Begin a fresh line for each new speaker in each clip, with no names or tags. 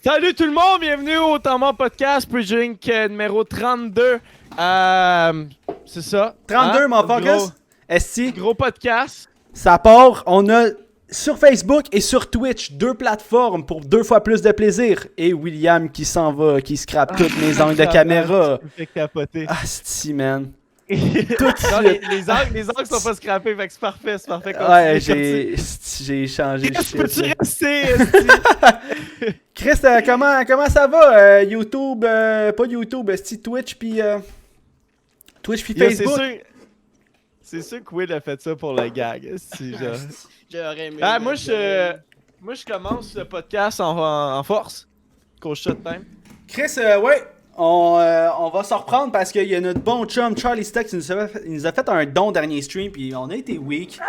Salut tout le monde, bienvenue au Temps Podcast, Pre-Drink numéro 32. C'est ça.
32, mon focus.
Gros,
Esti,
gros podcast.
ça part. On a sur Facebook et sur Twitch 2 plateformes pour 2 fois plus de plaisir. Et William qui s'en va, qui scrape toutes mes angles de caméra.
Tu me fais capoter.
Ah, sti, man.
Non, les angles sont pas scrappés, fait que c'est parfait, Continue,
Ouais,
continue.
j'ai changé.
Qu'est-ce que
shit,
peux-tu
là.
rester, esti?
Chris, comment ça va? YouTube, pas YouTube, esti, Twitch puis
Yo,
Facebook.
C'est sûr que Will a fait ça pour le gag, esti, genre.
J'aurais aimé.
Moi, je commence le podcast en force. Coach shot time.
Chris, ouais, on va s'en reprendre parce qu'il y a notre bon chum Charlie Stock qui il nous a fait un don dernier stream puis on a été weak.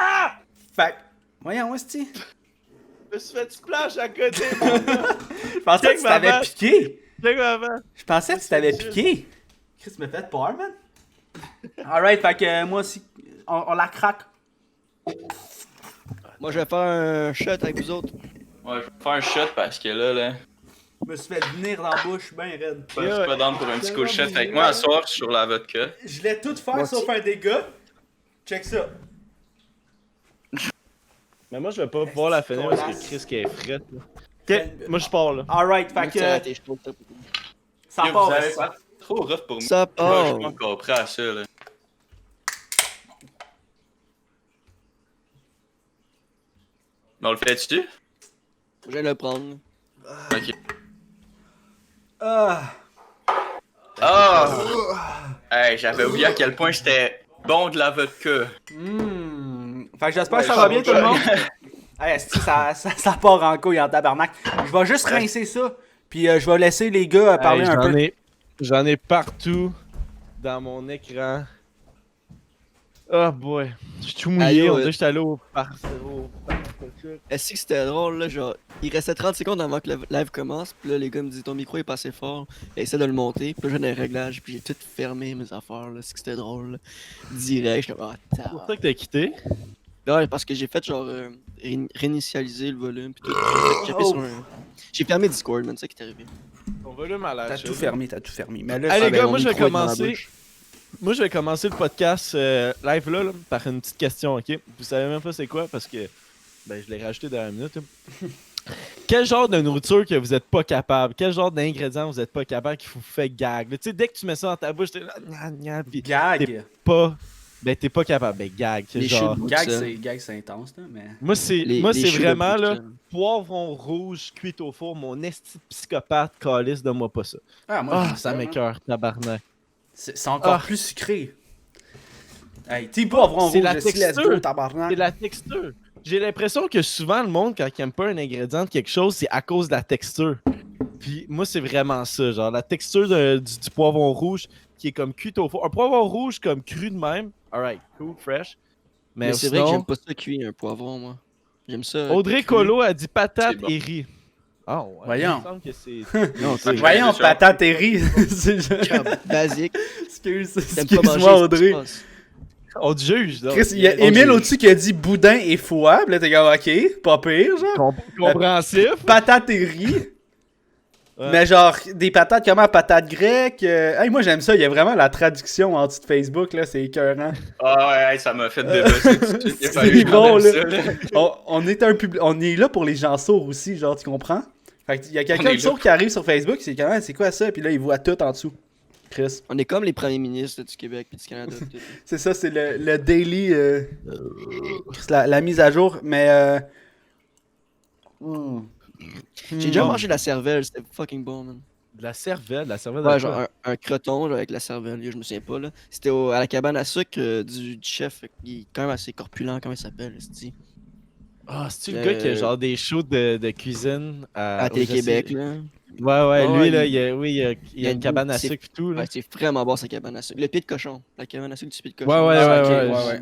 Fait que, voyons, esti.
Je me suis fait splash à côté.
Je pensais que tu t'avais
maman.
piqué.
Check maman.
Je pensais que tu t'avais piqué. Chris me fait peur, man. Alright, fait que moi aussi, on la craque.
Moi, je vais faire un shot avec vous autres.
Ouais, je vais faire un shot parce que là,
Je me suis fait venir dans la bouche bien raide.
je suis pas down pour un petit coup de shot. Fait que moi, à soir, je suis sur la vodka.
Je l'ai tout faire
Moi
sauf
aussi.
un dégât. Check ça.
Mais moi, je vais pas pouvoir la finir parce que Chris qui est frette. Ok, moi je pars là.
Alright, fait que
T'es chaud, ça.
ça
Yo,
part.
vous avez
esti.
pas trop rough pour moi.
Ça
Moi, je
part.
suis pas encore prêt à ça, là. Mais on le fait-tu?
Je vais le prendre.
Ok.
Ah.
Ah! Hey, j'avais oublié à quel point j'étais bon de la vodka.
Fait que j'espère que ça va bien tout le monde. Hey, esti, ça part en couille en tabarnak. Je vais juste rincer ça. Puis je vais laisser les gars parler un peu.
J'en ai partout dans mon écran. Oh boy. Je suis tout mouillé,
Aïe,
on
ouais.
dirait que j'étais allé au
Est-ce que c'était drôle, là? Genre, il restait 30 secondes avant que le live commence. Puis là, les gars me disent ton micro est pas assez fort. Essaie de le monter. Puis là, j'ai des réglages. Puis j'ai tout fermé mes affaires, là. C'est que c'était drôle, là. Direct, j'étais comme,
C'est pour ça que t'as quitté.
Ouais, parce que j'ai fait genre réinitialiser le volume. Puis tout. J'ai fermé Discord, man. C'est ça qui est arrivé.
Ton volume à la
T'as tout fermé, Mais là,
Allez
ça-
les gars,
mon
moi je vais
micro est dans la
commencer.
bouche.
Moi je vais commencer le podcast live là, par une petite question, ok? Vous savez même pas c'est quoi parce que ben je l'ai rajouté dans la minute. Quel genre de nourriture que vous êtes pas capable? Quel genre d'ingrédients vous êtes pas capable qui vous fait gag? là? Tu sais, dès que tu mets ça dans ta bouche, t'es là, gna, gna, pis
Gag.
pas. Ben t'es pas capable. Ben gag. C'est
Les
genre.
cheveux.
Gag, c'est intense, là, mais...
Moi c'est
Les
c'est
choux de
vraiment là.
Bruxelles.
Poivron rouge cuit au four, mon esti de psychopathe calice, donne-moi pas ça.
Ah, moi,
Ah,
j'aime
ça
man.
m'écoeure, tabarnak.
C'est encore
Ah.
plus sucré. Hey, t'es pas avoir
C'est
rouge,
la
let's
texture.
go, tabarnak.
C'est la texture. J'ai l'impression que souvent, le monde, quand il aime pas un ingrédient de quelque chose, c'est à cause de la texture. Puis moi, c'est vraiment ça. Genre, la texture du poivron rouge qui est comme cuit au four. Un poivron rouge comme cru de même. Alright, cool, fresh.
Mais c'est vrai que
sinon,
j'aime pas ça cuit, un poivron, moi. J'aime ça.
Audrey
cru.
Colo a dit patate
C'est bon.
et riz. Ah ouais.
Voyons.
Il me semble que c'est.
Non,
c'est-
Voyons,
c'est-
patate et riz. C'est
Comme basique.
Excuse,
T'aimes pas manger,
excuse-moi,
c'est
Audrey.
ce qui se passe.
On te juge, là.
Chris, il y a
On
Émile
dit-
au-dessus qui a dit boudin et foie. Puis là, t'es comme, ok, pas pire, genre.
Compréhensif.
Patate et riz.
Ouais.
Mais genre, des patates comment? Patates grecques. Hey, moi, j'aime ça. Il y a vraiment la traduction en dessous de Facebook, là. C'est écœurant.
Ah ouais, ça m'a fait débosser tout de suite. Il a
c'est
fallu que
bon,
j'enlève
là.
ça, là.
On est là pour les gens sourds aussi, genre, tu comprends? Fait qu'il y a
On
quelqu'un
est
de
là.
sourd qui arrive sur Facebook, c'est quand même, c'est quoi ça? Puis là, il voit tout en dessous. Chris.
On est comme les premiers ministres du Québec et du Canada. tout.
C'est ça, c'est le daily. Chris, la mise à jour. Mais.
J'ai déjà mangé de la cervelle, c'était fucking bon, man.
De la cervelle de
Ouais,
quoi?
genre un croton genre, avec la cervelle, je me souviens pas, là. C'était à la cabane à sucre du chef, il est quand même assez corpulent, comment il s'appelle, c'est
Ah, c'est-tu le gars qui a genre des shows de cuisine
à
au
Télé-Québec, là.
Ouais,
Ouais,
lui, là,
il-
il y a une cabane à
c'est-
sucre et tout, là.
Ouais, c'est vraiment bon, sa cabane à sucre. Le pied de cochon, la cabane à sucre du pied de cochon.
Ouais,
Ah,
ouais,
ok,
ouais,
ouais, ouais.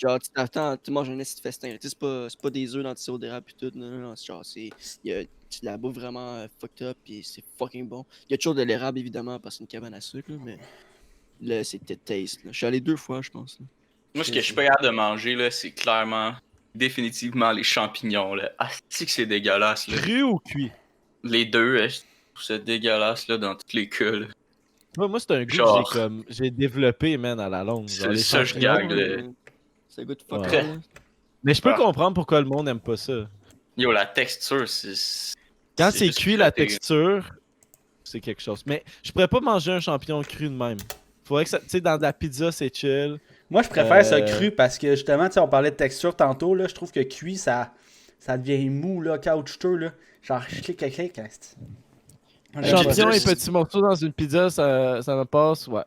Genre, tu t'attends, tu manges un esti de festin. Tu sais, c'est pas des œufs dans le sirop d'érable pis tout. Non, non, non. C'est genre, il y a de la bouffe vraiment fucked up pis c'est fucking bon. Il y a toujours de l'érable évidemment parce que c'est une cabane à sucre, là, mais là, c'était taste. Là. Je suis allé 2 fois, je pense. Là.
Moi, ce que je suis pas capable de manger, là, c'est clairement, définitivement les champignons, là. Ah, c'est dégueulasse, là.
Cru ou cuit?
Les deux, je trouve ça dégueulasse, là, dans tous les cas, là.
Moi, c'est un goût
Genre.
que j'ai développé, man, à la longue.
C'est
Genre, les
ça, je
champignons.
gagne, là.
Ça goûte fuck
Ouais.
all, là.
Mais je peux
Ah.
comprendre pourquoi le monde aime pas ça.
Yo, la texture, c'est...
Quand c'est
juste
cuit, la
raté.
texture, c'est quelque chose. Mais je pourrais pas manger un champignon cru de même. Faudrait que ça. Tu sais, dans de la pizza, c'est chill.
Moi, je préfère ça cru parce que justement, tu sais, on parlait de texture tantôt, là. Je trouve que cuit, ça devient mou, là, caoutchouteux, là. Genre, clic.
Champignon et
pizza,
petits morceaux dans une pizza, ça me passe, ouais.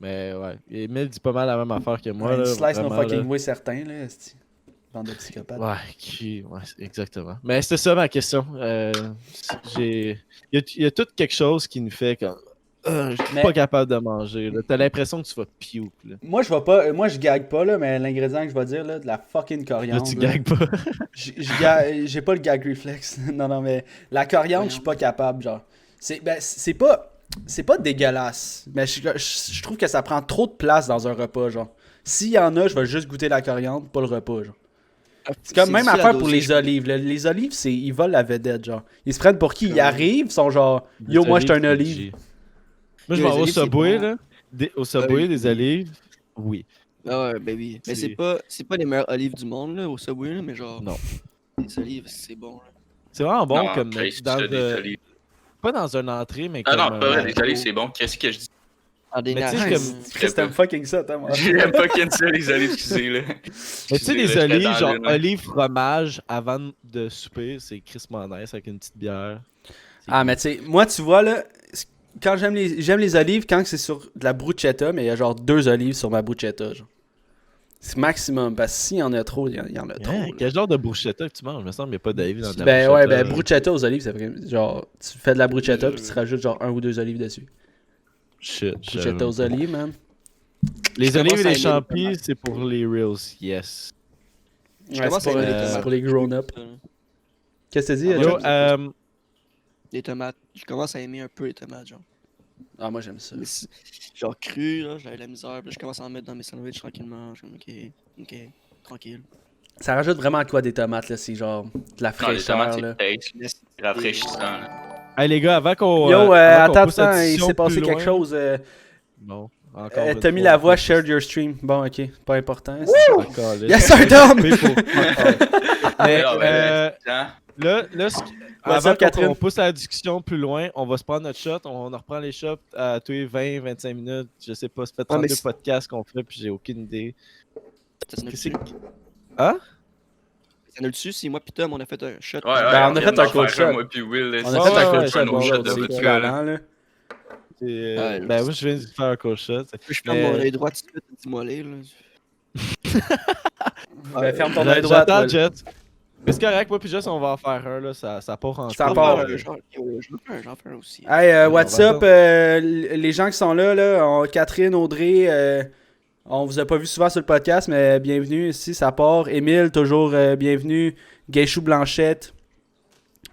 Mais ouais, Emile dit pas mal la même affaire que moi.
Une
là,
slice no
vraiment,
fucking
là.
way certain, là. Bande de psychopathes.
Ouais, ouais, exactement. Mais c'était ça ma question. Il y a tout quelque chose qui nous fait comme. Je suis
Mais-
pas capable de manger. là. T'as l'impression que tu vas puke. Là,
Moi, je gague pas, là, mais l'ingrédient que je vais dire, là, de la fucking coriandre.
là tu
là.
gagues pas.
J'ai pas le gag reflex. Non, mais la coriandre, je suis pas capable, genre. C'est pas dégueulasse, mais je trouve que ça prend trop de place dans un repas, genre. S'il y en a, je vais juste goûter la coriandre, pas le repas, genre. C'est comme même
difficile à
affaire pour
doser,
les
je trouve.
olives. Les olives, ils volent la vedette, genre. Ils se prennent pour qui? Ils arrivent, ils sont genre, yo,
Des
moi, j'étais un
olives,
olive.
G. Moi, je
Les
m'en vais au
olives, c'est
Subway,
bon.
là. Au Subway, des olives. Oui.
Ah ouais, baby. Mais
C'est-
c'est pas les meilleures olives du monde, là, au Subway, là, mais genre.
Non.
Les olives, c'est bon, là.
C'est vraiment bon
Non,
comme.
Chris,
Dans
ça, des
le-
olives.
Pas dans une entrée, mais
Ah
comme.
non, pas vrai,
un-
les olives, c'est bon. Qu'est-ce que je dis?
Ah, des
Mais tu sais,
nattes.
comme-
Chris, t'aimes fucking ça, toi, moi.
J'aime pas qu'une seule, les olives, excusez, là.
Mais tu sais,
Excusez,
les
là, j'étais
olives,
dans
genre
l'une, là.
olives fromage avant de souper, c'est crispement nice avec une petite bière. C'est
Ah, mais tu sais, moi, tu vois, là, quand j'aime les olives, quand c'est sur de la bruschetta, mais il y a genre 2 olives sur ma bruschetta, genre. C'est maximum, parce que s'il y en a trop, il y en a trop.
Hein,
là.
quel genre de bruschetta que tu manges? Il me semble qu'il n'y a pas d'olives dans de la
Ben ouais, ben
bruschetta.
bruschetta aux olives, c'est vrai. Genre, tu fais de la bruschetta, puis tu rajoutes genre 1 ou 2 olives dessus.
Shit.
Bruschetta aux olives, man.
Les
Je
olives et
commence à
les
aimer
champis, c'est pour les reels, yes.
Je
Ouais,
commence
c'est
à
pour,
aimer
les,
les
c'est
tomates.
pour les grown-up. Qu'est-ce que t'as dit,
Ah,
Yo,
John?
Les tomates. Je commence à aimer un peu les tomates, genre.
Ah, moi, j'aime ça.
Mais genre cru, là, j'avais la misère. Puis là, je commence à en mettre dans mes sandwichs tranquillement. Je suis comme, ok, tranquille.
Ça rajoute vraiment de quoi des tomates, là. C'est genre de la
Non, les
fraîcheur,
tomates,
là.
c'est taste. C'est rafraîchissant, là.
Hey les gars, avant qu'on.
Yo,
avant qu'on
attends,
pousse la
il
discussion
s'est passé
plus
quelque
loin-
chose.
Non, encore. une
Tommy
fois,
Lavoie
on
shared your stream. Bon, ok, pas important.
Encore, là.
Yes, sir, Tom!
Mais pour- Mais,
Ah, ben, hein?
là,
What's
avant
up, Catherine?
qu'on pousse la discussion plus loin, on va se prendre notre shot. On en reprend les shots à tous les 20-25 minutes. Je sais pas, ça fait 32
mais
podcasts qu'on fait, puis j'ai aucune idée.
Ça nous
Qu'est-ce
dessus.
que- Hein?
Ça nous dessus, si moi pis Tom, on a fait un shot.
Ouais, ouais,
Ben, on a
vient
fait
d'en
un cold
faire
shot.
Moi puis Will, là,
On
c'est
a fait
ouais,
un cold
ouais,
shot,
c'est
mon
bon,
gars,
de
c'est
vodka, là.
équivalent, là.
C'est,
Ouais,
ben
je
moi, je viens de faire un cold shot.
Je ferme
Mais-
mon œil droit tout de suite, dis-moi aller, là.
Ben, ferme ton œil droit,
J'attends,
toi.
Jet. Mais c'est correct, moi puis Jess, on va en faire un, là. Ça part en
Ça
couple.
part.
J'en fais un aussi.
Hey, what's
on va
up, les gens qui sont là, Catherine, Audrey, on vous a pas vu souvent sur le podcast, mais bienvenue ici, ça part. Émile, toujours bienvenue. Gaychou Blanchette.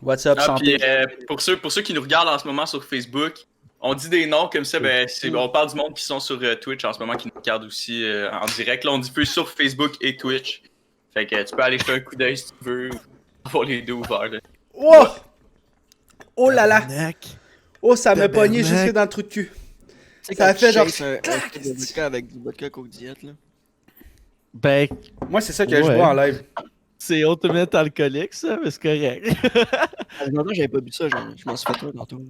What's up,
Ah,
santé.
puis, pour ceux qui nous regardent en ce moment sur Facebook, on dit des noms comme ça, ben, on parle du monde qui sont sur Twitch en ce moment, qui nous regardent aussi en direct. Là, on diffuse sur Facebook et Twitch. Fait que tu peux aller jeter un coup d'œil si tu veux, ou avoir les deux ouverts. Là.
Oh! Oh là là!
Tabarnak.
Oh, ça m'a
Tabarnak.
pogné jusque dans le trou de cul.
Tu sais,
Ça
quand
fait
tu
genre
chases un
clac,
shot de vodka avec du vodka Coke Diet, là.
Ben,
Moi, c'est ça que je
Ouais.
bois en live.
c'est ultimate alcoolique, ça, mais c'est correct.
Longtemps, j'avais pas bu ça, genre, je m'en suis fait un tantôt.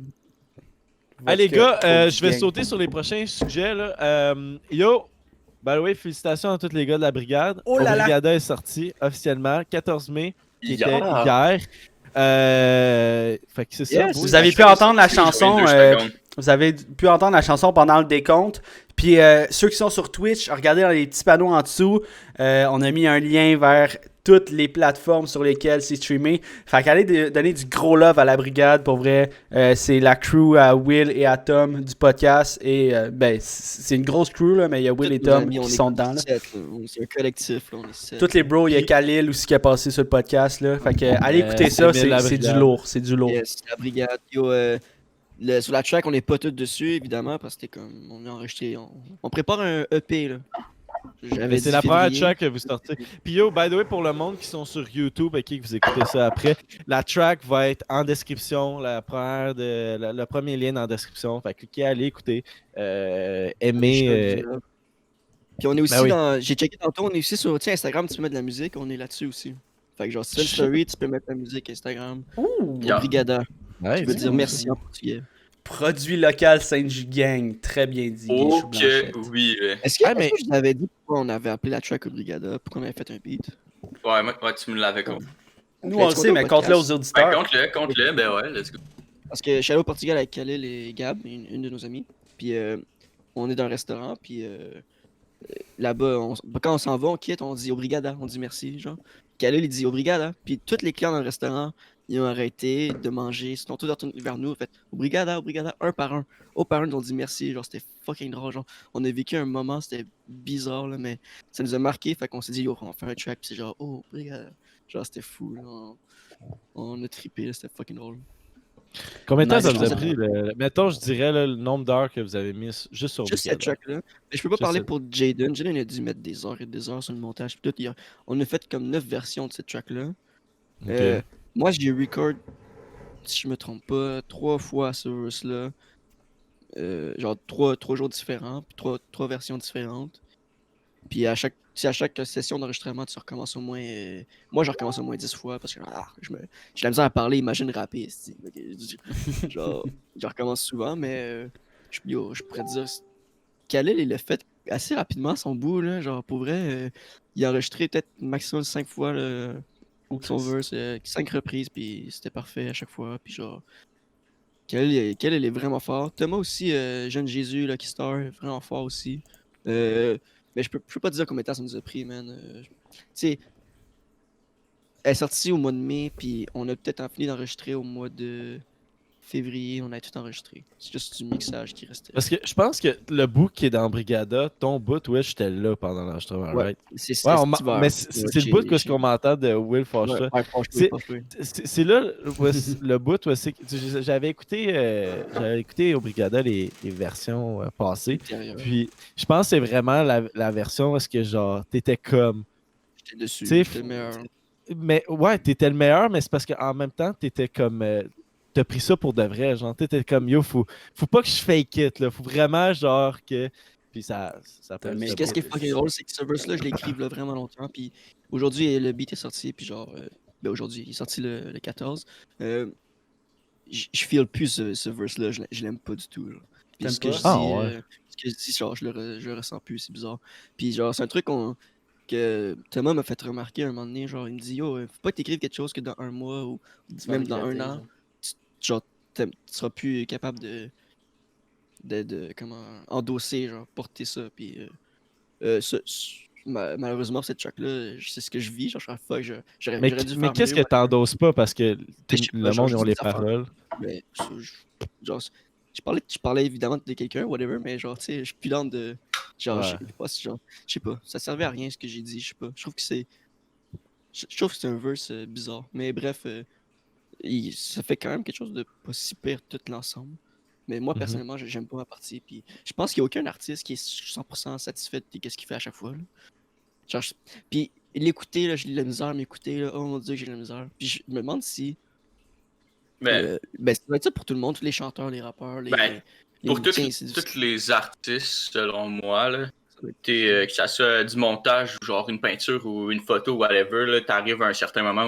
Ah les
Vodka,
gars,
Coke
je vais
Gang.
sauter sur les prochains sujets là. Yo, by the way, félicitations à tous les gars de la brigade.
Oh là là.
Brigada est sorti officiellement 14 mai, qui était
Yeah.
hier. Fait que c'est ça.
Yes.
vous,
Vous avez pu entendre la chanson. Vous avez pu entendre la chanson pendant le décompte. Puis ceux qui sont sur Twitch, regardez dans les petits panneaux en dessous. On a mis un lien vers toutes les plateformes sur lesquelles c'est streamé. Fait qu'allez donner du gros love à la brigade, pour vrai. C'est la crew à Will et à Tom du podcast. Et ben, c'est une grosse crew, là, mais il y a Will et Tom qui sont dedans. Là.
C'est un collectif, là, on est 7.
Tous les bros, il y a Khalil aussi qui a passé sur le podcast. Là. Fait que allez écouter ça, c'est du lourd. C'est du lourd.
Yes, la brigade. Yo, sur la track, on n'est pas tous dessus, évidemment, parce que c'était comme. On est enregistré. On prépare un EP, là.
Mais c'est la première track que vous sortez. Puis yo, by the way, pour le monde qui sont sur YouTube et qui vous écoutez ça après, la track va être en description, le premier lien en description. Fait que cliquez, allez écouter, aimez.
Puis on est aussi
Ben oui.
dans. J'ai checké tantôt, on est aussi sur Instagram, tu peux mettre de la musique, on est là-dessus aussi. Fait que genre, si tu fais une story, tu peux mettre la musique Instagram.
Ouh!
Brigada.
Ouais,
Tu peux dire merci en portugais.
Produit local Saint-G Gang. Très bien dit. les choux blanchettes.
oui.
Est-ce que je t'avais dit pourquoi on avait appelé la track Brigada, pourquoi on avait fait un beat?
Ouais, tu me l'avais compris.
Nous, on le sait, mais compte-le aux auditeurs.
Compte-le, ben ouais, let's go.
Parce que je suis allé au Portugal avec Khalil et Gab, une de nos amies. Puis on est dans un restaurant, puis là-bas, quand on s'en va, on quitte, on dit Obrigada, on dit merci, genre. Khalil, il dit Obrigada. Puis tous les clients dans le restaurant, ils ont arrêté de manger, ils sont tous retournés vers nous, en fait, Obrigada, un par un. Au par un, ils ont dit merci, genre, c'était fucking drôle, genre. On a vécu un moment, c'était bizarre, là, mais ça nous a marqué, fait qu'on s'est dit, yo, on va faire un track, puis c'est genre, oh, Obrigada. Genre, c'était fou, là. On a trippé, là, c'était fucking drôle.
Combien de temps
Nice,
ça vous a
je
pris? Mettons, je dirais là, le nombre d'heures que vous avez mis juste sur
Juste cette
Brigada.
track-là. Mais je peux pas
Juste
parler
cette-
pour Jaden. Jaden a dû mettre des heures et des heures sur le montage. Puis tout, on a fait comme 9 versions de cette track-là.
Ok.
Moi, j'ai record, si je me trompe pas, 3 fois ce verse-là. Genre 3 jours différents, puis 3 versions différentes. Puis à chaque session d'enregistrement, tu recommences au moins. Moi, je recommence au moins 10 fois parce que j'ai la misère à parler, imagine rapper. esti. Genre, je recommence souvent, mais je pourrais te dire. Khalil, il l'a fait assez rapidement son bout, là. Genre, pour vrai, il a enregistré peut-être maximum 5 fois son verse, 5 reprises, puis c'était parfait à chaque fois. Puis genre, Khalil est vraiment fort. Thomas aussi, Jeune Jésus, Lucky Star, vraiment fort aussi. Mais je peux pas te dire combien de temps ça nous a pris, man. Tu sais, elle est sortie au mois de mai, puis on a peut-être fini d'enregistrer au mois de février. On a tout enregistré. C'est juste du mixage qui restait.
Parce que je pense que le bout qui est dans Brigada, ton bout, ouais, j'étais là pendant l'enregistrement,
Ouais,
right?
c'est
Ouais,
cet hiver.
mais c'est le bout que qu'on m'entend de Will Foster.
Ouais, franchement,
C'est-
pas joué.
C'est là le bout où j'avais écouté au Brigada les versions passées.
Intérieur.
Puis je pense que c'est vraiment la version où est-ce que genre t'étais comme.
J'étais dessus.
Tu sais,
J'étais le meilleur.
Mais ouais, t'étais le meilleur, mais c'est parce qu'en même temps, t'étais comme. T'as pris ça pour de vrai, genre, t'étais comme yo, faut pas que je fake it, là. Faut vraiment, genre, que. Puis ça peut.
Mais
Puis qu'est-ce qui est fucking drôle, c'est que ce verse-là, je l'ai écrit là, vraiment longtemps. Puis aujourd'hui, le beat est sorti. Puis genre, ben aujourd'hui, il est sorti le 14. Je feel plus ce verse-là. Je l'aime pas du tout. Genre. Puis
T'aimes
ce que je dis,
pas?
Ah, ouais.
ce que je dis, genre, je le ressens plus. C'est bizarre. Puis genre, c'est un truc que Thomas m'a fait remarquer un moment donné. Genre, il me dit, yo, faut pas que t'écrives quelque chose que dans un mois ou même dans un an. Genre, tu seras plus capable de comment endosser, genre, porter ça. Puis, malheureusement, cette track-là, c'est ce que je vis. Genre, je suis fuck, j'aurais
Mais
dû
mais
faire
qu'est-ce que
mieux,
t'endosses pas parce que
Je sais
le
pas, genre,
monde, ils
je
ont
dis
les
des affaires.
paroles.
mais genre, je parlais évidemment de quelqu'un, whatever, mais genre, tu sais, je suis plus dans de. Genre,
Ouais.
je sais pas, ça servait à rien ce que j'ai dit, je sais pas. Je trouve que c'est. Je trouve que c'est un verse bizarre. Mais bref, ça fait quand même quelque chose de pas si pire tout l'ensemble. Mais moi,
Mhm.
personnellement, j'aime pas ma partie. Puis je pense qu'il n'y a aucun artiste qui est 100% satisfait de ce qu'il fait à chaque fois. Là. Genre, puis l'écouter, là, j'ai de la misère à m'écouter. Là. Oh mon dieu, j'ai de la misère. Puis je me demande si.
Ben,
Ça doit être ça pour tout le monde, tous les chanteurs, les rappeurs, les
pour
musiciens, c'est difficile.
tous les artistes, selon moi, là,
Ça doit être
que ça soit du montage ou genre une peinture ou une photo, whatever, là, t'arrives à un certain moment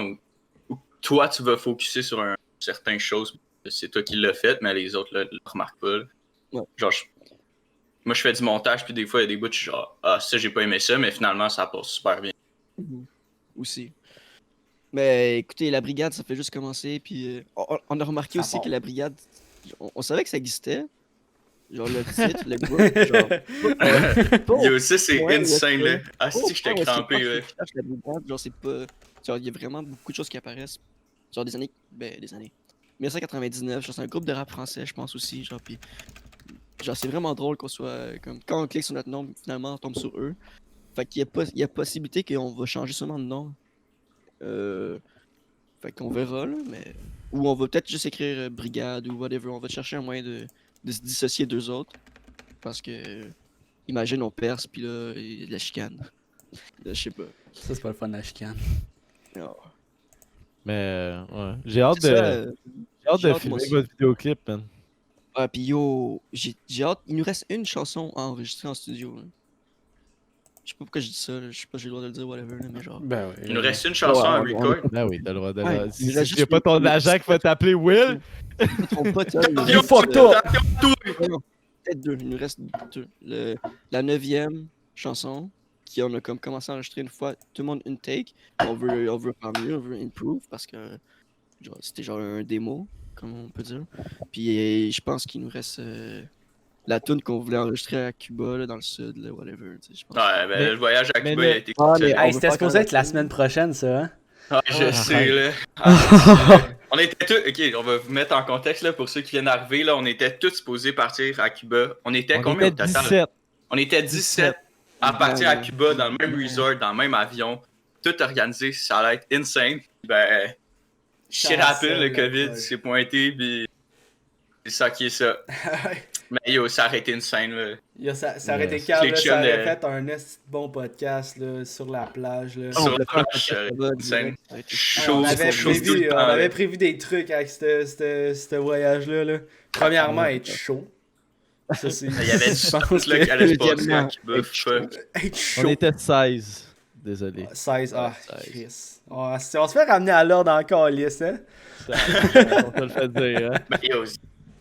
où toi, tu vas focuser sur certaines choses. C'est toi qui l'as fait, mais les autres le remarquent pas. Là.
Ouais.
Genre, moi, je fais du montage, puis des fois, il y a des bouts, je suis genre, ah, ça, j'ai pas aimé ça, mais finalement, ça passe super bien.
aussi. Mais écoutez, la brigade, ça fait juste commencer. Puis on a remarqué
Ça
aussi
part.
que la brigade, on savait que ça existait. Genre le titre, le groupe. Genre.
Yo, ça, c'est
Ouais,
insane,
ouais,
là. Ah, si, que j'étais crampé, ouais.
La brigade, genre, c'est pas. Genre, il y a vraiment beaucoup de choses qui apparaissent. Genre des années. 1999, genre, c'est un groupe de rap français, je pense aussi. Genre, puis, genre c'est vraiment drôle qu'on soit. Comme, quand on clique sur notre nom, finalement, on tombe sur eux. Fait qu'il y a possibilité qu'on va changer seulement de nom. Fait qu'on verra, là, mais. Ou on va peut-être juste écrire Brigade ou whatever. On va chercher un moyen de se dissocier d'eux autres. Parce que. Imagine, on perce, puis là, il y a de la chicane. Là, je sais pas.
Ça, c'est pas le fun, la chicane.
Non.
Mais, ouais. J'ai hâte
C'est
de,
ça,
j'ai hâte
j'ai
de
hâte, moi
filmer
aussi.
votre vidéoclip, man.
Ah, puis yo, j'ai hâte. Il nous reste une chanson à enregistrer en studio. Là. Je sais pas pourquoi je dis ça, là. Je sais pas, j'ai le droit de le dire, whatever, là, mais genre.
Ben
Il nous reste une chanson à record.
Ben oui, t'as le droit de
Ouais,
le.
il
Si
nous a
si
juste
j'ai pas ton
mis-
agent qui va t'appeler Will,
Je me trompe pas, tu vois. il nous
Yo,
reste,
fuck
euh,
up!
Peut-être deux. Il nous reste deux. La 9e chanson, qui on a comme commencé à enregistrer une fois, tout le monde une take. On veut faire mieux, on veut improve parce que genre, c'était genre un démo, comme on peut dire. Puis je pense qu'il nous reste la tune qu'on voulait enregistrer à Cuba, là, dans le sud, là, whatever. Tu sais, je pense.
Ouais, ben
Mais-
le voyage à
mais
Cuba,
le-
il a été
Ah, mais-
exceptionnel.
on
Hey,
veut
c'était
pas
supposé
faire
être la
la
semaine prochaine, ça, hein?
Ah, je
Ah,
sais,
arrête.
là. Ah, on était tous. Ok, on va vous mettre en contexte, là, pour ceux qui viennent d'arriver, là. On était tous supposés partir à Cuba. On était
on
combien
était
au total?
17.
On était 17 à partir à Cuba, dans le même resort, dans le même avion. Tout organisé, ça allait être insane. Ben, shit happen, le COVID s'est pointé, pis c'est ça qui est ça. Mais yo, ça aurait été insane, là.
Yo, ça aurait été
Yes.
calme,
Les
là,
chums
ça aurait
de-
fait un esti de bon podcast là, sur la plage. Là.
On
Sur
voulait
la
faire
plage, ça aurait été
là-bas,
insane.
direct, ça a été-
Ah, on
Chose,
avait
chose tout
prévu,
le temps,
on avait
là.
prévu des trucs avec ce voyage-là. Là. Premièrement,
Ouais.
être chaud. Ça, c'est...
Il y avait du
je pense
stuff, là, qui allait se passer à
Deuxièmement,
Cuba.
être
Fuck.
être
On
chaud.
était 16. Désolé.
16, ah,
16.
Chris. On se fait ramener à l'ordre encore, lisse, hein?
On te le fait dire, hein.
Ben yo,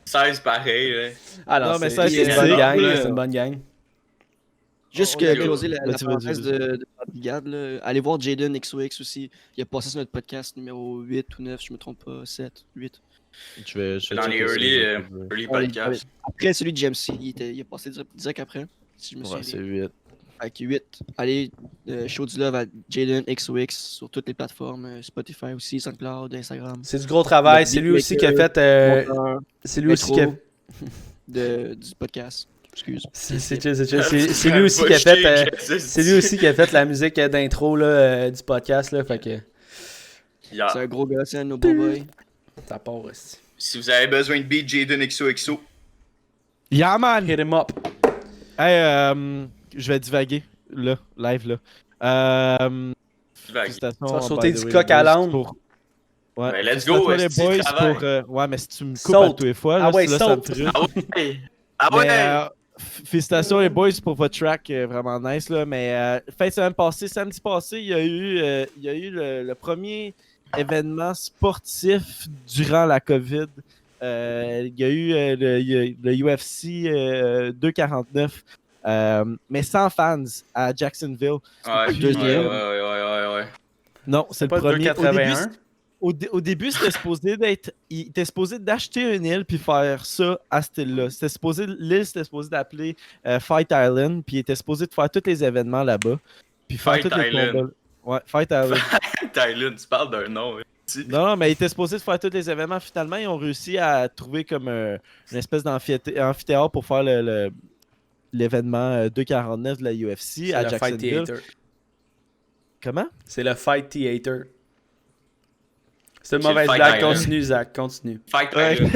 16 pareil, là.
Alors,
Non, mais
c'est
ça,
c'est une
c'est
bonne
énorme,
gang,
là.
c'est une bonne gang.
Juste
On
que
a-
closer la
Vas-y,
parenthèse
vas-y.
de la brigade, là. Allez voir Jaden XOX aussi. Il a passé sur notre podcast numéro 8 ou 9, je me trompe pas, 7, 8.
Je vais
Dans les
checker ça,
early,
je vais-
early
Ouais,
podcasts.
Après celui de GMC, il a passé direct après, si je me
Ouais,
souviens
c'est
bien.
8.
Fait que 8. Allez, show du love à Jaden XOX sur toutes les plateformes, Spotify aussi, SoundCloud, Instagram.
C'est du gros travail.
Le
C'est lui aussi qui a
beatmaker,
fait...
Monteur,
c'est lui aussi qui a...
intro du podcast. Excuse.
C'est lui aussi qui a fait... c'est lui aussi qui a fait la musique d'intro là, du podcast. Là, fait que
Yeah.
C'est un gros gars, c'est un de nos beaux boys.
ça part aussi.
Si vous avez besoin de beat Jaden XOXO,
Yeah, man!
Hit him up.
Hey, je vais divaguer, là, live, là. Félicitations,
Tu vas
by
sauter
the
du
way,
coq à
boys,
l'âne.
pour- Ouais,
Ben, let's
félicitations,
go,
les
esti,
boys,
travail.
pour... ouais, mais si tu me coupes
Saute.
à tous les fois,
Ah
là,
ouais,
là, ça me
saute.
frustre.
Ah ouais! Ah
Mais,
ouais!
félicitations les boys pour votre track, vraiment nice là. Mais fin de semaine passée, samedi passé, il y a eu le premier événement sportif durant la COVID. Il y a eu le UFC 249, mais sans fans à Jacksonville.
Ouais,
deuxième.
ouais.
Non, c'est
C'est
le
pas
premier.
281.
Au début, c'était supposé d'être. Il était supposé d'acheter une île puis faire ça à cette île-là. L'île, c'était supposé d'appeler Fight Island, puis il était supposé de faire tous les événements là-bas. Puis faire
Fight
tous les
Island.
combats. Ouais, Fight Island.
Tyler, tu parles d'un nom.
Non, mais il était supposé de faire tous les événements. Finalement, ils ont réussi à trouver comme une espèce d'amphithéâtre pour faire l'événement 249 de la UFC
C'est
à
le Fight
Jacksonville.
Theater.
Comment?
C'est le Fight Theater. C'est une
C'est le
mauvaise
Fight
blague.
Island.
Continue, Zach. Continue.
Fight
Ouais.
Tyler.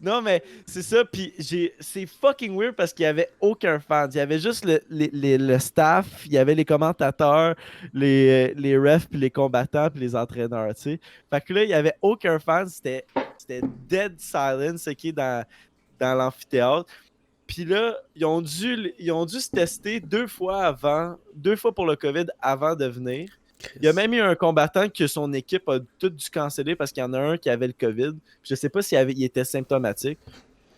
Non, mais c'est ça. Puis c'est fucking weird parce qu'il y avait aucun fan. Il y avait juste le staff, il y avait les commentateurs, les refs, puis les combattants, puis les entraîneurs, tu sais. Fait que là, il y avait aucun fan. C'était dead silence, qui est dans l'amphithéâtre. Puis là, ils ont dû se tester 2 fois pour le COVID avant de venir. Il y a même eu un combattant que son équipe a tout dû canceller parce qu'il y en a un qui avait le COVID. Je sais pas s'il était symptomatique.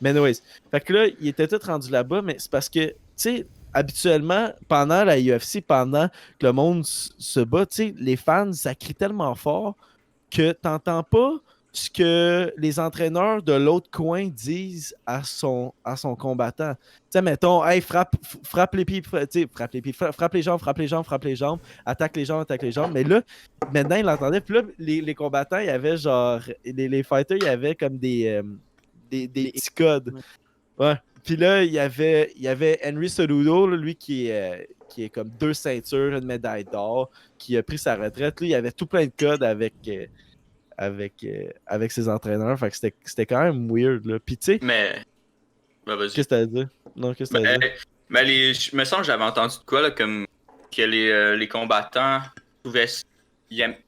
Mais anyways. Fait que là, il était tout rendu là-bas, mais c'est parce que, tu sais, habituellement, pendant la UFC, pendant que le monde se bat, tu sais, les fans, ça crie tellement fort que t'entends pas ce que les entraîneurs de l'autre coin disent à son combattant. Tu sais, mettons, hey, frappe les pieds, frappe les jambes, attaque les jambes. Mais là, maintenant, il l'entendait. Puis là, les combattants, il y avait genre, les fighters, il y avait comme des petits codes. Ouais. Puis là, il y avait Henry Cejudo, là, lui qui est comme 2 ceintures, une médaille d'or, qui a pris sa retraite. Là, il y avait tout plein de codes avec ses entraîneurs. Fait que c'était quand même weird. Là. Puis tu sais,
Mais. Ben, vas-y.
qu'est-ce que t'as dit? Non, qu'est-ce que t'as dit?
Je me sens que j'avais entendu de quoi, là, comme que les combattants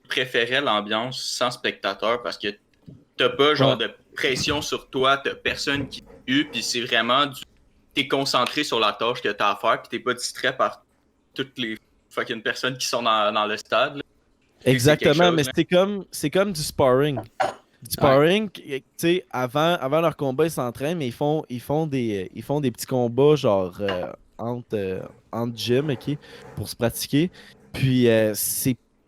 préféraient l'ambiance sans spectateurs parce que t'as pas genre de pression sur toi, t'as personne qui tue, puis c'est vraiment t'es concentré sur la tâche que t'as à faire, puis t'es pas distrait par toutes les fucking personnes qui sont dans le stade. Là.
Exactement, mais
hein.
c'est comme du sparring. Du sparring, tu sais, avant leur combat, ils s'entraînent, mais ils font des petits combats genre entre gym, ok, pour se pratiquer. Puis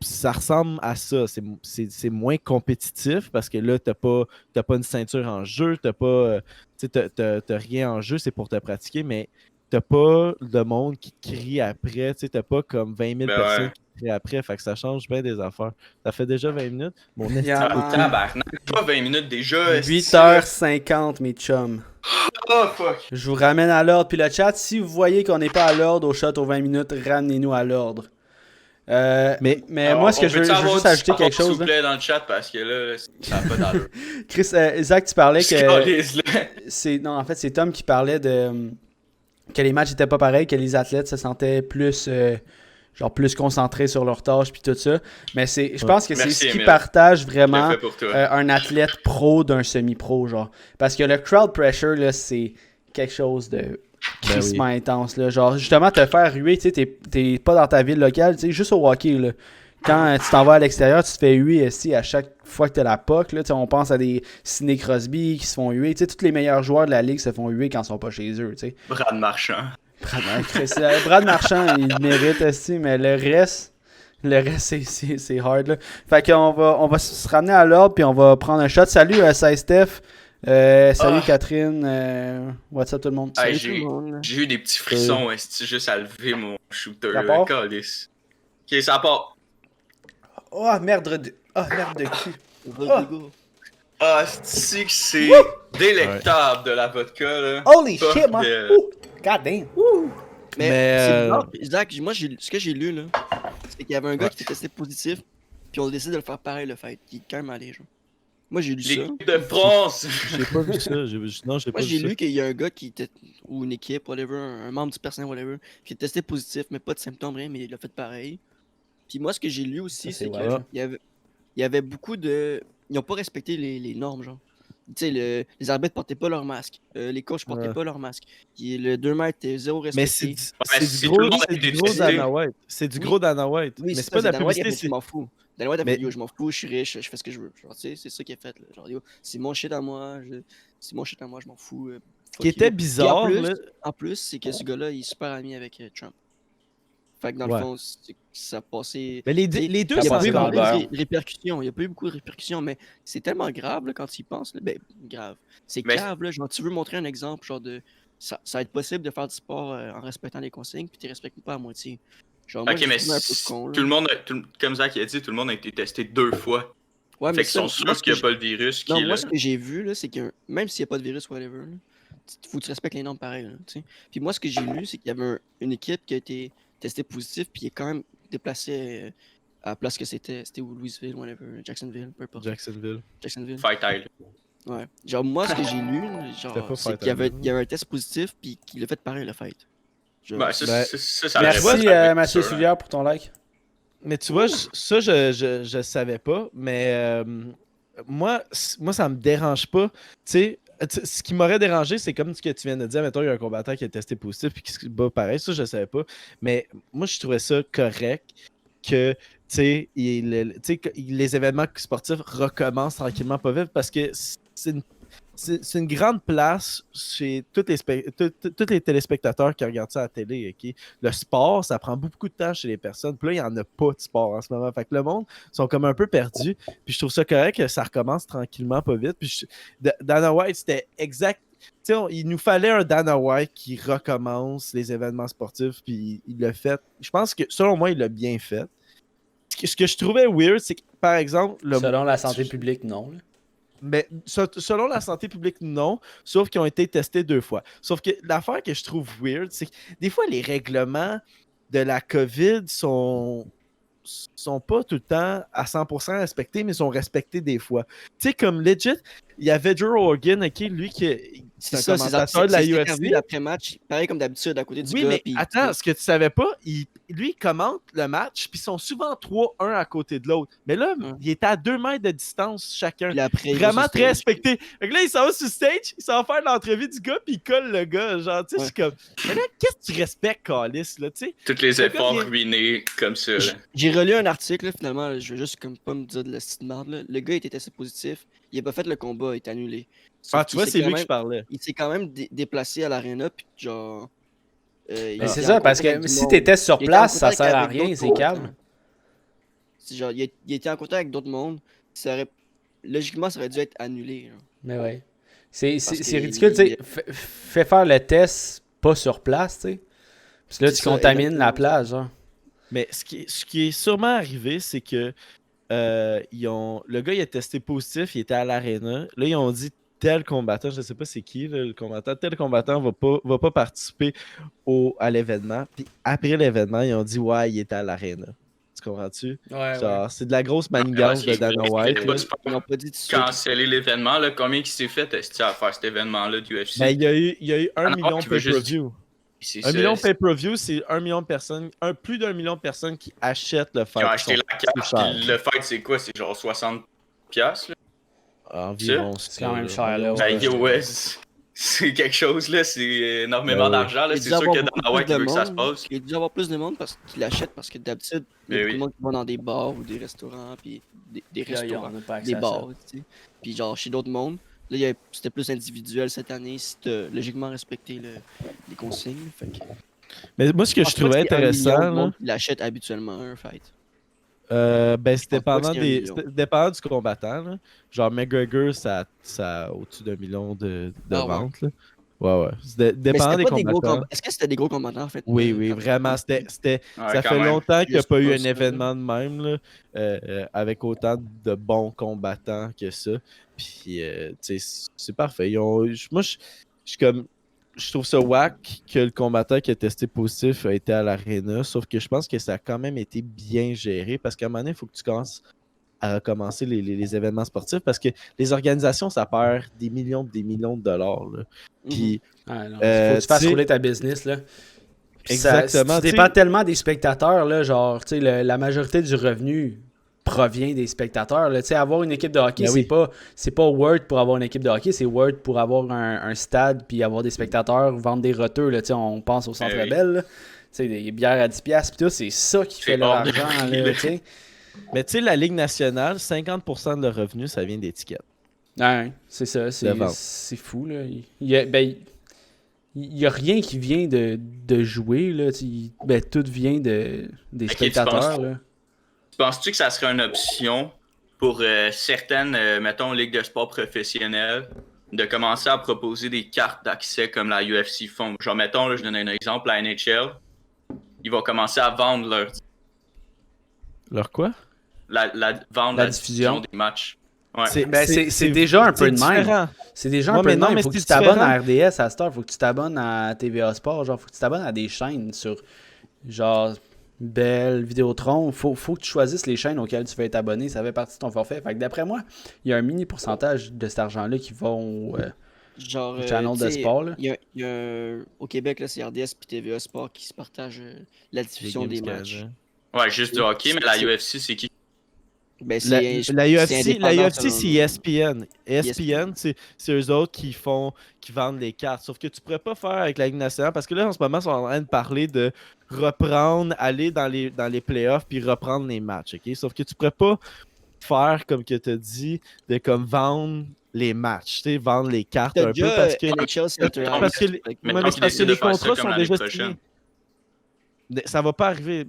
ça ressemble à ça. C'est moins compétitif parce que là, t'as pas une ceinture en jeu, t'as rien en jeu, c'est pour te pratiquer, mais t'as pas de monde qui crie après, t'as pas comme 20 000 personnes qui crient après, fait que ça change bien des affaires. Ça fait déjà 20 minutes. Mon
Tabarnak, pas 20 minutes déjà.
8h50, mes chums.
Oh fuck.
Je vous ramène à l'ordre. Puis le chat, si vous voyez qu'on n'est pas à l'ordre au shot aux 20 minutes, ramenez-nous à l'ordre. Mais moi, ce que je veux juste ajouter quelque chose.
S'il vous plaît, dans le chat, parce que là, ça n'a pas d'allure.
Chris, Zach, tu parlais que. Non, en fait, c'est Tom qui parlait que les matchs étaient pas pareils, que les athlètes se sentaient plus. Plus concentrés sur leur tâche puis tout ça. Mais je pense que c'est ce qui partage vraiment un athlète pro d'un semi-pro, genre. Parce que le crowd pressure, là, c'est quelque chose de crissement intense, là. Genre, justement, te faire ruer, tu sais, t'es pas dans ta ville locale, tu sais, juste au hockey, là. Quand tu t'en vas à l'extérieur, tu te fais huer ici à chaque fois que t'as la puck, là. On pense à des Sidney Crosby qui se font huer. Tu sais, tous les meilleurs joueurs de la ligue se font huer quand ils sont pas chez eux, tu sais.
Brad Marchand.
Brad Marchand, il mérite aussi, mais le reste c'est hard, là. Fait qu'on va se ramener à l'ordre, puis on va prendre un shot. Salut, ça Steph. Salut Catherine. What's up tout le monde?
Hey,
Salut tout le monde.
J'ai eu des petits frissons, juste à lever mon shooter. Calice. Ok, ça part.
Oh, merde de cul.
C'est que c'est délectable de la vodka, là.
Holy shit, man. God damn.
Mais c'est bizarre. Zach, moi, ce que j'ai lu, là, c'est qu'il y avait un gars qui était testé positif, puis on décide de le faire pareil, le fait. Qui est quand même allé, genre. Moi, j'ai lu ça.
L'équipe de France!
J'ai pas vu ça. Moi,
j'ai lu qu'il y a un gars qui était, ou une équipe, whatever, un membre du personnel, whatever, qui est testé positif, mais pas de symptômes, rien, mais il a fait pareil. Puis moi, ce que j'ai lu aussi, c'est qu'il y avait beaucoup de. Ils n'ont pas respecté les normes, genre. Tu sais, les arbitres portaient pas leur masque. Les coachs portaient pas leur masque. Le 2 mètres était zéro respecté.
Mais c'est du gros Dana White. C'est du gros Dana White.
Oui,
mais c'est pas de la publicité.
Je m'en fous. Dana White a fait, yo, je m'en fous, je suis riche, je fais ce que je veux. Genre, tu sais, c'est ça qu'il a fait. Là. Genre, yo, c'est mon shit à moi, je m'en fous.
Ce qui était bizarre,
en plus, c'est que ce gars-là, il est super ami avec Trump. Fait que dans le fond, ça passait.
Mais les deux,
il y a pas eu beaucoup de répercussions. Il n'y a pas eu beaucoup de répercussions, mais c'est tellement grave là, quand tu y penses. Là. Ben, grave. C'est grave, là. Genre, tu veux montrer un exemple, genre de. Ça va être possible de faire du sport en respectant les consignes, puis tu ne respectes pas à moitié. Genre, moi,
ok, mais
un peu con,
tout le monde, comme Zach a dit, tout le monde a été testé 2 fois.
Ouais,
fait
mais
qu'ils sont sûrs qu'il n'y a pas le virus.
Non, moi, ce que j'ai vu, là, c'est que même s'il n'y a pas de virus, whatever, il faut que tu respectes les normes pareil. Là, puis moi, ce que j'ai lu, c'est qu'il y avait une équipe qui a été testé positif, puis il est quand même déplacé à la place que c'était où Louisville, whatever, Jacksonville, peu importe.
Jacksonville.
Fight Island.
Ouais. Genre, moi, ce que j'ai lu, genre, c'est qu'il y avait un test positif, puis qu'il a fait pareil, le fight.
Genre,
merci, Mathieu Soulière, pour ton like.
Mais tu vois, ça, je savais pas, mais moi, ça me dérange pas. Tu sais, ce qui m'aurait dérangé, c'est comme ce que tu viens de dire. Mettons, il y a un combattant qui est testé positif et qui se bat pareil. Ça, je savais pas. Mais moi, je trouvais ça correct que les événements sportifs recommencent tranquillement pas vite parce que c'est une grande place chez tous les téléspectateurs qui regardent ça à la télé. Ok? Le sport, ça prend beaucoup de temps chez les personnes. Puis là, il n'y en a pas de sport en ce moment. Fait que le monde sont comme un peu perdus. Puis je trouve ça correct que ça recommence tranquillement, pas vite. Puis Dana White, c'était exact. T'sais, il nous fallait un Dana White qui recommence les événements sportifs, puis il l'a fait. Je pense que, selon moi, il l'a bien fait. Ce que je trouvais weird, c'est que, par exemple...
Selon la santé publique, non. Là.
Mais selon la santé publique, non, sauf qu'ils ont été testés 2 fois. Sauf que l'affaire que je trouve weird, c'est que des fois, les règlements de la COVID sont pas tout le temps à 100% respectés, mais sont respectés des fois. Tu sais, comme legit, il y avait Joe Rogan, OK, lui qui c'est un commentateur de la UFC.
L'après-match, pareil comme d'habitude, à côté du gars.
Oui, mais attends, ce que tu savais pas, lui, il commente le match, puis ils sont souvent 3-1 à côté de l'autre. Mais là, il était à 2 mètres de distance chacun.
Après,
vraiment très respecté. Fait que là, il s'en va sur stage, il s'en va faire l'entrevue du gars, puis il colle le gars. Genre, tu sais, je suis comme, mais là, qu'est-ce que tu respectes, Calis, là, tu sais?
Tous les efforts ruinés comme ça.
J'ai relu un article, là, finalement, je veux juste comme pas me dire de la petite merde, là. Le gars était testé positif, il a pas fait le combat, il est annulé.
Tu vois, c'est lui que je parlais.
Il s'est quand même déplacé à l'aréna, puis genre...
mais c'est ça, parce que si t'étais sur place, ça sert à rien, c'est calme.
Genre, il était en contact avec d'autres mondes, logiquement, ça aurait dû être annulé. Genre.
Mais ouais. C'est ridicule, tu sais. Fais faire le test pas sur place, tu sais. Parce que là, tu contamines la plage, genre.
Mais ce qui est sûrement arrivé, c'est que le gars, il a testé positif, il était à l'aréna. Là, ils ont dit tel combattant, je ne sais pas c'est qui là, le combattant, tel combattant va pas participer à l'événement. Puis après l'événement, ils ont dit ouais, il était à l'aréna. Tu comprends-tu?
Ouais,
genre, c'est de la grosse manigance de Dana White.
Ils n'ont pas dit de
canceller l'événement. Là. Combien qui s'est fait à faire cet événement-là du UFC?
Ben, il y a eu 1 million de pay-per-view. 1 million de pay-per-view, c'est 1 million de personnes, plus d'1 million de personnes qui achètent le fight.
Qui ont acheté la carte. Le fight, c'est quoi? C'est genre 60$? Là?
Environ.
C'est quand même cher, là.
Ouais, c'est quelque chose, là. C'est énormément d'argent, là. C'est sûr que dans la White, il veut que ça se passe.
Il y a dû avoir plus de monde parce qu'il achète, parce que d'habitude, il y a beaucoup de monde qui va dans des bars ou des restaurants, puis des restaurants, des bars, tu sais. Puis genre, chez d'autres mondes. Là, c'était plus individuel cette année, si t'as logiquement respecté les consignes. Fait que...
Mais moi, ce que je trouvais intéressant.
Il achète habituellement un fight.
Ben, c'est dépendant du combattant. Là. Genre, McGregor, ça a au-dessus d'1 million de ventes. Là. Ouais. Dépendant des combattants.
Est-ce que c'était des gros combattants, en fait?
Oui, vraiment. Ça fait longtemps qu'il n'y a pas eu un événement de même là, avec autant de bons combattants que ça. Puis, c'est parfait. Moi, je trouve ça whack que le combattant qui a testé positif a été à l'aréna, sauf que je pense que ça a quand même été bien géré parce qu'à un moment donné, il faut que tu commences à recommencer les événements sportifs parce que les organisations, ça perd des millions de dollars. Là. Puis,
faut que tu fasses rouler ta business. Là.
Exactement.
Ça dépend tellement des spectateurs. Là, genre, la majorité du revenu provient des spectateurs. Là. Avoir une équipe de hockey, c'est pas Word pour avoir une équipe de hockey, c'est Word pour avoir un stade puis avoir des spectateurs, vendre des roteux. Là. On pense au Centre Bell. Des bières à 10$, puis tout, c'est ça qui fait leur argent. Là,
mais tu sais, la Ligue nationale, 50% de leur revenu, ça vient d'étiquettes.
Ouais, c'est ça. C'est fou. Là. Il y a rien qui vient de jouer. Là. Tout vient des spectateurs. Là.
Tu penses-tu que ça serait une option pour certaines, mettons, ligues de sport professionnelles de commencer à proposer des cartes d'accès comme la UFC font? Genre, mettons, là, je donne un exemple, la NHL, ils vont commencer à vendre
leur quoi?
La diffusion des matchs. Ouais.
C'est déjà un peu de même. C'est déjà un peu de même. Il faut que tu t'abonnes à RDS à cette heure. Il faut que tu t'abonnes à TVA Sport. Genre, faut que tu t'abonnes à des chaînes sur genre Bell, Vidéotron. Faut que tu choisisses les chaînes auxquelles tu veux être abonné. Ça fait partie de ton forfait. Fait que d'après moi, il y a un mini pourcentage de cet argent-là qui va au channel de sport. Là.
Il y a au Québec, là, c'est RDS et TVA Sport qui se partagent la diffusion des matchs.
Ouais, juste du hockey, mais la UFC, c'est qui?
Ben, la UFC, c'est ESPN. ESPN, c'est eux autres qui vendent les cartes. Sauf que tu pourrais pas faire avec la Ligue nationale parce que là, en ce moment, ils sont en train de parler de reprendre, aller dans les playoffs puis reprendre les matchs. Okay? Sauf que tu pourrais pas faire, comme que tu as dit, de comme vendre les matchs, tu sais, vendre les cartes
T'as
un peu
déjà
parce que
NHL Center
parce que,
Ice.
Mais
ouais,
tant
mais
qu'ils
parce que
décident de
les
faire ça
contrats
comme
sont
l'année
déjà
prochaine.
signés. Ça va pas arriver.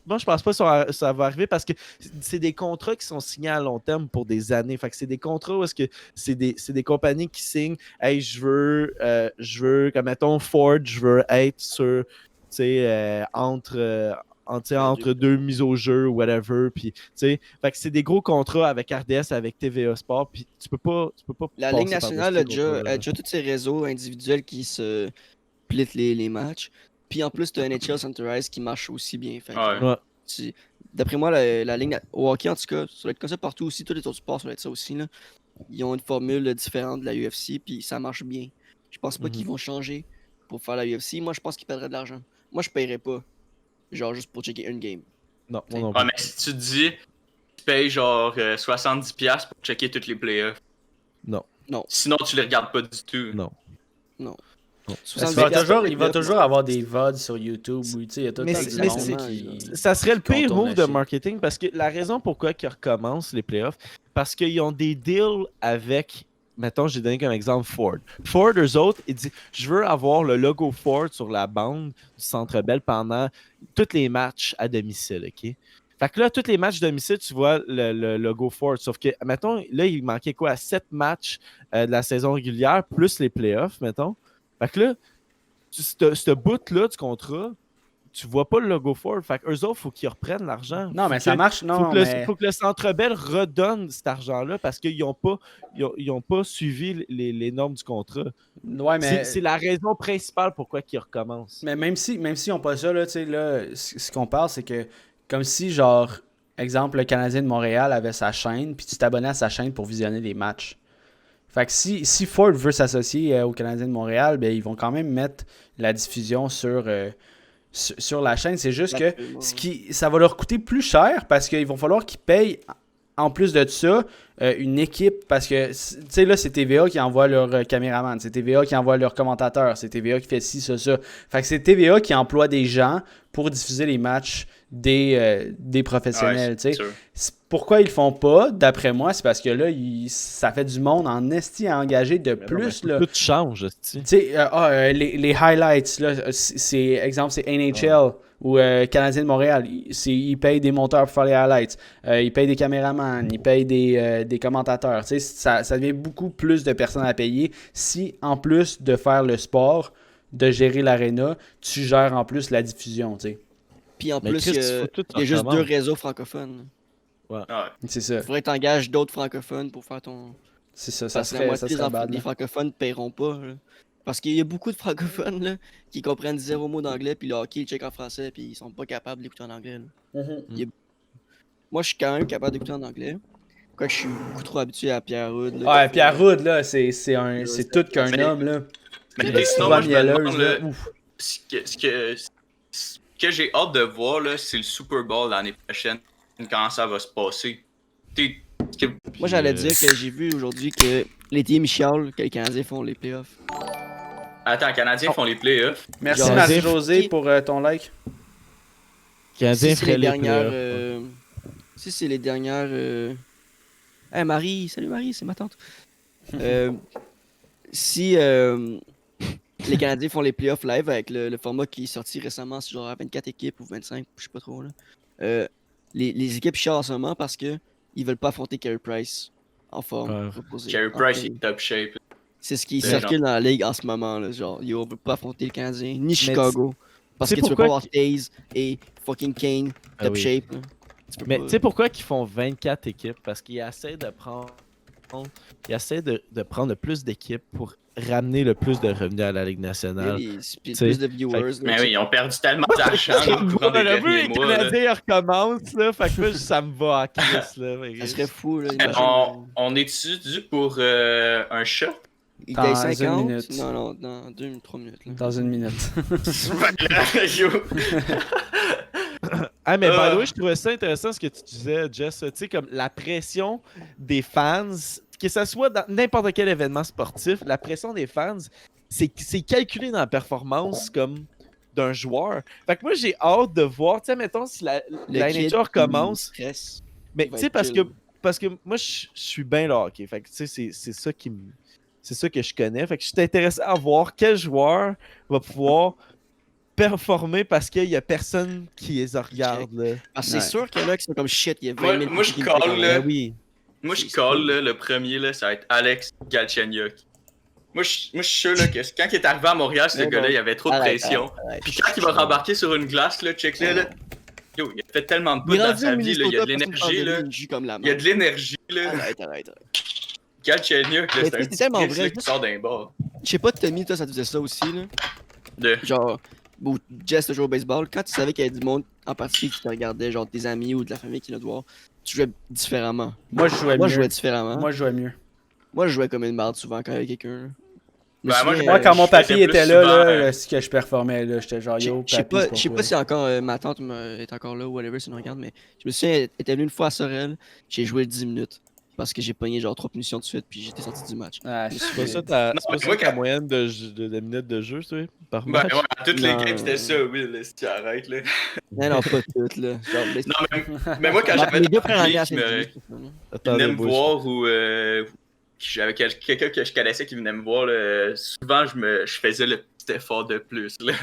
Moi, je pense pas que ça va arriver parce que c'est des contrats qui sont signés à long terme pour des années. Fait que c'est des contrats où est-ce que c'est des compagnies qui signent. Hey, je veux, comme mettons Ford, je veux être sur, tu sais, entre deux mises au jeu ou whatever. Puis, tu sais, fait que c'est des gros contrats avec RDS, avec TVA Sport. Puis tu peux pas
La
passer
Ligue nationale
par-dessus ces contrats-là.
a déjà tous ces réseaux individuels qui se splitent les matchs. Puis en plus, t'as NHL Center Ice qui marche aussi bien. Fait que,
Ouais.
Ouais.
d'après moi, la Ligue au hockey, en tout cas, ça va être comme ça partout aussi. Tous les autres sports, ça va être ça aussi. Là. Ils ont une formule différente de la UFC, puis ça marche bien. Je pense pas qu'ils vont changer pour faire la UFC. Moi, je pense qu'ils perdraient de l'argent. Moi, je paierais pas. Genre, juste pour checker une game.
Non, moi non
Ouais,
plus.
mais si tu te dis, tu payes genre 70$ pour checker toutes les playoffs.
Non.
Sinon, tu les regardes pas du tout.
Non.
Il va toujours avoir des VOD sur YouTube où il y a tout le
Mais
temps
c'est-
du
mais
monde
c'est-
qui...
Ça serait le
qui
pire
contourne
move
le
de
shit.
marketing parce que la raison pourquoi ils recommencent les playoffs, parce qu'ils ont des deals avec, mettons, j'ai donné comme exemple Ford. Ford, eux autres, ils disent je veux avoir le logo Ford sur la bande du Centre Bell pendant tous les matchs à domicile, OK? Fait que là, tous les matchs à domicile, tu vois le logo Ford. Sauf que, mettons, là, il manquait quoi? 7 matchs de la saison régulière, plus les playoffs, mettons. Fait que là, ce bout-là du contrat, tu vois pas le logo Ford. Fait qu'eux autres, faut qu'ils reprennent l'argent.
Non, mais ça marche. Non,
Faut que le Centre Bell redonne cet argent-là parce qu'ils n'ont pas suivi les normes du contrat.
Ouais, mais...
C'est la raison principale pourquoi ils recommencent.
Mais même si ils n'ont pas ça, là, tu sais, là, ce qu'on parle, c'est que comme si, genre, exemple, le Canadien de Montréal avait sa chaîne, puis tu t'abonnais à sa chaîne pour visionner les matchs. Fait que si Ford veut s'associer au Canadien de Montréal, ben, ils vont quand même mettre la diffusion sur la chaîne. C'est juste que ça va leur coûter plus cher parce qu'il va falloir qu'ils payent, en plus de ça, une équipe. Parce que, tu sais, là, c'est TVA qui envoie leur caméraman, c'est TVA qui envoie leur commentateur, c'est TVA qui fait ci, ça. Fait que c'est TVA qui emploie des gens pour diffuser les matchs des professionnels, tu sais. Pourquoi ils le font pas, d'après moi, c'est parce que là, ça fait du monde en esti à engager de plus. Là.
Tout change, tu
sais. Les highlights, là, c'est NHL ou Canadien de Montréal. Ils payent des monteurs pour faire les highlights. Ils payent des caméramans, ils payent des commentateurs. Tu sais, ça devient beaucoup plus de personnes à payer si, en plus de faire le sport, de gérer l'aréna, tu gères en plus la diffusion, tu sais.
Puis en plus, il y a juste 2 réseaux francophones.
Ouais.
C'est ça.
Il faudrait que tu engages d'autres francophones pour faire ton...
C'est ça,
Parce que la moitié des francophones ne paieront pas. Là. Parce qu'il y a beaucoup de francophones là, qui comprennent 0 mot d'anglais, puis le hockey, ils checkent en français, puis ils sont pas capables d'écouter en anglais. Moi, je suis quand même capable d'écouter en anglais. Quoique je suis beaucoup trop habitué à Pierre Hood.
Là, Pierre Hood, là, c'est tout qu'un homme. Là.
Mais sinon, moi, je me demande, ce que j'ai hâte de voir, là, c'est le Super Bowl l'année prochaine, quand ça va se passer.
Moi, j'allais dire que j'ai vu aujourd'hui que les teams chialent que les Canadiens font les playoffs.
Attends, les Canadiens font les playoffs.
Merci Marie-Josée pour ton like.
Canadiens ferait les playoffs.
Si c'est les dernières... Hey Marie, salut Marie, c'est ma tante. Si les Canadiens font les playoffs live avec le format qui est sorti récemment, c'est genre à 24 équipes ou 25, je sais pas trop là. Les équipes chialent en ce moment parce que ils veulent pas affronter Carey Price en forme reposée.
Carey Price est top shape.
C'est ce qui circule dans la ligue en ce moment là, genre on veut pas affronter le Canadien ni Chicago parce que tu veux pas avoir Taze et fucking Kane top shape. Là.
Mais tu sais pourquoi ils font 24 équipes? Parce qu'ils essaient de prendre le plus d'équipes pour ramener le plus de revenus à la Ligue nationale.
Puis plus de viewers.
Mais oui, ils ont perdu tellement d'argent dans le courant des derniers mois.
Les Canadiens recommencent, là, fait que là, ça me va à crise.
Ça serait fou. Là,
on est-tu dû pour un shot?
Il gagne 50
minute.
Non, dans 2-3 minutes. Là.
Dans 1 minute.
Ah, mais by the way, je trouvais ça intéressant ce que tu disais, Jess. Tu sais, comme la pression des fans, que ce soit dans n'importe quel événement sportif, la pression des fans, c'est calculé dans la performance comme d'un joueur. Fait que moi, j'ai hâte de voir, tu sais, mettons, si la NHL recommence. Mais tu sais, parce que parce que moi, je suis bien là, hockey. Fait que, tu sais, c'est ça qui me. C'est ça que je connais. Fait que je suis intéressé à voir quel joueur va pouvoir performer parce qu'il y a personne qui les regarde. Là.
Ah, c'est sûr qu'il y en a qui sont comme shit, il y a 20
Moi,
000
moi, je
qui me
call,
font comme,
là.
ah oui.
Moi, je call, là, le premier, là, ça va être Alex Galchenyuk. Moi, je suis sûr là, que quand il est arrivé à Montréal, ce
Ouais,
gars-là,
bon.
il avait trop de
Arrête,
pression.
arrête.
Puis quand il va rembarquer sur une glace, là, check-le, là. Yo, il a fait tellement de
Il est
poutres dans
rendu
sa
au
vie, là. Il y a de
Minnesota, personne
l'énergie,
parle de
là.
lui, il joue comme la
Il y a de l'énergie, là.
Arrête.
Galchenyuk, là,
Mais
c'est un
c'est tellement
petit
vrai,
là, qui sort d'un bar.
Je sais pas, Tommy, toi, ça te faisait ça aussi, là. Genre, ou Jess, tu jouais au baseball, quand tu savais qu'il y avait du monde en particulier qui te regardait, genre tes amis ou de la famille qui venait te voir, tu jouais différemment.
Moi, je jouais
Moi,
mieux.
je jouais différemment.
Moi, je jouais mieux.
Moi, je jouais comme une merde souvent quand il y avait quelqu'un. là. Je me
Ben, moi,
souviens,
Moi, quand mon
je faisais
papy
plus
était
souvent,
là, c'est que je performais, là. J'étais genre, yo,
je sais
papy,
pas, je sais pas si encore ma tante est encore là ou whatever, si elle nous regarde, mais je me souviens, elle était venue une fois à Sorel, j'ai joué 10 minutes. Parce que j'ai pogné genre 3 punitions de suite, puis j'étais sorti du match.
Ah,
C'est pas ça ta,
Non,
c'est pas
mais
ça
moi,
ta
quand-
moyenne de minutes de jeu, tu sais, par
Ben
match?
ouais, à toutes les
Non.
games, c'était ça, oui, là, si tu arrêtes, là.
Non, pas toutes, là. Genre,
Non, mais moi, quand j'avais
les deux
des
premières années à
amis qui
Saint-Denis,
me-
c'est ça, là.
qui
Attendez,
venaient me
boys.
voir ou j'avais quelqu'un que je connaissais qui venait me voir, là, souvent je faisais le petit effort de plus. Là.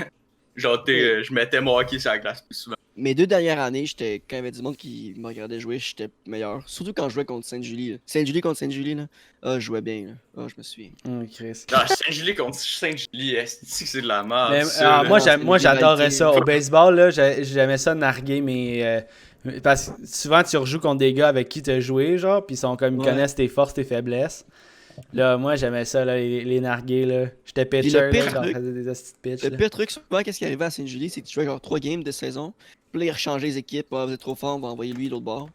Genre, je mettais mon hockey sur la glace plus souvent.
Mes 2 dernières années, quand il y avait du monde qui me regardait jouer, j'étais meilleur. Surtout quand je jouais contre Sainte-Julie. là. Sainte-Julie contre Sainte-Julie, là. Ah, je jouais bien, là. Ah, je me souviens.
Chris.
Non, Saint-Julie contre Saint-Julie, est-ce que c'est de la merde?
Mais,
ça, là?
moi,
c'est
moi
une
j'adorais
rivalité.
ça. Au baseball, là, j'aimais ça narguer, mais. Parce que souvent, tu rejoues contre des gars avec qui tu as joué, genre, puis ils sont comme ils
Ouais.
connaissent tes forces, tes faiblesses. Là, moi, j'aimais ça, là, les narguer, là. J'étais
Puis
pitcher,
le pire
là, j'en
truc-
faisais des hosties de pitch.
Le
là.
pire truc, souvent, qu'est-ce qui arrivait à Sainte-Julie, c'est que tu jouais genre 3 games de saison. Puis là, ils rechangeaient les équipes. Ah, vous êtes trop fort, on va envoyer lui l'autre bord.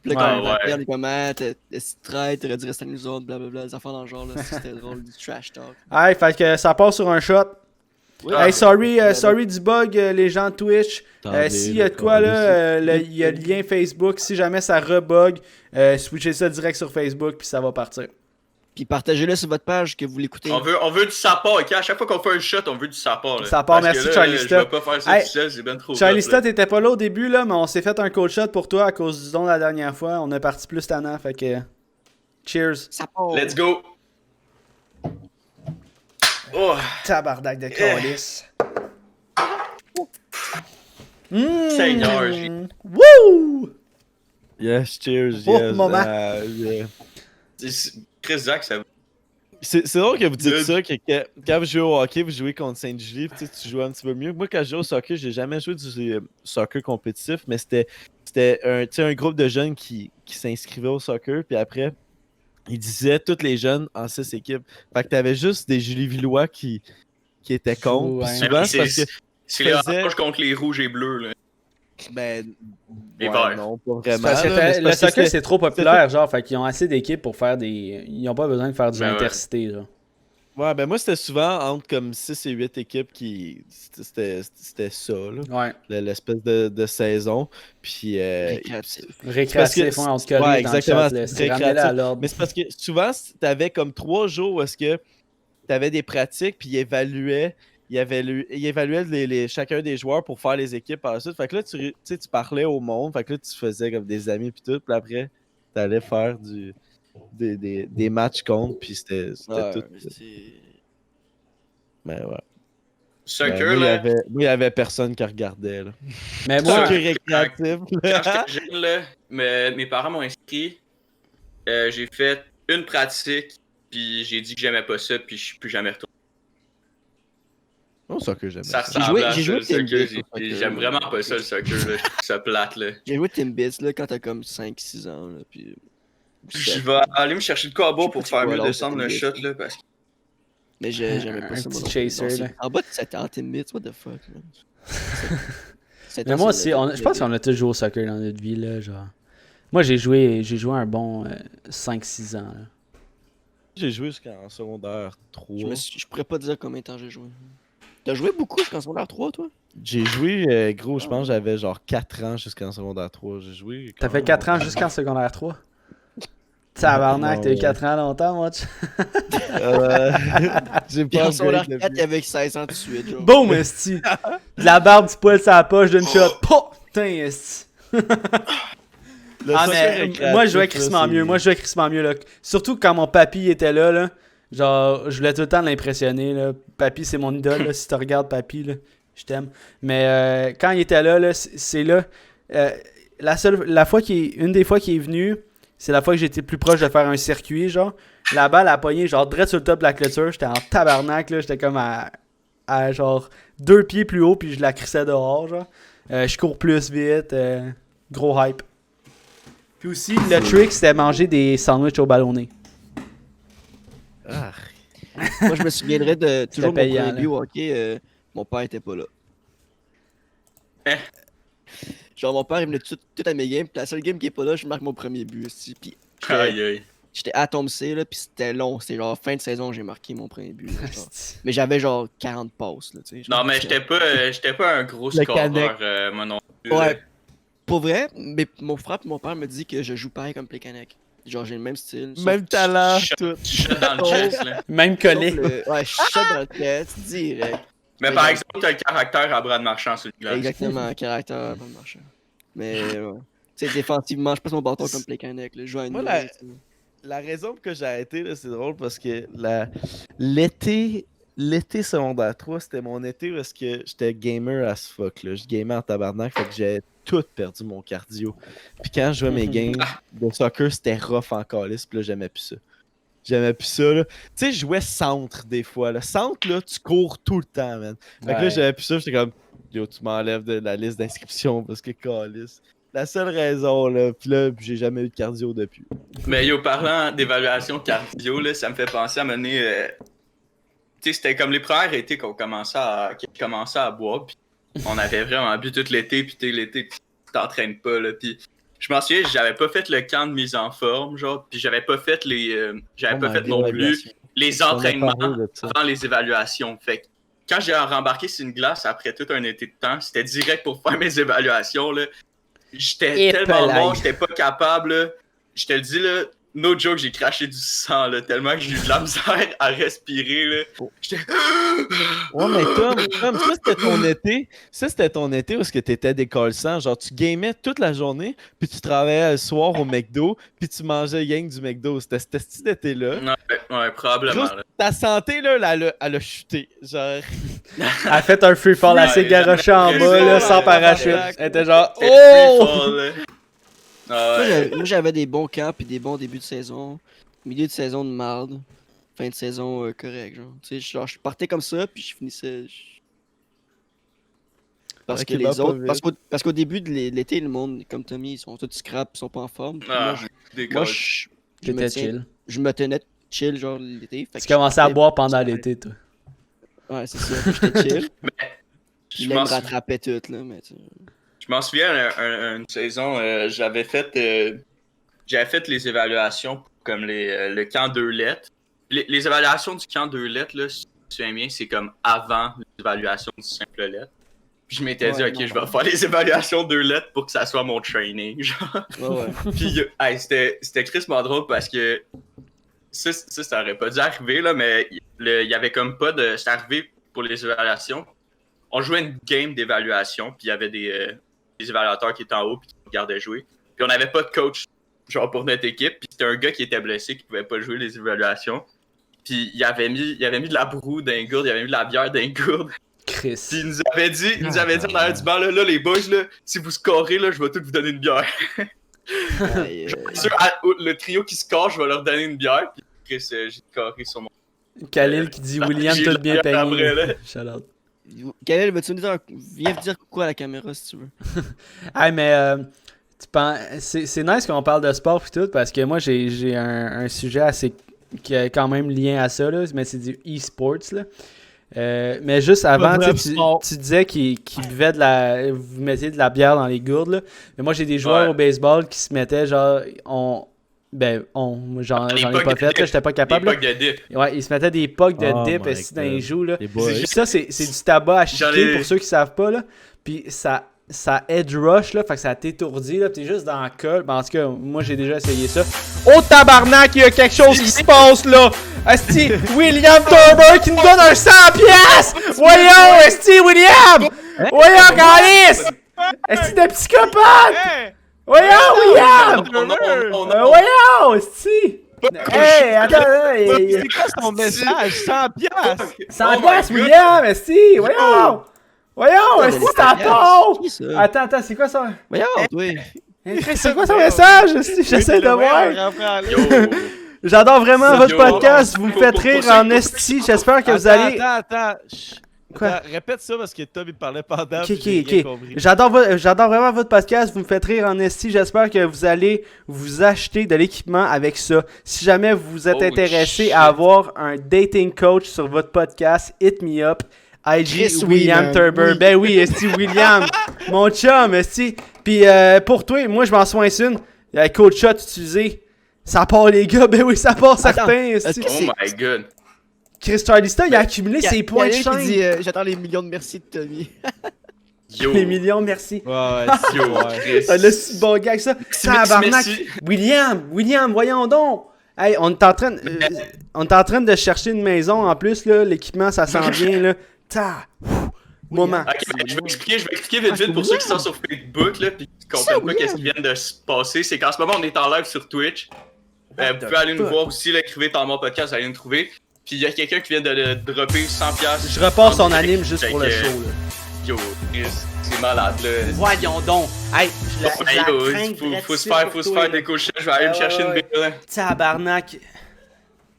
Puis là, quand
Ouais,
on va
ouais.
perdre, on est comme, t'es traite, t'aurais dû rester à nous autres, blablabla, des affaires dans le genre, là. C'était drôle, du trash talk.
Hey, fait que ça part sur un shot.
Ouais.
Hey, sorry du bug, les gens de Twitch. S'il y a de quoi, là, il y a le lien Facebook. Si jamais ça rebug, switchez ça direct sur Facebook, puis ça va partir.
Puis partagez-le sur votre page que vous l'écoutez.
On veut du sapin, ok? À chaque fois qu'on fait un shot, on veut du sapin. Là.
Sapin,
Parce
merci,
que là,
Charlie
Je
Stott.
vais pas faire ça
Hey,
tout seul, c'est ben trop
Charlie
hot, là.
Stott était pas là au début, là, mais on s'est fait un cold shot pour toi à cause du don la dernière fois. On est parti plus tannant, fait que. Cheers.
Ça part.
Let's go! Oh!
Tabarnak de calice.
Seigneur, j'ai-
Wouh!
Yes, cheers,
Oh,
yes.
moment.
Yeah.
Chris Zach, ça va.
C'est drôle que vous dites
Good.
ça, que quand vous jouez au hockey, vous jouez contre Sainte-Julie, tu joues un petit peu mieux. Moi, quand je jouais au soccer, j'ai jamais joué du soccer compétitif, mais c'était un groupe de jeunes qui s'inscrivaient au soccer, puis après, ils disaient tous les jeunes en 6 équipes. Fait que t'avais juste des Julie Villois qui étaient contre. Puis
Ouais.
souvent, c'est parce que
C'est les
faisais-
oranges contre les rouges et bleus, là.
ben,
Les
ouais,
verts.
non, pas
C'est
vraiment.
parce que
là, mais c'est
le
parce que
soccer, c'est trop populaire, genre, fait qu'ils ont assez d'équipes pour faire des. Ils ont pas besoin de faire du
Ben ouais.
intercité, genre.
Ouais, ben moi, c'était souvent entre comme 6 et 8 équipes qui. C'était ça, là.
Ouais.
L'espèce de saison. Puis.
Récréatif.
Récréatif,
Parce que-
ouais, on se colle
ouais,
dans le
exactement,
chat, là.
c'est
C'est ramené à
récréatif.
l'ordre.
Mais c'est parce que souvent, t'avais comme 3 jours où est-ce que t'avais des pratiques, puis ils évaluaient chacun des joueurs pour faire les équipes par la suite. Fait que là, tu parlais au monde, fait que là, tu faisais comme des amis, puis tout. Puis après, t'allais faire des matchs contre, puis c'était
Ouais,
tout.
c'est-
Mais ouais.
Soccer,
Ben,
là.
moi, il y avait personne qui regardait. Là.
Mais moi,
Soccer récréatif.
Quand j'étais jeune, là, mes parents m'ont inscrit. J'ai fait une pratique, puis j'ai dit que j'aimais pas ça, puis je suis plus jamais retourné.
Non, soccer, j'aime
Ça
ça.
ressemble à
j'ai
ça,
joué
le
au Timbits
soccer.
au soccer,
J'aime
là.
vraiment pas ça, le soccer. Là. Je trouve ça plate. Là.
J'ai joué Timbits là quand t'as comme 5-6 ans. Là, puis...
Je vais aller me chercher le combo
Je sais
pour
pas
faire
c'est quoi
mieux
l'autre
descendre le
Timbits.
shot. Là, parce que
Mais j'aimais pas
Un
ça. moi
petit
non plus.
chaser,
Non, c'est-
là.
En bas de 7 ans, Timbits, what the fuck. Man.
mais moi aussi, je pense qu'on a tous joué au soccer dans notre vie, là, genre. Moi, j'ai joué un bon 5-6 ans, là.
J'ai joué jusqu'en secondaire 3.
Je pourrais pas dire combien de temps j'ai joué. T'as joué beaucoup jusqu'en secondaire 3, toi?
J'ai joué, gros, je pense que j'avais genre 4 ans jusqu'en secondaire 3. J'ai joué.
T'as fait 4 ans jusqu'en secondaire 3? Tabarnak, t'as eu 4 ans longtemps, moi.
J'ai
Puis
pas
en secondaire
upgrade
4,
depuis.
il y avait 16 ans tout de suite. Genre.
Boum, esti! De la barbe, du poil sur la poche d'une shot. Putain, esti! Ah, mais moi, je jouais crissement mieux. Moi, je jouais crissement mieux, là. Surtout quand mon papy était là, là. Genre, je voulais tout le temps l'impressionner, là. Papy, c'est mon idole, là. Si tu regardes Papy, là, je t'aime. Mais quand il était là, c'est là. Une des fois qu'il est venu, c'est la fois que j'étais plus proche de faire un circuit, genre. La balle a pogné, genre, direct sur le top de la clôture. J'étais en tabarnak, là. J'étais comme à genre 2 pieds plus haut, puis je la crissais dehors, genre. Je cours plus vite. Gros hype. Puis aussi, le trick, c'était manger des sandwichs au ballonné.
Ah.
Moi, je me souviendrai de toujours mon
payant,
premier
là.
but au hockey, mon père était pas là. Genre, mon père, il venait tout à mes games, puis la seule game qui est pas là, je marque mon premier but aussi. Puis
Aïe, aïe.
j'étais à Tom C, là, puis c'était long. C'était genre fin de saison, j'ai marqué mon premier but. Là, genre. Mais j'avais genre 40 passes, là, tu sais.
Non, mais j'étais pas un gros
Le
scoreur,
Canuck.
moi non plus.
Ouais. Pour vrai, mais mon frère et mon père me dit que je joue pareil comme Plekanec. Genre, j'ai le même style.
Même talent,
Shot-
tout.
shot dans le chest, là.
Même collé.
Ouais, je shot dans le test, direct.
Mais par exemple, t'as le caractère à Brad Marchand sur le glace.
Exactement, caractère, pas de marchand. Mais, ouais. Tu sais, défensivement, je passe mon bâton comme Plekanec. Je joue à une
Moi,
nouvelle,
la raison pour que j'ai arrêté, là, c'est drôle parce que l'été secondaire 3, c'était mon été parce que j'étais gamer as fuck. Là. Je gamais en tabarnak, fait que j'ai tout perdu mon cardio. Puis quand je jouais mes games de soccer, c'était rough en calice, puis là, j'aimais plus ça. J'aimais plus ça, là. Tu sais, je jouais centre des fois. Là. Centre, là, tu cours tout le temps, man. Fait que là, j'aimais plus ça, j'étais comme, yo, tu m'enlèves de la liste d'inscription parce que calice. La seule raison, là, pis là, j'ai jamais eu de cardio depuis.
Mais yo, parlant d'évaluation cardio, là, ça me fait penser à mener. Tu sais, c'était comme les premières étés qu'on commençait à boire, puis on avait vraiment bu tout l'été, puis l'été, tu t'entraînes pas, là. Puis je m'en souviens, j'avais pas fait le camp de mise en forme, genre, puis j'avais pas fait non plus les entraînements avant les évaluations. Fait que quand j'ai rembarqué sur une glace après tout un été de temps, c'était direct pour faire mes évaluations, là. J'étais tellement bon, j'étais pas capable, là. Je te le dis, là, no joke, j'ai craché du sang, là, tellement que j'ai eu de la misère à respirer, là. J'étais...
Ouais, mais Tom, ça c'était ton été. Ça c'était ton été où est-ce que t'étais décollissant. Genre, tu gamais toute la journée, puis tu travaillais le soir au McDo, puis tu mangeais le gang du McDo. C'était ce style d'été-là.
Ouais, probablement, là.
Ta santé, là, elle a chuté. Genre...
Elle a fait un free fall assez garoché en bas, là, sans parachute. Elle était genre,
C'était
oh!
free fall, là. Ah ouais.
Moi, j'avais des bons camps et des bons débuts de saison. Milieu de saison de marde. Fin de saison correct, genre. Tu sais, genre, je partais comme ça, puis je finissais... Parce que les autres... Parce qu'au début de l'été, le monde, comme Tommy, ils sont tous scrap, ils sont pas en forme. Puis moi,
J'étais chill.
Je me tenais chill, genre, l'été.
Tu commençais à boire pendant l'été, toi.
Ouais, c'est ça. J'étais chill.
Je
Il me rattrapait tout, là, mais tu...
Je m'en souviens, une saison, j'avais fait les évaluations comme le camp 2 lettres. Les évaluations du camp 2 lettres, là, si tu te souviens bien, c'est comme avant l'évaluation du simple lettre. Puis je m'étais dit, ok, je vais faire les évaluations 2 lettres pour que ça soit mon training, genre.
Ouais.
Puis c'était crissement drôle parce que ça aurait pas dû arriver, là, mais il y avait comme pas de... C'était arrivé pour les évaluations. On jouait une game d'évaluation, puis il y avait des évaluateurs qui étaient en haut puis qui nous regardaient jouer. Puis on n'avait pas de coach, genre, pour notre équipe. Puis c'était un gars qui était blessé, qui pouvait pas jouer les évaluations. Puis il avait mis de la broue dans une gourde, il avait mis de la bière dans une gourde.
Chris.
Puis il nous avait dit en arrière du banc, là, les boys, là, si vous scorez, là, je vais tous vous donner une bière. Le trio qui score, je vais leur donner une bière. Puis Chris, j'ai scoré sur mon...
Khalil qui dit William, tout bien payé. Shout-out.
Khalil, veux-tu nous dire viens dire coucou à la caméra si tu veux.
Hey, mais c'est nice qu'on parle de sport et tout parce que moi j'ai un sujet assez qui a quand même lien à ça là, mais c'est du e-sports là. Mais juste avant, tu disais qu'ils buvaient vous mettiez de la bière dans les gourdes là. Mais moi j'ai des joueurs au baseball qui se mettaient genre moi j'en ai pas fait, j'étais pas capable.
Des pucks de dip.
Ouais, ils se mettaient des pucks de dip ici dans les joues là. Ça c'est du tabac à chiquer pour ceux qui savent pas là. Puis ça edge rush là, fait que ça t'étourdit là, t'es juste dans le col. En tout cas, moi j'ai déjà essayé ça. Oh tabarnak, il y a quelque chose qui se passe là. Esti, William Turber qui nous donne un 100$! Voyons, Esti, William! Voyons, Calice! Esti, t'es psychopathe! Voyons, William!
Non.
Voyons, esti! Hey, attends,
C'est quoi son message? 100 piastres!
100 piastres, William, esti! Voyons! Voyons, esti, t'en parles!
Qui ça?
Attends, c'est quoi ça?
Voyons, toi.
C'est quoi son message, esti? J'essaie de voir.
Yo.
J'adore vraiment votre
Yo.
podcast, vous me faites
Pour
rire
ceux-
en esti. J'espère que vous allez...
Attends. Chut.
Quoi?
Attends, répète ça parce que Tom il parlait pendant.
Ok,
puis j'ai rien
ok.
compris.
J'adore vraiment votre podcast, vous me faites rire en esti. J'espère que vous allez vous acheter de l'équipement avec ça. Si jamais vous êtes
Oh,
intéressé
shit.
à avoir un dating coach sur votre podcast, hit me up. IG
Chris
William
Whelan,
Turber.
oui.
Ben oui, esti William. Mon chum, esti. Puis pour toi, moi je m'en soins une. Coach shot utilisé. Ça part les gars, ben oui, ça part certains, esti.
est-ce que
Oh my god.
Chris Charlista, il a accumulé ses points de
qui
chaîne.
dit j'attends les millions de merci de Tommy.
Yo.
Les millions, merci.
Ouais,
Yo,
ouais.
Chris.
C'est le si bon gars que ça. Tabarnak.
merci.
William, voyons donc. Hey, on est en train de chercher une maison en plus, là. L'équipement, ça s'en vient, là. Moment.
Ok, ben, je vais expliquer vite pour ceux qui sont sur Facebook là, puis qui comprennent pas qu'est-ce qui vient de se passer. C'est qu'en ce moment, on est en live sur Twitch. Vous pouvez aller nous voir aussi, là, écrivez dans mon podcast, vous allez nous trouver. Puis il y a quelqu'un qui vient de dropper 100$.
Je repars son anime juste pour le
Fait que,
show, là.
Yo, Chris, c'est malade là.
Voyons donc. Hey, je
Hey,
la
yo,
crains
faut se faire des couches. Je vais aller me chercher une
ouais.
bière là.
Tabarnak.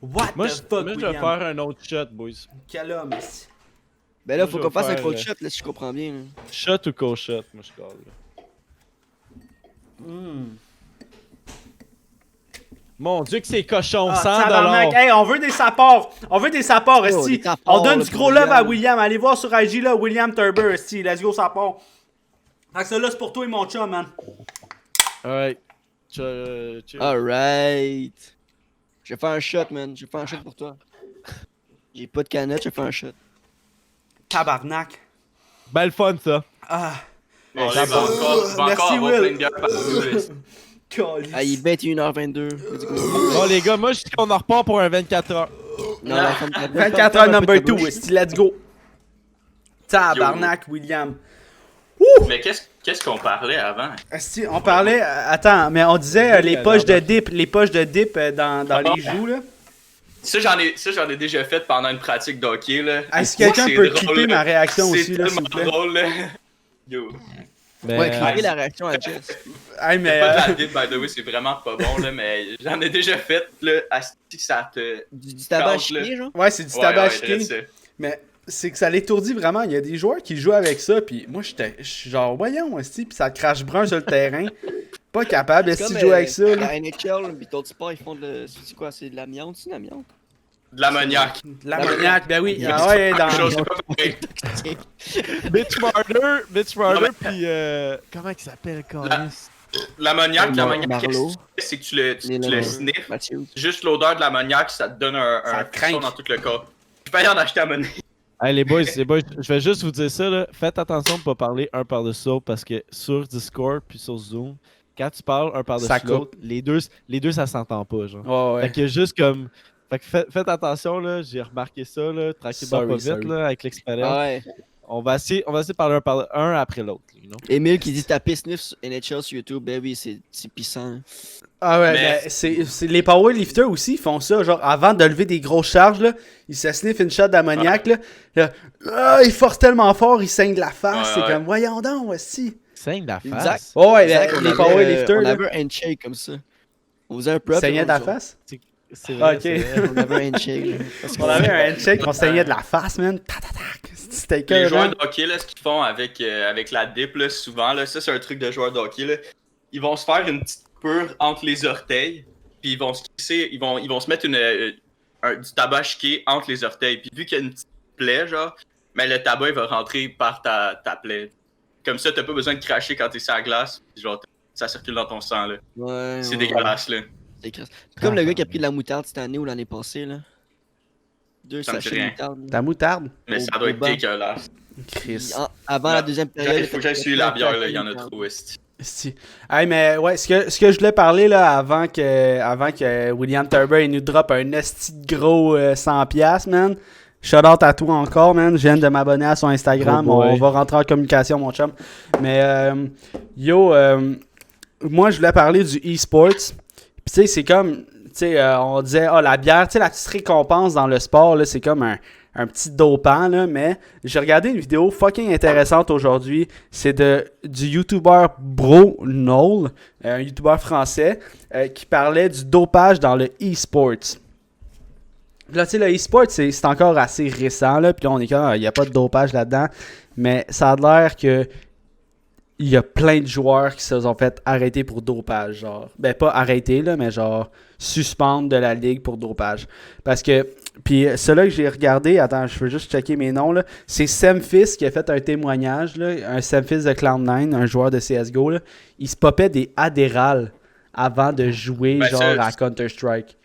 What
Moi,
the fuck,
je vais
William?
faire un autre shot, boys.
Quel homme, esti.
Ben là,
Moi,
faut
je
qu'on
vais
fasse un
faire,
cold shot, là, si je comprends bien. là.
Shot ou co-shot, moi je parle. Mon dieu que c'est cochon, 100$.
Tabarnak. Hey, on veut des sapports. Esti.
des sapports,
On donne
là,
du
pour
gros love à
William.
William. Allez voir sur IG, là, William Turber, esti. Let's go, sapports. Fait que ça, là, c'est pour toi et mon chum, man.
Alright.
Alright. Je vais faire un shot, man. Je vais faire un shot pour toi. J'ai pas de canette, je vais faire un shot.
Tabarnak.
Belle fun ça.
Ah.
Bon, là, il va encore
Merci,
avoir
Will.
plein de bières partout. là.
Calice.
Ah, il est 21h22. Let's go.
Bon les gars, moi je dis qu'on en repart pour un 24 heures.
Non, la femme de
24 heures number 2, esti. Let's go. Tabarnak, William.
Mais qu'est-ce qu'on parlait avant?
Esti, on parlait... attends, mais on disait les poches de dip dans les joues, là.
Ça, j'en ai déjà fait pendant une pratique d'hockey, là.
Est-ce que
Moi,
quelqu'un
c'est
peut
drôle,
clipper
là.
ma réaction
C'est
aussi, là, s'il vous
tellement
plaît?
drôle, là. Yo.
Ouais, cliquez la réaction à Jess.
Hey, mais...
Pas de la dip, by the way, c'est vraiment pas bon, là, mais j'en ai déjà fait, là, asti que ça te...
Du tabac
Casse, là.
chier, genre?
Ouais, c'est du
Ouais,
tabac
ouais,
chiqué.
dresse ça.
Mais c'est que ça l'étourdit vraiment. Il y a des joueurs qui jouent avec ça, puis moi, je suis genre, voyons, esti, puis ça crache brun sur le terrain. Pas capable, esti, de jouer avec ça, là.
La NHL, pis d'autres sports, ils font de. C'est quoi? C'est de l'amiante? C'est de l'amiante?
De l'ammoniaque.
L'ammoniaque, ben oui. Ah ouais,
Quelque chose,
dans...
c'est pas pareil.
Mitch Marner,
Non, mais-
puis comment il s'appelle, Carlis?
L'ammoniaque,
Marlowe.
c'est que tu le
Marlowe.
sniffes.
Mathieu.
Juste l'odeur de l'ammoniaque, ça te donne un
craque.
frisson dans tout le corps. Je vais aller en acheter à monnaie.
Hey les boys, je vais juste vous dire ça là. Faites attention de pas parler un par-dessus l'autre parce que sur Discord puis sur Zoom, quand tu parles un
Ça
par-dessus
coupe.
l'autre, les deux ça s'entend pas genre.
Ouais,
Fait
ouais.
que juste comme. Fait que faites attention là, j'ai remarqué ça là, tranquillement
Sorry,
pas vite
sorry.
là, avec l'expérience.
Ah ouais.
On va essayer de parler un après l'autre, you know?
Emile qui dit taper sniff sur NHL sur YouTube, ben oui, c'est puissant.
Ah ouais,
Mais-
mais c'est les powerlifters aussi, ils font ça, genre avant de lever des grosses charges, là, ils se sniffent une shot d'ammoniaque, là, ils forcent tellement fort, ils saignent de la face,
Ouais,
c'est
ouais.
comme, voyons donc, aussi.
Saigne la
Exact.
face.
Oh, ouais,
Exact,
ben,
on
les
avait,
powerlifters,
on
là,
avait un handshake comme ça. On faisait un prep.
saignaient de la
on-
face.
C'est vrai,
Ok.
c'est vrai.
On avait un handshake. là. Parce
On
qu'on-
avait un handshake, on saignait de la face, man. C'était
Les
que
joueurs de hockey, là, ce qu'ils font avec la dip, là, souvent, là, ça c'est un truc de joueur de hockey, là. Ils vont se faire une petite pure entre les orteils, puis ils vont se crisser, ils vont se mettre du tabac chiqué entre les orteils. Puis vu qu'il y a une petite plaie, genre, mais le tabac il va rentrer par ta plaie. Comme ça, t'as pas besoin de cracher quand t'es sur la glace, puis genre, ça circule dans ton sang, là.
Ouais,
C'est
ouais,
dégueulasse, là.
C'est crasse. C'est comme le gars qui a pris de la moutarde cette année ou l'année passée, là. 2
Ça me
sachets
dit
de
rien.
moutarde. là.
Ta moutarde.
Mais
Au-
ça doit
au
être
banc.
dégueulasse.
Chris.
Avant la deuxième période.
Il faut que j'aille suivre la bière, là, il y en a trop, esti.
Si. Hey, mais ouais, ce que je voulais parler là avant que William Turber il nous drop un esti de gros 100$, man. Shout out à toi encore, man. Je viens de m'abonner à son Instagram.
Oh boy.
On va rentrer en communication, mon chum. Mais yo, moi, je voulais parler du e-sports. Puis, tu sais, c'est comme, tu sais, on disait, la bière, tu sais, la petite récompense dans le sport, là, c'est comme un petit dopant, là. Mais j'ai regardé une vidéo fucking intéressante aujourd'hui. C'est du YouTuber Bro Noel, un YouTuber français, qui parlait du dopage dans le e-sports. Là, tu sais, le e-sport, c'est encore assez récent, là. Puis là, on est comme, il n'y a pas de dopage là-dedans. Mais ça a l'air que il y a plein de joueurs qui se sont fait arrêter pour dopage, genre. Ben, pas arrêter, là, mais genre suspendre de la ligue pour dopage. Parce que, puis celui-là que j'ai regardé, attends, je veux juste checker mes noms, là. C'est Semfis qui a fait un témoignage, là. Un Semfis de Cloud9, un joueur de CSGO, là. Il se popait des Adderall avant de jouer,
Ben,
genre,
ça,
à Counter-Strike.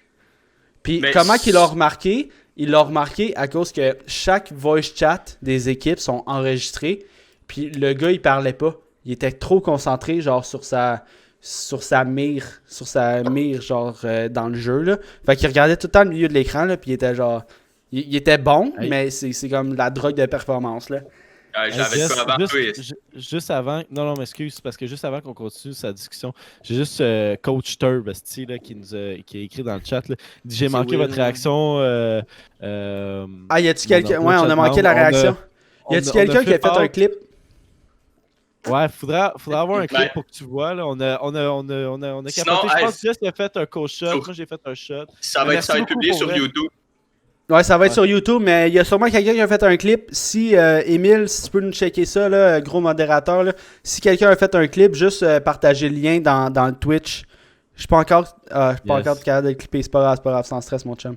Puis
Mais
comment qu'il l'a remarqué? Il l'a remarqué à cause que chaque voice chat des équipes sont enregistrés. Puis le gars, il parlait pas. Il était trop concentré, genre, sur sa mire, genre, dans le jeu, là. Fait qu'il regardait tout le temps le milieu de l'écran, là, puis il était genre... Il était bon,
Hey.
mais c'est comme la drogue de performance, là.
J'avais de quoi avant toi.
Juste avant, non, m'excuse, parce que juste avant qu'on continue sa discussion, j'ai juste Coach Turb, là, qui a écrit dans le chat. Là. Il dit, j'ai
C'est
manqué
weird,
votre
hein.
réaction.
Ah, y a-tu quelqu'un... Ouais, on a manqué la réaction. Y a-tu quelqu'un qui a fait un clip?
Ouais, faudra avoir un clip
Ouais.
pour que tu vois. Là. On a
Sinon,
capoté. Je pense
hey,
que Jess a fait un coach shot.
Sur-
Moi, j'ai fait un shot.
Ça va
Mais
être, ça va être
merci
publié
beaucoup
sur
pour vrai.
YouTube.
Ouais, ça va être
Ouais.
sur YouTube, mais il y a sûrement quelqu'un qui a fait un clip. Si, Émile, si tu peux nous checker ça, là, gros modérateur, là. Si quelqu'un a fait un clip, juste partager le lien dans le Twitch. Je suis pas encore, capable de clipper, c'est pas grave, sans stress, mon chum.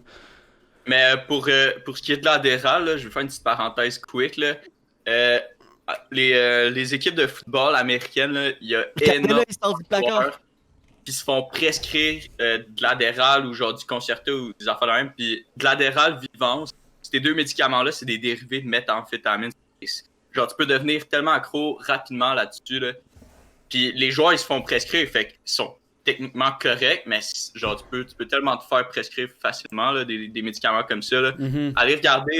Mais pour ce qui est de l'adhéral, là, je vais faire une petite parenthèse quick. Là. Les équipes de football américaines, là, il y a énormément
il sort du placard.
de joueurs qui se font prescrire de l'adhéral ou genre du concerto ou des affaires de même. Puis de l'adhéral vivance, ces deux médicaments-là, c'est des dérivés de méthamphétamine. Genre, tu peux devenir tellement accro rapidement là-dessus. Là. Puis les joueurs, ils se font prescrire, fait qu'ils sont techniquement corrects, mais genre, tu peux tellement te faire prescrire facilement là, des médicaments comme ça. Là.
Mhm.
Allez regarder,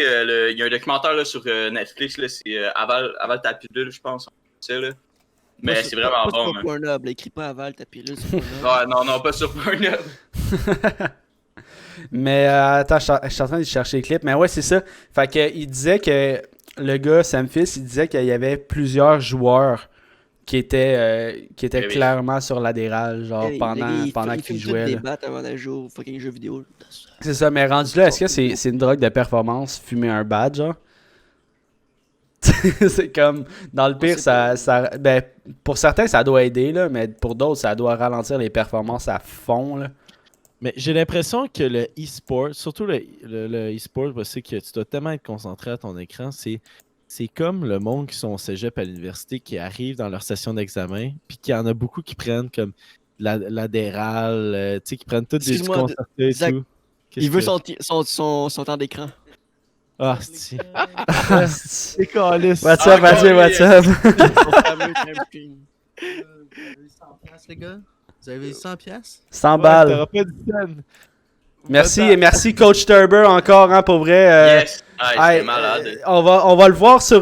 il y a un documentaire là, sur Netflix, là, c'est Aval ta pilule, je pense. Ça, là. Mais c'est vraiment bon.
Pas
Man.
Pornhub, là, écris pas Aval ta pilule sur Pornhub.
Ouais, non, pas sur Pornhub.
Mais attends, je suis en train de chercher les clips. Mais ouais, c'est ça. Fait que il disait que le gars, Semfis, il disait qu'il y avait plusieurs joueurs qui étaient
oui.
clairement sur l'adhéral, genre
Hey,
pendant
il
qu'ils
filme
jouaient.
des
Là.
battes avant d'aller jouer au fucking jeu vidéo.
C'est ça, mais rendu là, est-ce que c'est une drogue de performance, fumer un badge, genre? C'est comme, dans le pire, ben, pour certains, ça doit aider, là, mais pour d'autres, ça doit ralentir les performances à fond, là.
Mais j'ai l'impression que le e-sport, surtout le e-sport, c'est que tu dois tellement être concentré à ton écran, c'est comme le monde qui sont au cégep à l'université, qui arrivent dans leur session d'examen, puis qu'il y en a beaucoup qui prennent comme l'adhéral, tu sais, qui prennent tout des
Excuse-moi,
concertés et
Zach,
tout.
Il veut son temps d'écran.
Ah, c'est... C'est calice.
What's up, Mathieu, what's up?
Son fameux time stream.
Vous avez 100 piastres, les gars? Vous avez 100 piastres?
100
Ouais,
balles.
t'auras pas de scène.
Merci, et merci Coach Turber encore, hein, pour vrai.
Yes! Ah,
Hey,
c'est malade.
on va le voir sur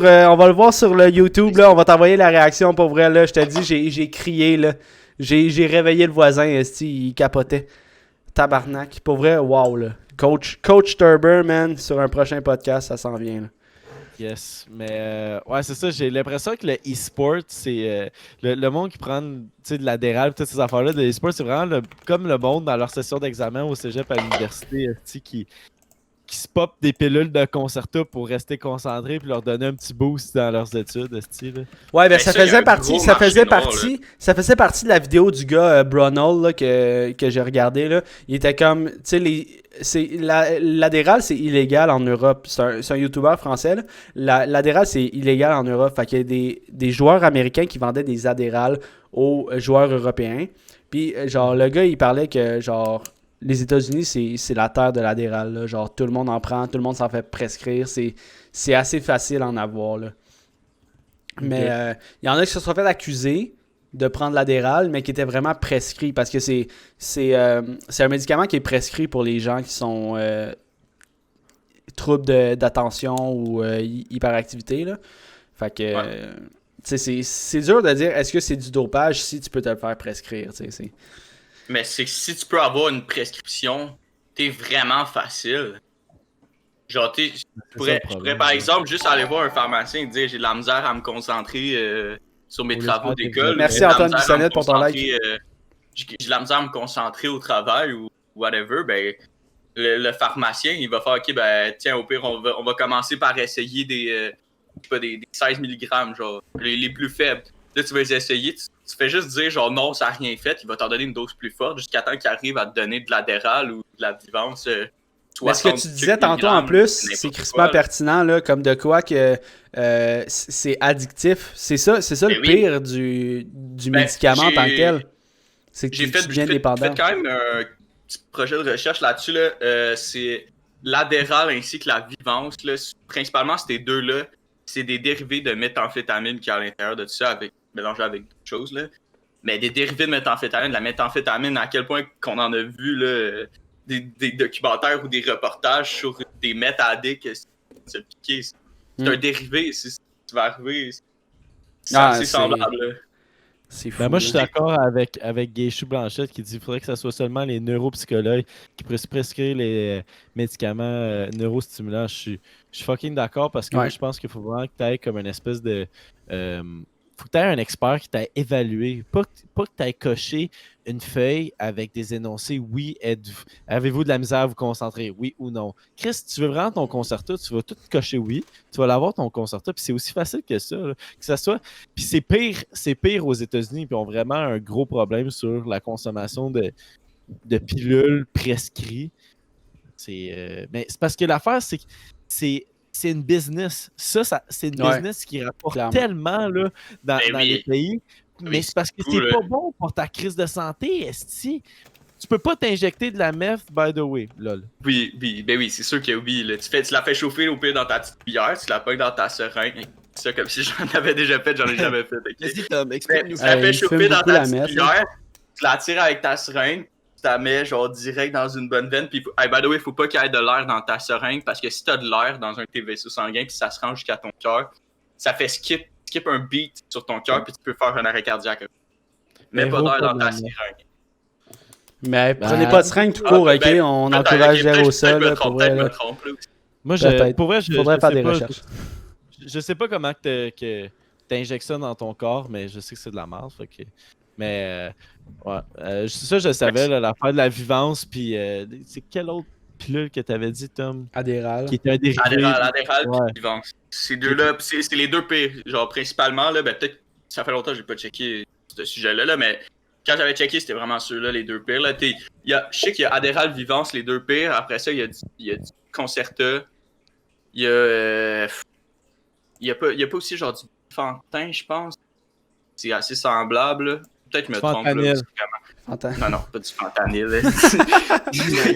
le YouTube, là. On va t'envoyer la réaction, pour vrai, là. Je te dis, j'ai crié, là. J'ai réveillé le voisin, esti, il capotait. Tabarnak. Pour vrai, wow, là. Coach Turber, man, sur un prochain podcast, ça s'en vient, là.
Yes, mais ouais, c'est ça. J'ai l'impression que le e-sport, c'est le monde qui prend de l'adhéral, toutes ces affaires-là. Le e-sport, c'est vraiment comme le monde dans leur session d'examen au cégep à l'université, qui se pop des pilules de concerto pour rester concentrés puis leur donner un petit boost dans leurs études. Là.
Ouais, ben
Ben,
ça
ça, il y a
faisait
un
partie,
gros
ça faisait
marché noir,
partie, ça faisait partie de la vidéo du gars Brunel là, que j'ai regardé là. Il était comme, tu sais l'adhéral c'est illégal en Europe. C'est un YouTuber français là. L'adhéral c'est illégal en Europe. Fait qu'il y a des joueurs américains qui vendaient des adhérales aux joueurs européens. Puis genre le gars il parlait que genre les États-Unis, c'est la terre de l'adhéral. Là. Genre, tout le monde en prend, tout le monde s'en fait prescrire. C'est assez facile d'en avoir. Là. Mais il y en a qui se sont fait accuser de prendre l'adhéral, mais qui était vraiment prescrit. Parce que c'est un médicament qui est prescrit pour les gens qui sont troubles d'attention ou hyperactivité. Là. Fait que...
Ouais.
c'est dur de dire est-ce que c'est du dopage si tu peux te le faire prescrire.
Mais c'est que si tu peux avoir une prescription, t'es vraiment facile. Genre, je pourrais par exemple juste aller voir un pharmacien et dire j'ai de la misère à me concentrer sur mes travaux d'école.
Merci Antoine Bissonnette pour ton like.
J'ai de la misère à me concentrer au travail ou whatever. Ben, le pharmacien, il va faire ok, ben tiens, au pire, on va commencer par essayer des 16 mg, genre, les plus faibles. Là, tu vas les essayer, tu fais juste dire genre non, ça n'a rien fait, il va t'en donner une dose plus forte jusqu'à temps qu'il arrive à te donner de l'Adderall ou de la Vivance.
Mais ce que tu disais tantôt en plus, c'est crispement pertinent, là, comme de quoi que c'est addictif. C'est ça le pire du médicament en tant que tel. C'est que tu deviens dépendant.
J'ai fait quand même un petit projet de recherche là-dessus. Là. C'est l'Adderall ainsi que la Vivance. Là. Principalement, ces deux-là, c'est des dérivés de méthamphétamine qui est à l'intérieur de tout ça, mélangé avec d'autres choses. Là. Mais des dérivés de méthamphétamine, la méthamphétamine, à quel point qu'on en a vu là, des documentaires ou des reportages sur des méthaddicts se piquer. C'est un dérivé, si tu vas arriver. C'est assez semblable. Là.
C'est fou.
Ben moi, je suis d'accord avec Guéchou Blanchette qui dit qu'il faudrait que ce soit seulement les neuropsychologues qui pourraient se prescrire les médicaments neurostimulants. Je suis fucking d'accord parce que moi, je pense qu'il faut vraiment que tu aies comme une espèce de... faut que tu aies un expert qui t'a évalué. Pas que tu aies coché une feuille avec des énoncés. Oui, avez-vous de la misère à vous concentrer? Oui ou non? Chris, si tu veux vraiment ton concerto, tu vas tout cocher oui. Tu vas l'avoir ton concerto. Puis c'est aussi facile que ça. Là, que ça soit. Puis c'est pire aux États-Unis. Puis ils ont vraiment un gros problème sur la consommation de pilules prescrites. Mais c'est parce que l'affaire, c'est que c'est une business. C'est une business qui rapporte tellement là, dans les pays. Mais c'est parce que c'est pas bon pour ta crise de santé, esti. Tu peux pas t'injecter de la meth, by the way, lol.
Oui, c'est sûr que oui. Là. Tu la fais chauffer au pire dans ta petite cuillère, tu la pognes dans ta seringue. C'est ça comme si j'en avais déjà fait, j'en ai jamais fait. Okay?
Vas-y, Tom, explique-nous.
Tu la fais chauffer dans ta petite cuillère, tu la tires avec ta seringue, tu la mets genre direct dans une bonne veine. Puis, by the way, faut pas qu'il y ait de l'air dans ta seringue parce que si t'as de l'air dans un de tes vaisseaux sanguins puis ça se rend jusqu'à ton cœur, ça fait skip un beat sur ton cœur puis tu peux faire un arrêt cardiaque. Mets pas d'air dans ta seringue.
Mais prenez pas de seringue tout court, ok? On encourage l'aérosol.
Moi, pour vrai,
faudrait faire des recherches.
Je sais pas comment que t'injectes ça dans ton corps, mais je sais que c'est de la merde. Mais ça, je savais, l'affaire de la vivance. Puis c'est quelle autre pilule que t'avais dit, Tom?
Adderall.
Qui était un dérivé.
Adderall puis vivance. Ces deux-là, c'est les deux pires. Genre, principalement, là, ben, peut-être ça fait longtemps que j'ai pas checké ce sujet-là, là, mais quand j'avais checké, c'était vraiment ceux-là, les deux pires. Là. Je sais qu'il y a Adderall, Vivance, les deux pires. Après ça, il y a du Concerta. Il y a pas aussi genre du Fantin, je pense. C'est assez semblable. Là. Peut-être que je me trompe. Là, non, pas du fentanyl.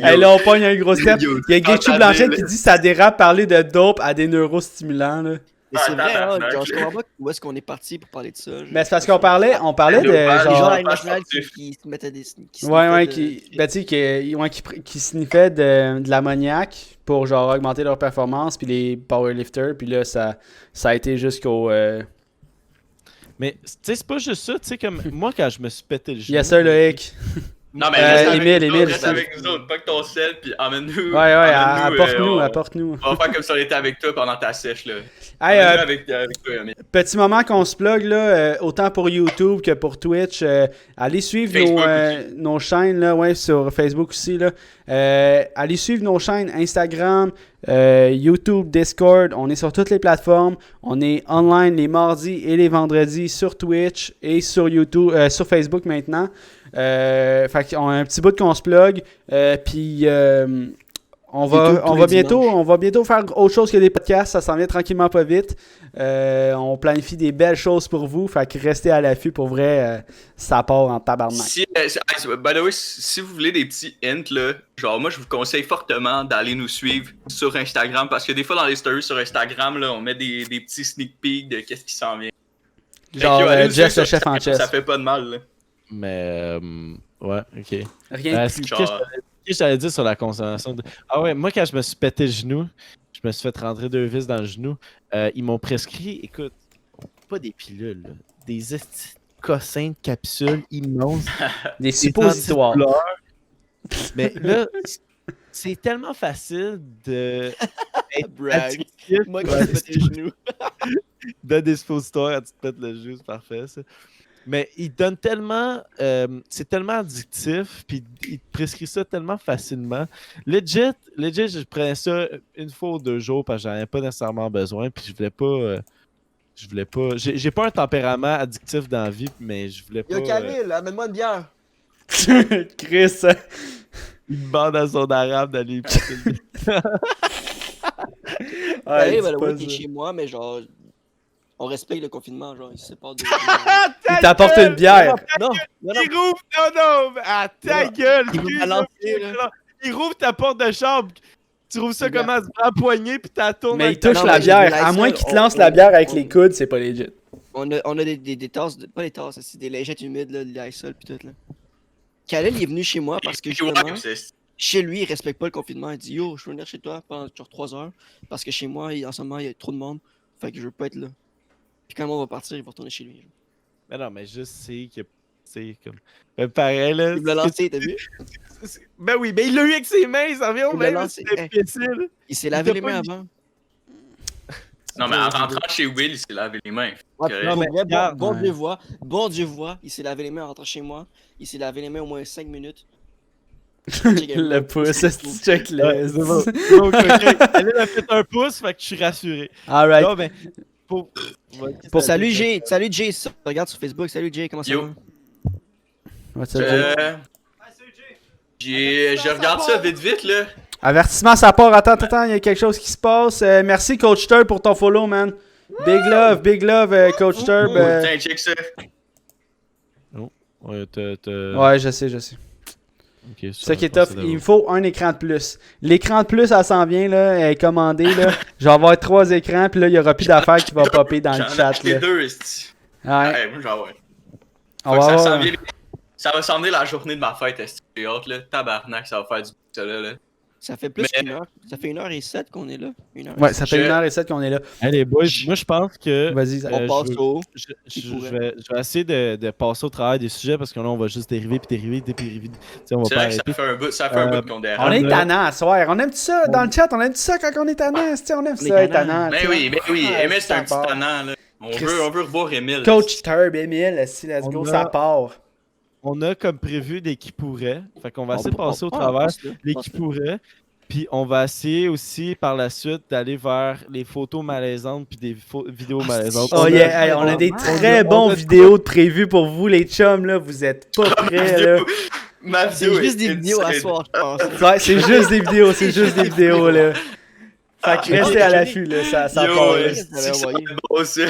Hey, là, on pogne un gros step. Il y a Guéchou Blanchette qui dit ça dérape parler de dope à des neurostimulants. Là.
Mais c'est vrai, hein, genre, je comprends pas où est-ce qu'on est parti pour parler de ça.
Mais c'est parce qu'on parlait de
les
genre...
gens nationaux qui se mettaient des...
qui sniffaient de l'ammoniac pour genre augmenter leur performance, puis les powerlifters, puis là, ça a été jusqu'au...
Mais, tu sais, c'est pas juste ça, tu sais, comme moi, quand je me suis pété le genou...
Yes sir, Loïc.
Non, mais
Émile,
reste avec nous autres, pas que ton sel, puis emmène-nous.
Ouais, apporte-nous.
On va faire comme si on était avec toi pendant ta sèche, là.
Hey,
avec toi, Émile.
Petit moment qu'on se plug, là, autant pour YouTube que pour Twitch. Allez suivre nos chaînes, là, ouais, sur Facebook aussi, là. Allez suivre nos chaînes Instagram, YouTube, Discord. On est sur toutes les plateformes. On est online les mardis et les vendredis sur Twitch et sur YouTube, sur Facebook maintenant. Fait qu'on a un petit bout qu'on se plug. Puis on va bientôt faire autre chose que des podcasts. Ça s'en vient tranquillement pas vite. On planifie des belles choses pour vous. Fait que restez à l'affût pour vrai. Ça part en tabarnak.
By the way, si vous voulez des petits hints, là, genre moi je vous conseille fortement d'aller nous suivre sur Instagram parce que des fois dans les stories sur Instagram, là, on met des petits sneak peeks de qu'est-ce qui s'en vient.
Genre Jess le chef en chess.
Ça fait pas de mal. Là.
Mais ouais, ok.
Rien.
Qu'est-ce que j'allais dire sur la consommation de... Ah ouais, moi quand je me suis pété le genou, je me suis fait rentrer 2 vis dans le genou. Ils m'ont prescrit, écoute, pas des pilules, là, des esti de cossins de capsules immenses.
Des
des
suppositoires.
antidouleurs. Mais là, c'est tellement facile de être
Brag.
addictif.
Moi,
Ouais,
quand tu mets tes genoux.
donne des suppositoires, tu te pètes le jus, c'est parfait ça. Mais il donne tellement, c'est tellement addictif, puis il te prescrit ça tellement facilement. Legit, je prenais ça une fois ou 2 jours parce que j'en avais pas nécessairement besoin, puis je voulais pas, j'ai pas un tempérament addictif dans la vie, mais je voulais pas.
Yo, Camille, amène-moi une bière.
Chris.
Il me bande à son arabe d'aller porter le
Ouais,
dis
ben,
pas
ouais, t'es
ça.
chez moi, mais genre, on respecte le confinement, genre, il se sépare de.
Il t'apporte une bière.
Non, non, non.
Il rouvre, non, à ta
Non.
gueule,
Il rouvre
excuse-moi,
à l'entrée, là.
il rouvre ta porte de chambre. Tu rouvres ça
Une bière.
comment? Tu prends la poignée puis t'as tournes.
Mais il touche
Non,
la
mais j'ai
bière.
des
À moins
Lysol,
qu'il te lance
on-
la bière avec
on-
les coudes, c'est pas legit.
On a des tasses, pas des tasses, c'est des lingettes humides, là, de Lysol pis tout, là. Khalil, il est venu chez moi parce que
Puis ouais,
justement,
c'est-
chez lui, il respecte pas le confinement. Il dit yo, je veux venir chez toi pendant genre 3 heures parce que chez moi, en ce moment, il y a trop de monde. Fait que je veux pas être là. Puis quand on va partir, il va retourner chez lui. genre.
Mais non, mais juste c'est que. C'est comme. Ben, pareil, là.
Il me l'a lancé, t'as vu?
Ben oui, mais il l'a eu avec ses mains, ça revient au
Il l'a
même,
lancé.
c'est imbécile.
Il s'est lavé
t'a
les
pas
mains
mis-
avant.
Non, mais en rentrant chez Will, il s'est lavé les mains.
Ouais,
Correct.
non, mais vrai,
regarde,
bon
ouais.
Dieu voit, bon Dieu voit, il s'est lavé les mains en rentrant chez moi. Il s'est lavé les mains au moins 5 minutes.
Le pouce, check
Ouais,
le.
c'est bon. Donc, ok. Elle a fait un pouce, fait que je suis rassuré.
Alright.
Non, mais. Pour...
Salut Jay, si tu regardes sur Facebook, salut Jay, comment ça
Yo.
va?
What's up, Jay?
Je regarde ça vite, là.
Avertissement, ça part. Attends, il y a quelque chose qui se passe. Merci, Coach Turb, pour ton follow, man. Big love, Coach Turb.
Tiens, check ça.
Ouais,
Ouais, je sais.
Ok,
C'est ça qui est tough. Il me faut un écran de plus. L'écran de plus, ça s'en vient, là. Elle est commandée, là. Je vais avoir 3 écrans, puis là, il y aura plus d'affaires qui vont popper dans le
J'en ai
chat,
acheté
là.
2, esti.
Ouais.
Ouais, moi, j'en ouais.
On va
Ça
voir.
s'en vient- Ça va s'en venir la journée de ma fête, esti. J'ai hâte, là. Tabarnak, ça va faire du ça, là.
Ça fait plus
Mais-
qu'une heure. Ça fait 1h07 qu'on est là. 1h07.
Ouais, ça fait
Je-
1h07 qu'on est là.
Allez, boys, moi je pense que.
Vas-y, Zach.
On
je
passe
veux-
au.
Je vais essayer de passer au travail des sujets parce que là, on va juste dériver, puis dériver. Tu sais, on va
C'est
pas
vrai que ça
arrêter.
fait un bout qu'on
On
dérape.
est
là-
tannant à soir. On aime ça dans le chat. On aime ça quand on est tannant. c'ti, On aime
est
ça, être
tannant.
tannant.
Mais
t'sais.
oui,
Ah,
Emile, c'est un petit
part.
tannant, là. On
Chris.
veut revoir Emile.
Coach Turb, Emile, si, let's
On
go,
a-
ça part.
On a comme prévu des qui pourraient. Fait qu'on va essayer de passer au
on
travers
passe là,
les
on
qui
passe là.
pourraient. Puis on va essayer aussi par la suite d'aller vers les photos malaisantes puis des vidéos malaisantes.
Oh yeah, hey, on a des très bons vidéos de prévues pour vous, les chums, là. Vous êtes pas prêts, là.
Ma
C'est
vidéo
juste
est
des vidéos à
insane.
soir, je pense.
Ouais, c'est juste des vidéos, là. Fait que restez à l'affût, là. Ça
Yo,
part, là.
esti, ça va être bon, ça.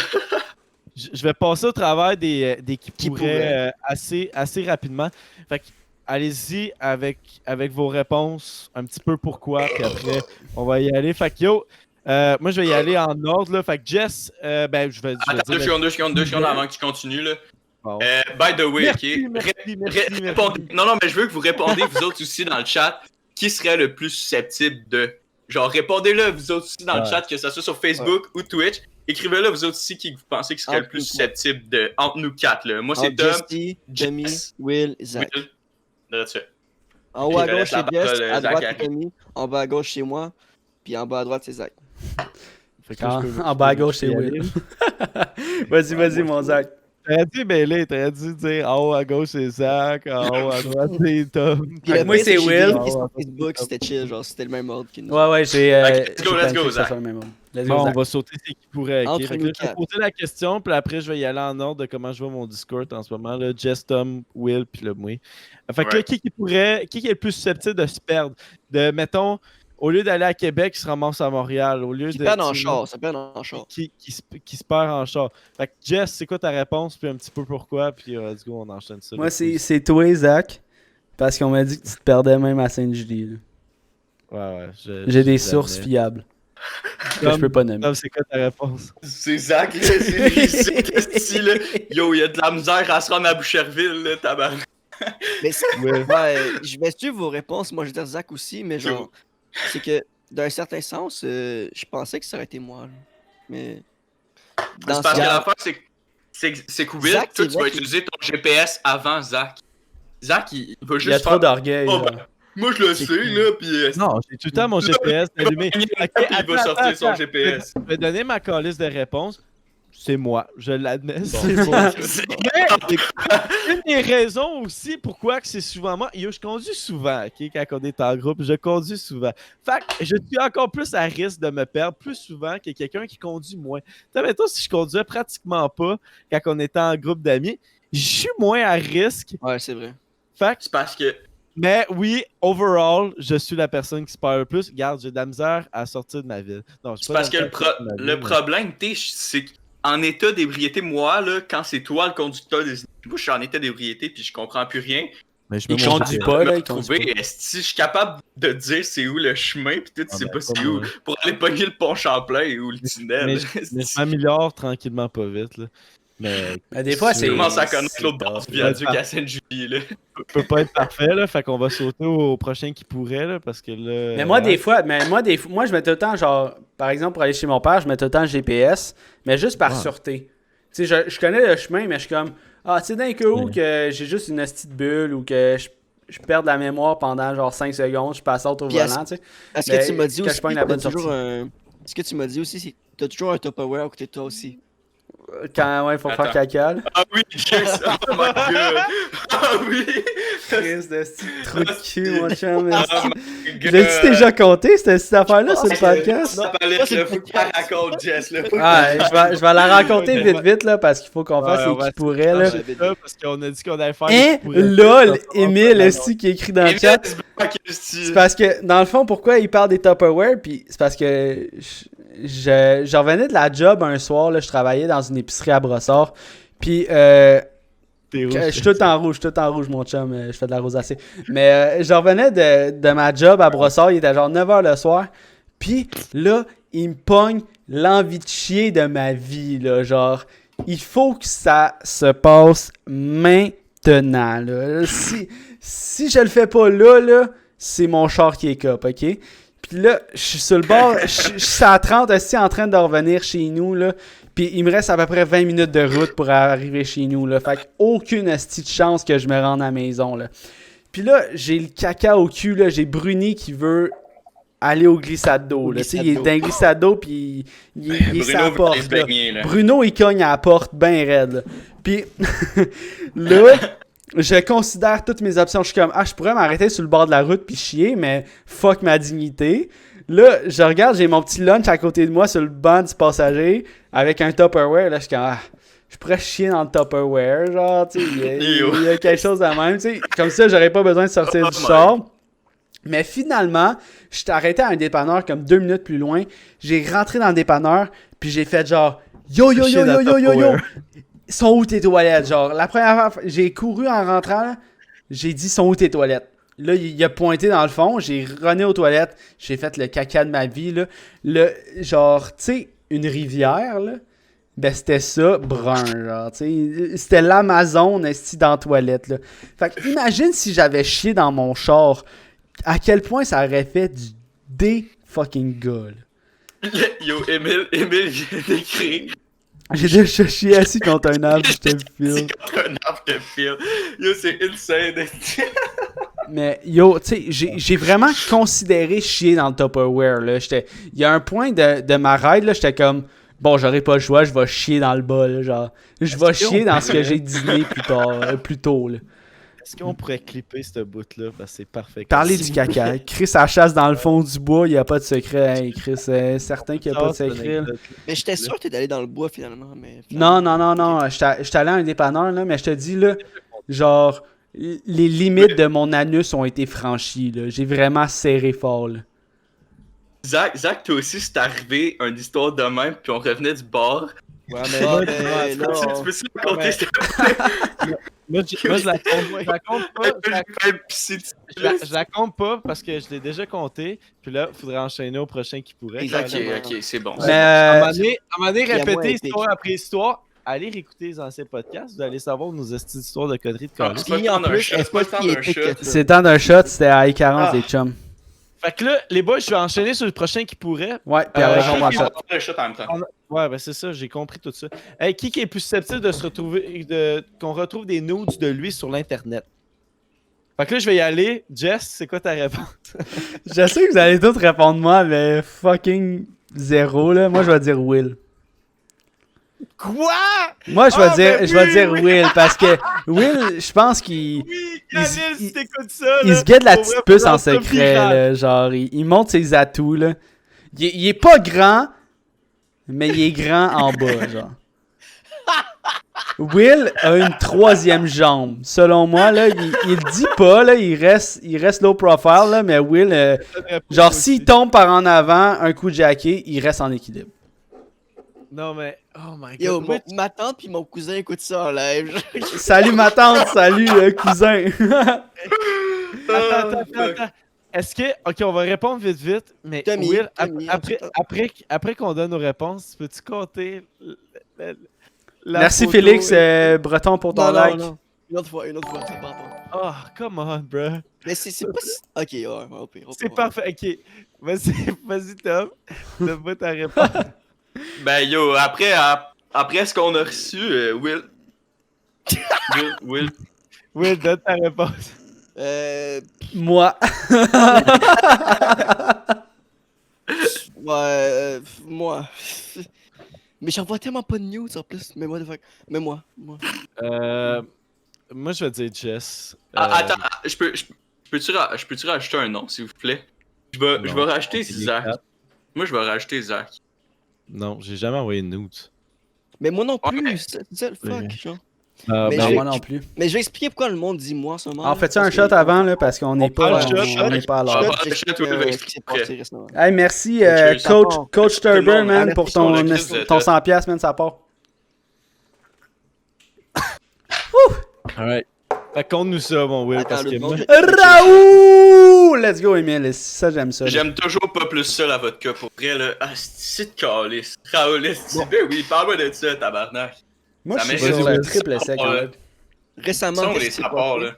Je vais passer au travers des qui
Qui
pourraient assez rapidement. Fait que allez-y avec vos réponses, un petit peu pourquoi, puis après on va y aller. Fait que yo, moi je vais y aller en ordre là. Fait que Jess, ben je vais
Attends,
dire.
2 secondes avant que tu continues, là.
Bon.
By the way,
Merci,
ok?
merci.
Répondez- Non, mais je veux que vous répondiez, vous autres aussi, dans le chat, qui serait le plus susceptible de. Genre, répondez-le, vous autres aussi, dans le
Ouais.
chat, que ce soit sur Facebook ou Twitch. Écrivez-le, vous autres aussi, qui vous pensez qui serait le
Entre
plus
nous
susceptible de. Entre nous 4, là. Moi, c'est
Entre
Tom,
Jesse, Tommy,
Jess,
Will, Zach.
Will. That's it.
En haut à
Je laisse
gauche,
la
c'est Jess.
parole,
À
Zach,
droite,
à
c'est Tommy. En bas à gauche, c'est moi. Puis en bas à droite, c'est Zach.
Fait que là, je peux-
En bas à gauche, c'est
je peux y
Will.
aller.
Vas-y, mon Zach.
T'aurais dû mêler, t'aurais dû dire en haut à gauche c'est Zach, en haut à droite c'est Tom.
Puis
Avec
le
moi,
pire,
c'est
que j'ai
Will.
vérifié sur Facebook, c'était chill. Genre, c'était le même ordre que nous.
Ouais, j'ai.
Ok, let's go,
j'ai planifié
let's go,
que ça
Zach.
soit le même ordre. Let's
Bon,
go,
on
Zach.
va sauter ce qui pourrait. ok?
Entre
Fait que
nous
là, je vais
quatre.
poser la question, puis après, je vais y aller en ordre de comment je vois mon Discord en ce moment. Là. Jess, Tom, Will, puis le moi. Fait que là,
Ouais.
qui est le plus susceptible de se perdre? De, mettons, au lieu d'aller à Québec, il se ramasse à Montréal. Au lieu
Qui
de.
perd en
tu sais,
char, ça perd en char.
Qui se perd en char. Fait que Jess, c'est quoi ta réponse, puis un petit peu pourquoi, puis let's go, on enchaîne ça.
Moi,
là.
c'est toi, Zach. Parce qu'on m'a dit que tu te perdais même à Sainte-Julie. là.
Ouais.
J'ai des
je
sources
l'admets.
fiables. Que
Tom,
je peux pas nommer.
Tom, c'est quoi ta réponse?
C'est Zach, là, c'est lui, c'est esti, là. Yo, il y a de la misère à se rendre à Boucherville, là, tabarnak.
Mais c'est-
Ouais.
ouais, je vais suivre vos réponses. Moi, je vais dire Zach aussi, mais genre, c'est que d'un certain sens, je pensais que ça aurait été moi. Là. Mais.
C'est parce que l'affaire, c'est que C'est cool.
Zach,
Toi,
c'est
tu vas
vrai
utiliser ton GPS avant Zach. Zach, il va
Il
juste
y a trop
faire...
d'orgueil.
Oh,
genre.
ben, moi, je le sais, là, pis...
Non, j'ai tout le temps mon GPS allumé.
Il va sortir son GPS.
Je vais donner ma calice de réponse. C'est moi, je l'admets, c'est moi. Mais une des raisons aussi pourquoi que c'est souvent moi, je conduis souvent, ok, quand on est en groupe, je conduis souvent. Fait que je suis encore plus à risque de me perdre plus souvent que quelqu'un qui conduit moins. Tu sais, mettons, si je conduisais pratiquement pas quand on était en groupe d'amis, je suis moins à risque.
Ouais, c'est vrai.
Fait que
C'est parce que...
mais oui, overall, je suis la personne qui se perd le plus. Regarde, j'ai de la misère à sortir de ma ville. Non,
C'est parce que le problème, c'est qu'en état d'ébriété, moi, là, quand c'est toi le conducteur des... Moi, je suis en état d'ébriété puis je comprends plus rien.
Mais je
Il
me
conduit pas, là, il conduit
Trouver, si je suis capable de dire c'est où le chemin puis tout, tu sais pas c'est où. Pour aller pogner le pont Champlain ou le tunnel.
Mais je m'améliore tranquillement, pas vite. Là. Mais
Des fois,
Tu
c'est.
commences à connaître l'autre bord du viaduc
Ouais.
à Sainte-Julie, là.
je peux pas être parfait, là. Fait qu'on va sauter au prochain qui pourrait, là, parce que là.
Mais moi, des fois, moi, je mets tout le temps, genre, par exemple, pour aller chez mon père, je mets tout le temps le GPS, mais juste par sûreté. Tu sais, je connais le chemin, mais je suis comme, tu sais, d'un coup que j'ai juste une petite bulle ou que je perds de la mémoire pendant genre 5 secondes, je passe au
Puis
volant, tu sais.
Est-ce
Mais
que tu m'as dit
quand
aussi
je pogne la bonne
t'as toujours
sortie.
Est-ce que tu m'as dit aussi, t'as toujours un Tupperware à côté de toi aussi?
Quand, il faut faire
Attends.
caca, là.
Ah oui, yes! Oh my god! Ah oui!
Crise de petit trou de cul, mon chum.
Oh my god!
L'as-tu déjà compté, cette affaire-là, sur le podcast?
Ça fallait que faut que tu la racontes, Jess, là.
Je vais la raconter vite, là, parce qu'il faut qu'on fasse
on
les
va
qui pourrait, là.
Parce qu'on a dit qu'on allait faire.
Hein?
les qui pourraient.
LOL, Émile, est-ce qui écrit dans le chat?
C'est
C'est parce que, dans le fond, pourquoi il parle des Tupperware, puis c'est parce que je revenais de la job un soir, là, je travaillais dans une épicerie à Brossard, puis je suis tout en rouge, mon chum, je fais de la rosacée. Mais je revenais de ma job à Brossard, il était genre 9h le soir, puis là, il me pogne l'envie de chier de ma vie, là, genre, il faut que ça se passe maintenant, là. Si je le fais pas là, c'est mon char qui est cop, ok? Puis là, je suis sur le bord, je suis à 30 aussi en train de revenir chez nous, là. Puis il me reste à peu près 20 minutes de route pour arriver chez nous, là. Fait qu'aucune esti de chance que je me rende à la maison, là. Puis là, j'ai le caca au cul, là. J'ai Bruni qui veut aller au glissade d'eau, là. Tu sais, il est dans le glissade d'eau, puis il est sur la porte, là. Bruno, il cogne à la porte bien raide, là. Puis là... Je considère toutes mes options. Je suis comme, je pourrais m'arrêter sur le bord de la route puis chier, mais fuck ma dignité. Là, je regarde, j'ai mon petit lunch à côté de moi sur le banc du passager avec un Tupperware. Là, je suis comme, je pourrais chier dans le Tupperware. Genre, tu sais, il y a quelque chose de même. Tu sais, comme ça, j'aurais pas besoin de sortir du char. Mais finalement, je t'ai arrêté à un dépanneur comme 2 minutes plus loin. J'ai rentré dans le dépanneur puis j'ai fait genre, yo. Sont où tes toilettes? Genre, la première fois, j'ai couru en rentrant, là, j'ai dit, sont où tes toilettes? Là, il a pointé dans le fond, j'ai runné aux toilettes, j'ai fait le caca de ma vie, là. Genre, tu sais, une rivière, là, ben c'était ça, brun, genre, tu sais. C'était l'Amazon, esti, dans la toilette, là. Fait que, imagine si j'avais chié dans mon char, à quel point ça aurait fait du fucking gars, là.
Yo, Émile vient d'écrire.
J'ai déjà chié assis contre un arbre, je te le
C'est
file.
contre un arbre de fil. Yo, c'est insane.
Mais yo, tu sais, j'ai vraiment considéré chier dans le Tupperware, là. Il y a un point de ma ride, là, j'étais comme, bon, j'aurais pas le choix, je vais chier dans le bas, là, genre. Je vais chier dans ce que j'ai dîné plus tôt, là.
Est-ce qu'on pourrait clipper ce bout-là? Parce que c'est parfait.
Parler du caca. Chris, ça chasse dans le fond du bois, il n'y a pas de secret. Hey, Chris, certain qu'il n'y a pas de secret. Là.
Mais j'étais sûr que t'es allé dans le bois finalement. Mais
Non. J'étais allé à un dépanneur, là, mais je te dis, là, genre, les limites de mon anus ont été franchies. Là. J'ai vraiment serré fort. Là.
Zach, toi aussi, c'est arrivé une histoire de même, puis on revenait du bar.
Ouais,
Tu peux-tu le raconter, s'il te plaît?
Moi, je la compte pas. Je la compte pas parce que je l'ai déjà compté. Puis là, il faudrait enchaîner au prochain qui pourrait.
Ok, c'est bon.
Mais,
À un moment donné,
il y a moins
répéter
épique.
histoire après histoire. Allez réécouter les anciens podcasts. Vous allez savoir nos histoires de conneries de
Ah,
colis.
c'est pas le
en
temps d'un
plus,
shot,
elle
c'est pas le
est
temps
pas
d'un
si épique
shot.
que ça.
c'est le temps d'un shot, c'était à I40, les chums.
Fait que là, les boys, je vais enchaîner sur le prochain qui pourrait.
Ouais, puis après, j'en prends un shot.
Le shot en même temps.
Ouais, ben c'est ça, j'ai compris tout ça. Hey, qui est plus susceptible de se retrouver, qu'on retrouve des nudes de lui sur l'internet? Fait que là, je vais y aller. Jess, c'est quoi ta réponse?
Je sais que vous allez tous répondre moi, mais fucking zéro, là. Moi, je vais dire Will.
Quoi?
Moi, je vais
Ah,
dire,
ben
je vais
oui,
dire
oui.
Will, parce que Will, je pense qu'il
Oui,
il-
Yannis,
il-
si t'écoutes ça,
il
là,
se guette la
pour
petite
vrai,
puce
faut
en
rendre ça
secret,
viral.
là. Genre, il montre ses atouts, là. Il est pas grand, mais il est grand en bas, genre. Will a une troisième jambe. Selon moi, là, il le dit pas, là, il reste low profile, là, mais Will, genre, s'il tombe par en avant, un coup jacké, il reste en équilibre.
Non, mais, oh my god.
Yo,
Moi,
ma tante pis mon cousin écoutent ça en live.
Salut ma tante, salut cousin.
Attends. Est-ce que. Ok, on va répondre vite, mais
Tommy,
Will,
Tommy,
après qu'on donne nos réponses, peux-tu compter la
Merci
photo?
Félix Breton pour ton like.
non. Une autre fois, ça part pas.
Oh, come on, bro.
Mais c'est pas si... Ok, ouais, au pire.
C'est parfait, ok. Vas-y, Tom. Donne-moi ta réponse.
Ben yo, après ce qu'on a reçu, Will. Will.
Will, donne ta réponse.
Moi.
Ouais, moi. Mais j'en vois tellement pas de news en plus. Mais moi.
Moi, je vais dire Jess.
Attends, je peux-tu rajouter un nom, s'il vous plaît? Je vais rajouter Zach. Moi, je vais rajouter Zach.
Non, j'ai jamais envoyé de nudes.
Mais moi non plus,
Ouais.
c'est ça le fuck, genre.
Ah,
Mais
ben,
je vais-
moi non plus.
Mais je vais expliquer pourquoi le monde dit moi en ce moment.
En
là,
fait, un
parce
shot
que-
avant, là, parce qu'on n'est pas,
prend le shot,
on n'est pas à
Ah,
l'heure.
bah,
J'explique,
shot, Will va
ce qui s'est
expliquer.
passé récemment.
Hey, merci,
Cheers.
Coach Turber,
Tout le monde,
man,
merci
pour
pour le Christ de
ton
tête.
100$, man, ça part.
alright. Fait compte-nous ça, mon Will,
Attends,
parce que
le
moi.
monde-
Raoult! Let's go, Emile. Ça, j'aime ça.
J'aime toujours pas plus ça, la vodka, pour vrai, là. Ah, c'est de calice. Raoul, ben oui, parle-moi de ça, tabarnak.
Moi,
ça
je suis
mérite
sur le
du-
triple sec, en fait.
Récemment,
Ça, on
qu'est-ce
les
qui s'est
rapports,
passé?
là.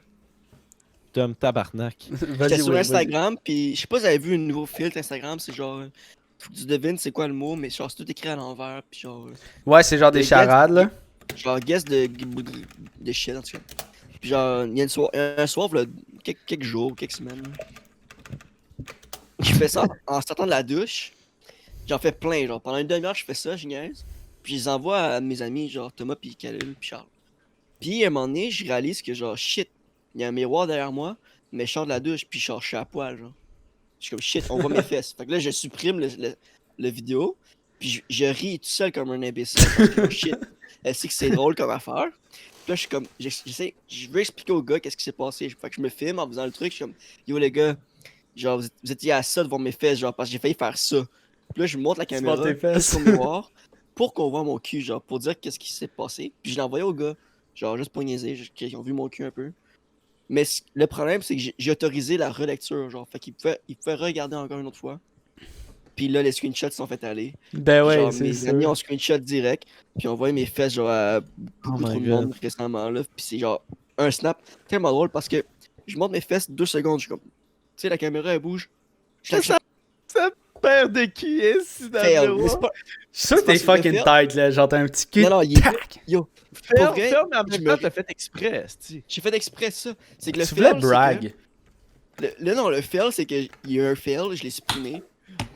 Tom Tabarnak.
J'étais
Vas-y,
sur
Will, vas-y.
Instagram, puis je sais pas si vous avez vu un nouveau filtre Instagram, c'est genre. Faut que tu devines c'est quoi le mot, mais genre c'est tout écrit à l'envers, puis genre.
Ouais, c'est genre des
Les
charades, là.
Genre guess de shit en tout cas. Puis genre, il y a un soir, là, quelques jours, quelques semaines. Je fais ça en sortant de la douche. J'en fais plein, genre pendant une demi-heure, je fais ça, je niaise. Puis je les envoie à mes amis, genre Thomas, puis Khalil, puis Charles. Puis à un moment donné, je réalise que genre shit, il y a un miroir derrière moi, mais je sors de la douche, puis genre je suis à poil, genre. Je suis comme shit, on voit mes fesses. Fait que là, je supprime le vidéo, puis je ris tout seul comme un imbécile. Parce que genre, shit, elle sait que c'est drôle comme affaire. Puis là, je suis comme, je veux expliquer au gars qu'est-ce qui s'est passé. Fait que je me filme en faisant le truc, je suis comme, yo les gars, genre vous étiez à ça devant mes fesses, genre parce que j'ai failli faire ça. Puis là, je monte la
Tu
caméra
montes tes
plus
fesses.
au miroir pour qu'on voit mon cul, genre pour dire qu'est-ce qui s'est passé. Puis je l'ai envoyé au gars, genre juste pour niaiser, qu'ils ont vu mon cul un peu. Mais le problème, c'est que j'ai autorisé la relecture, genre, fait qu'il pouvait regarder encore une autre fois. Puis là, les screenshots sont fait aller.
Ben ouais,
Genre,
c'est
mes
ça.
amis ont screenshot direct, puis ont envoyé mes fesses genre à beaucoup
Oh
trop
my
de
God.
monde récemment là. Puis c'est genre un snap tellement drôle parce que je monte mes fesses 2 secondes, je suis comme, tu sais, la caméra elle bouge. Je la
Ça perd de qui est ici dans
fail.
le
Mais c'est
miroir?
pas...
Je suis sûr que t'es
c'est pas
fucking
le
tight, là. Genre, t'as un petit cul.
Non, non, il est...
Tac!
Yo,
Ferme,
pour vrai,
ferme, mais en
je
même
me-
temps, t'as fait exprès, esti.
j'ai fait exprès ça. C'est que le
Tu voulais
fail, c'est
brag.
que... le fail, c'est qu'il y a eu un fail, je l'ai supprimé.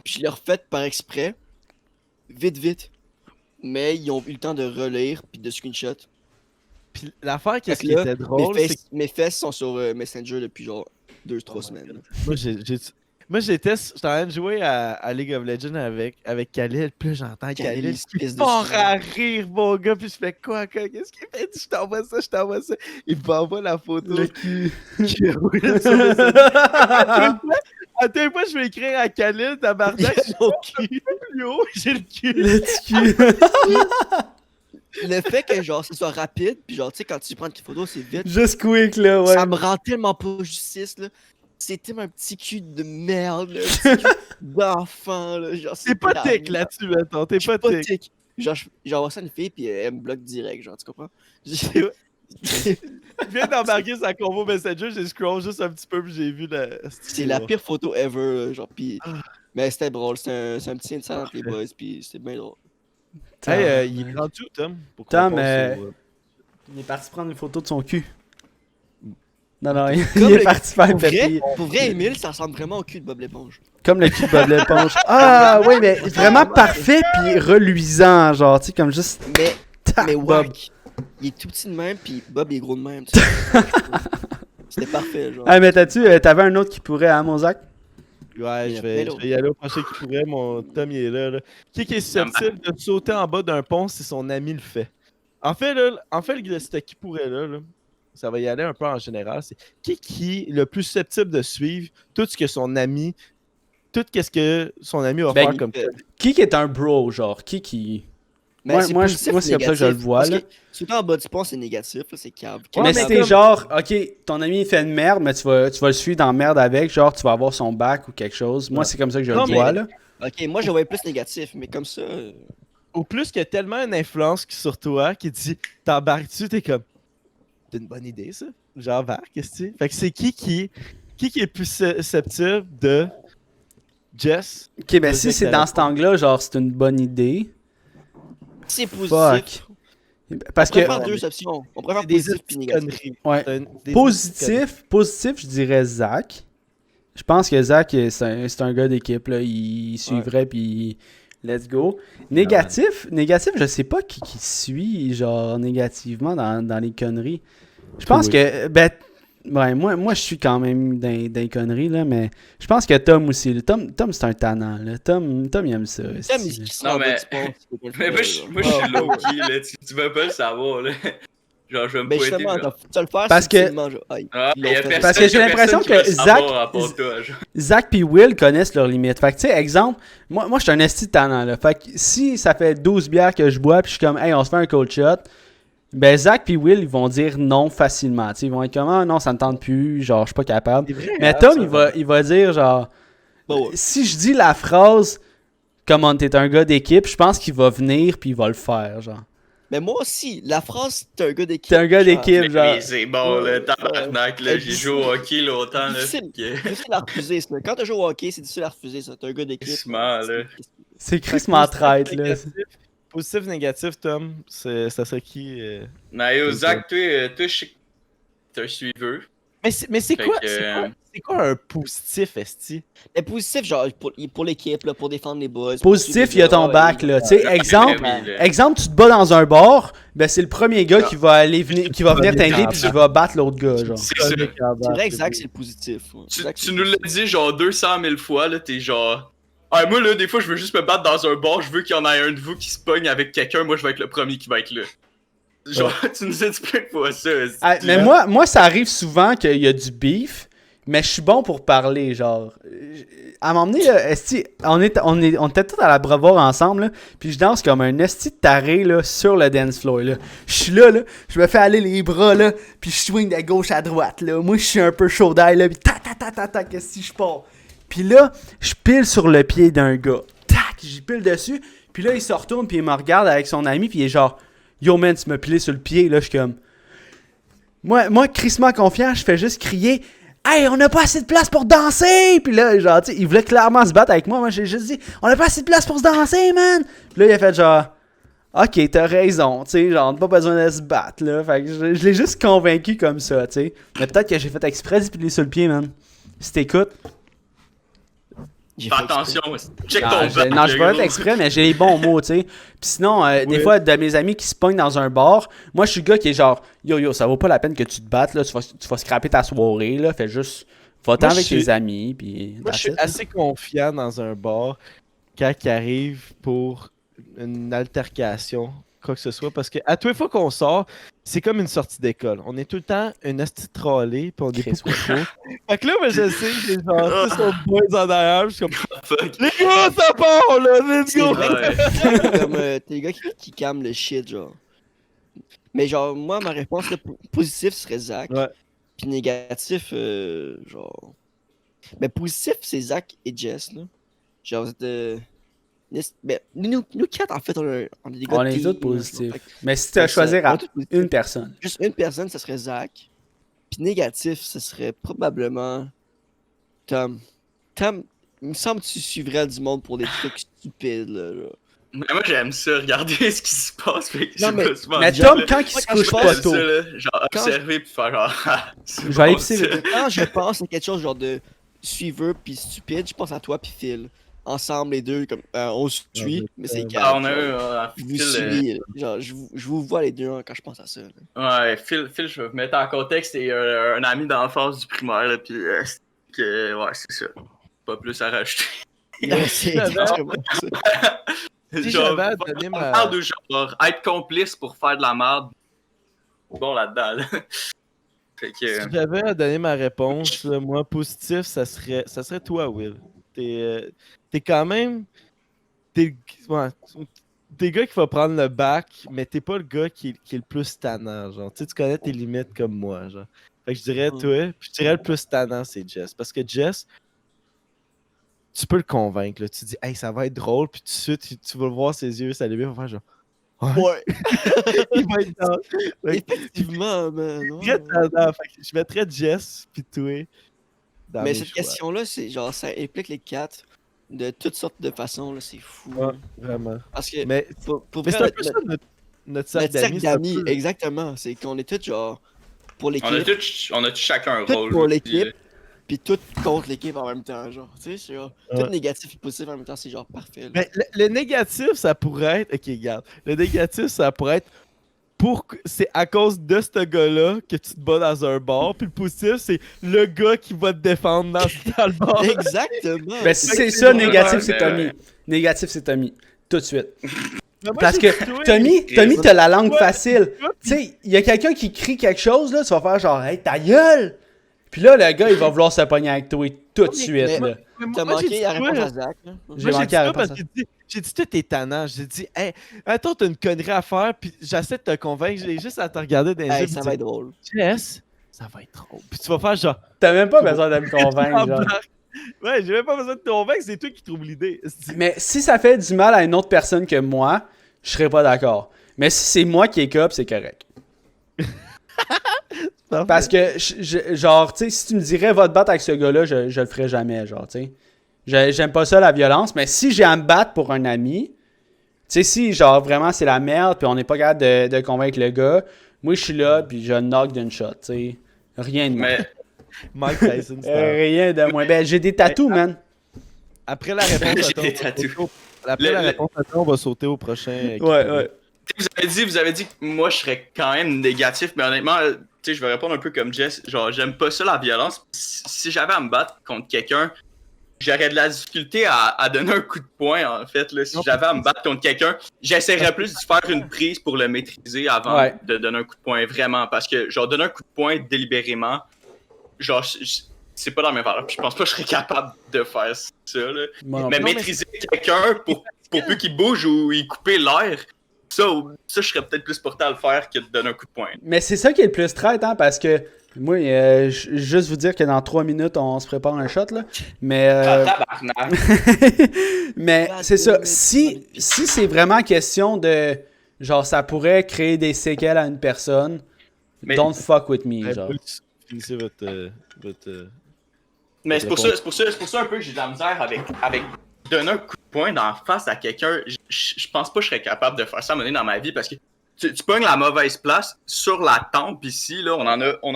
Puis je l'ai refait par exprès. Vite. Mais ils ont eu le temps de relire puis de screenshot.
Puis l'affaire qui
Fait que là,
était drôle, c'est que
mes fesses sont sur Messenger depuis genre 2-3 semaines.
moi, j'étais en train de jouer à League of Legends avec Khalil, puis là, j'entends
Khalil,
Khalil
il se pisse
fort
dessus.
à rire, mon gars, puis je fais quoi, qu'est-ce qu'il fait? Je t'envoie ça. Il m'envoie la photo.
Le cul.
qui roule sur le À tel point, je vais écrire à Khalil, tabarnak, je suis
Mon cul.
plus haut, j'ai le cul.
Le petit cul.
Le fait que genre ce soit rapide, puis genre tu sais quand tu prends une photo c'est vite,
Juste quick, là, ouais.
ça me rend tellement pas justice là. C'est tellement un petit cul de merde, là, un petit cul d'enfant là, genre
T'es pas
plate.
tic là-dessus, mettons, t'es
Je suis
pas
pas
tic.
tic. Genre j'envoie ça à une fille puis elle me bloque direct, genre tu comprends? Je-
Je viens d'embarquer sa combo Messenger, j'ai scroll juste un petit peu puis j'ai vu la.
C'est la pire photo ever, genre, pis... Mais c'était drôle, c'est un petit instant entre les boys, pis c'était bien drôle.
Hey, il est rendu où, Tom? Pour qu'on
Tom,
passe
il est parti prendre une photo de son cul. Non, il
Comme
est
le-
parti faire le
Pour vrai,
papier.
pour vrai, Emile, ça ressemble vraiment au cul de Bob l'éponge.
Comme le cul de Bob l'éponge. Ah, oui, mais vraiment parfait puis reluisant, genre, tu sais, comme juste...
Mais
Tac, Bob.
wack, il est tout petit de même, pis Bob il est gros de même. tu sais. C'était parfait, genre.
Ah, mais t'avais un autre qui pourrait, hein, mon Zach?
Ouais,
Il y
je
a
vais,
plein
je vais y aller au prochain qui pourrait. Mon Tom, il est là. Qui est susceptible de sauter en bas d'un pont si son ami le fait? En fait, ce qui pourrait là, ça va y aller un peu en général. C'est qui est le plus susceptible de suivre tout ce que son ami va
Ben,
faire comme ça?
Qui est un bro, genre? Qui...
Mais c'est
moi,
positif
moi,
ou
c'est comme ça que je le
négatif?
vois,
Parce
là.
que sauter en bas du pont, c'est négatif, là, c'est cave.
Ouais,
mais
mais
si t'es
comme-
genre, ok, ton ami il fait une merde, mais tu vas le suivre dans la merde avec, genre tu vas avoir son bac ou quelque chose. Moi,
Ouais.
c'est comme ça que je
Non,
le
mais-
vois, là.
Ok, moi je voyais plus négatif, mais comme ça.
Au plus qu'il y a tellement une influence sur toi qui dit t'embarques-tu, t'es comme c'est une bonne idée ça. Genre qu'est-ce que tu. Fait que c'est qui est plus susceptible de Jess?
Ok, ben
Je
si
sais
c'est
que
dans
t'as
cet angle-là, genre c'est une bonne idée.
C'est positif.
Fuck. Parce
On
que,
préfère deux options. On préfère
C'est des
positif puis
petites
négatif.
conneries.
ouais.
C'est des
Positif, je dirais Zach. Je pense que Zach, c'est un gars d'équipe, là. Il suivrait, puis let's go. Négatif, je sais pas qui suit, genre, négativement dans les conneries. Je pense que, ben, ouais, moi je suis quand même dans les conneries, là, mais je pense que Tom aussi. Tom c'est un tannant, là. Tom, il aime ça.
Tom,
esti.
il se
Non,
rend en bas
mais-
du pont, c'est pas le
Mais
faire,
moi,
genre.
moi, je suis low-key, là. Tu vas pas le savoir, là. Genre, je vais me
Ben
pointer.
justement,
genre.
tu vas le faire
Parce que-
subtilement, genre, aïe,
Ah,
ils
y a
l'ont fait.
personne-
Parce que j'ai
y a
l'impression
personne qui
que
va le savoir
Zach-
à part toi, genre.
Zach puis Will connaissent leurs limites. Fait que, tu sais, exemple, moi je suis un esti de talent, là. Fait que si ça fait 12 bières que je bois, puis je suis comme, hey, on se fait un cold shot, ben Zach puis Will, ils vont dire non facilement. Tu sais, ils vont être comme, ah non, ça me tente plus, genre, je suis pas capable.
C'est vrai,
Mais
hein,
Tom,
ça.
il va dire, genre,
Bah ouais.
si je dis la phrase, comme on t'es un gars d'équipe, je pense qu'il va venir, puis il va le faire, genre.
Mais moi aussi, la phrase, t'es un gars d'équipe.
T'es un gars
genre,
d'équipe, genre.
Mais c'est bon, là, tabarnak, là.
Ouais.
J'ai joué au hockey longtemps, là.
Difficile.
que-
C'est difficile à refuser, ça. Quand tu joues au hockey, c'est difficile à refuser, ça. T'es un gars d'équipe.
Crissement, là.
C'est crissement traite, là.
Positif, négatif, Tom, ça serait qui?
Mais yo,
C'est
Zach, toi, je sais que t'es un suiveur.
Mais c'est
Fait
quoi,
que,
c'est quoi un positif, esti?
Mais positif, genre, pour l'équipe, là, pour défendre les boys.
Positif, il y a ton bac, là. Tu sais, exemple,
Ben oui, là.
exemple, tu te bats dans un bar, ben c'est le premier gars qui va qui va venir t'aider puis qui va battre l'autre gars, genre.
C'est ça.
C'est vrai que Zach, c'est le positif. ouais. Zach,
Tu
c'est
nous
le
l'as dit genre 200 000 fois, là, t'es genre... Ah, moi, là, des fois, je veux juste me battre dans un bar, je veux qu'il y en ait un de vous qui se pogne avec quelqu'un, moi, je vais être le premier qui va être là. Genre, tu nous as dit plein de fois ça.
Ah, mais moi, ça arrive souvent qu'il y a du beef, mais je suis bon pour parler, genre. À un moment donné, là, esti, on était tous à la brevoire ensemble, là, puis je danse comme un esti de taré, là, sur le dance floor, là. Je suis là, je me fais aller les bras, là, puis je swing de gauche à droite, là. Moi, je suis un peu chaud d'ail, là, puis tac, esti, je pars. Puis là, je pile sur le pied d'un gars. Tac, j'y pile dessus, puis là, il se retourne, puis il me regarde avec son ami, puis il est genre... Yo man, tu m'as pilé sur le pied, là, je suis comme... Moi, crissement confiant, je fais juste crier « Hey, on n'a pas assez de place pour danser! » Puis là, genre, tu sais, il voulait clairement se battre avec moi. Moi, j'ai juste dit « On n'a pas assez de place pour se danser, man! » Puis là, il a fait genre « Ok, t'as raison, tu sais, genre, on n'a pas besoin de se battre, là. » Fait que je l'ai juste convaincu comme ça, tu sais. Mais peut-être que j'ai fait exprès d'y piler sur le pied, man. Si t'écoutes...
J'ai
Fais
fait
attention, check
Non,
ton bac.
non, je vais être exprès, mais j'ai les bons mots, tu sais. Puis sinon, des fois, de mes amis qui se pognent dans un bar, moi, je suis le gars qui est genre, yo, ça vaut pas la peine que tu te battes, là, tu vas scraper ta soirée, là, fais juste, va-t'en
Moi,
avec
je suis-
tes amis, puis...
Moi, je suis assez confiant dans un bar quand il arrive pour une altercation, quoi que ce soit, parce que à toutes les fois qu'on sort, c'est comme une sortie d'école. On est tout le temps une hostie trollée, puis on est
Chris,
beaucoup trop. Fait que là, moi, je sais, j'ai genre, tous nos boys en arrière, je suis comme,
Fuck.
les gars, ça part, là, let's
C'est
go!
vrai
Ouais.
que comme, t'es le gars qui calme le shit, genre. Mais genre, moi, ma réponse là, positif serait Zach.
Ouais.
Puis négatif, genre. Mais positif, c'est Zach et Jess, là. Genre, vous êtes. Ben, nous quatre, en fait, on est des gars
On
de
est
team,
tous
là,
positifs.
fait que
Mais si tu as
c'est
choisir
ça, on
à
est tous positifs.
une personne.
Juste une personne, ça serait Zach. Puis négatif, ce serait probablement Tom. Tom, il me semble que tu suivrais du monde pour des trucs stupides, là.
Mais moi, j'aime ça, regarder ce qui se passe. Fait que
Non,
j'ai
mais-
pas souvent
Mais
dit,
Tom,
là.
quand il se
quand
couche
je
pas
pense
tôt.
Ça, là, genre,
Quand
observer puis faire genre. C'est
Je vais aller
bon,
pisser
ça.
vite.
Quand je pense à quelque chose genre de suiveur puis stupide, je pense à toi puis Phil. Ensemble, les deux, comme on se suit, mais c'est
Ah,
calme.
on a eu un
Je vous
Phil.
suis, genre, je vous vois les deux hein, quand je pense à ça. là.
Ouais, Phil, je vais vous mettre en contexte, c'est un ami d'enfance du primaire, là, pis ouais, c'est ça. Pas plus à rajouter.
C'est
j'avais-
exactement ça.
Si
Genre,
j'avais à donner
on
ma-
parle de genre être complice pour faire de la merde. Bon là-dedans, là. Fait que.
Si j'avais à donner ma réponse, là, moi, positif, ça serait toi, Will. T'es quand même. T'es ouais, t'es le gars qui va prendre le bac, mais t'es pas le gars qui est le plus tannant. Genre, tu connais tes limites comme moi. Genre. Fait que je dirais toi, puis je dirais le plus tannant, c'est Jess. Parce que Jess, tu peux le convaincre. Là. Tu dis, hey, ça va être drôle, puis tout de suite, tu vas le voir ses yeux s'allumer, il va faire genre.
Ouais,
Il va être dans. Fait que
effectivement, man. ouais,
très
ouais.
tannant. Fait que je mettrais Jess, puis toi. Dans
Mais
mes
cette
choix.
question-là, c'est genre, ça implique les quatre de toutes sortes de façons, là, c'est fou.
Ouais,
là.
vraiment.
Parce que,
Mais,
pour
mais c'est
vrai,
un peu ça notre cercle
notre cercle
d'amis. c'est un
d'amis,
peu-
exactement, c'est qu'on est tous genre pour
On a
l'équipe,
tous chacun un
tout
rôle.
pour
aussi,
l'équipe,
là.
puis tout contre l'équipe en même temps, genre. Tu sais, c'est genre,
Ouais.
tout négatif et positif en même temps, c'est genre parfait. là.
Mais le négatif, ça pourrait être. Ok, regarde. Le négatif, ça pourrait être. C'est à cause de ce gars-là que tu te bats dans un bar. Puis le positif, c'est le gars qui va te défendre dans le bar.
Exactement.
Ben, si
Fait
c'est
que
ça,
c'est
négatif,
normal,
c'est
mais
Tommy.
ouais.
Négatif, c'est Tommy. Tout de suite.
Mais moi,
Parce
j'ai
que
dit toi,
Tommy, t'as la langue
Ouais.
facile. Tu sais, il y a quelqu'un qui crie quelque chose, là, tu vas faire genre, hey, ta gueule! Puis là, le gars, il va vouloir se pogner avec toi tout de suite,
mais-
là.
mais moi,
T'as
j'ai
manqué
dit
la
toi,
réponse à Zach. là.
J'ai
Moi,
manqué
dit
la
ça
réponse
parce
à-
que j'ai dit, toi, t'es tannant. J'ai dit, hey, attends, t'as une connerie à faire, puis j'essaie de te convaincre. J'ai juste à te regarder dans les yeux.
Hey,
puis
ça
dire,
va être drôle.
Jess, ça va être drôle. Puis tu vas faire genre.
T'as même pas besoin de me convaincre, genre.
Ouais, j'ai même pas besoin de te convaincre, c'est toi qui trouves l'idée.
Mais si ça fait du mal à une autre personne que moi, je serais pas d'accord. Mais si c'est moi qui est cop, c'est correct. Parce que, genre, tu sais, si tu me dirais va te battre avec ce gars-là, je le ferais jamais, genre, tu sais. J'aime pas ça, la violence, mais si j'ai à me battre pour un ami, tu sais, si, genre, vraiment, c'est la merde, puis on n'est pas capable de convaincre le gars, moi, je suis là, puis je knock d'une shot, tu sais. Rien de moins.
Mais
Mike Tyson, c'est
Rien de moins. Ben, j'ai des tatous, man.
Après la réponse à
J'ai
ton,
des tatous.
après la réponse à ton, on va sauter au prochain.
Ouais.
vous avez dit que moi je serais quand même négatif, mais honnêtement, tu sais, je vais répondre un peu comme Jess. Genre, j'aime pas ça la violence. Si j'avais à me battre contre quelqu'un, j'aurais de la difficulté à donner un coup de poing en fait. Là. Si j'avais à me battre contre quelqu'un, j'essaierais plus de faire une prise pour le maîtriser avant
Ouais.
de donner un coup de poing vraiment. Parce que, genre, donner un coup de poing délibérément, genre, c'est pas dans mes valeurs. Puis je pense pas que je serais capable de faire ça. Là.
Moi non
Mais
plus.
maîtriser quelqu'un pour peu qu'il bouge ou y couper l'air, ça, je serais peut-être plus porté à le faire que de donner un coup de poing.
Mais c'est ça qui est le plus traite, hein, parce que moi, juste vous dire que dans 3 minutes, on se prépare un shot, là. Mais,
Tabarnak.
mais c'est ça. Si c'est vraiment question de, genre, ça pourrait créer des séquelles à une personne,
Mais-
don't fuck with me, genre.
Finissez votre.
Mais c'est pour ça un peu que j'ai de la misère avec donner un coup de poing d'en face à quelqu'un. Je pense pas que je serais capable de faire ça à un moment donné dans ma vie parce que tu pognes la mauvaise place sur la tempe ici, là, on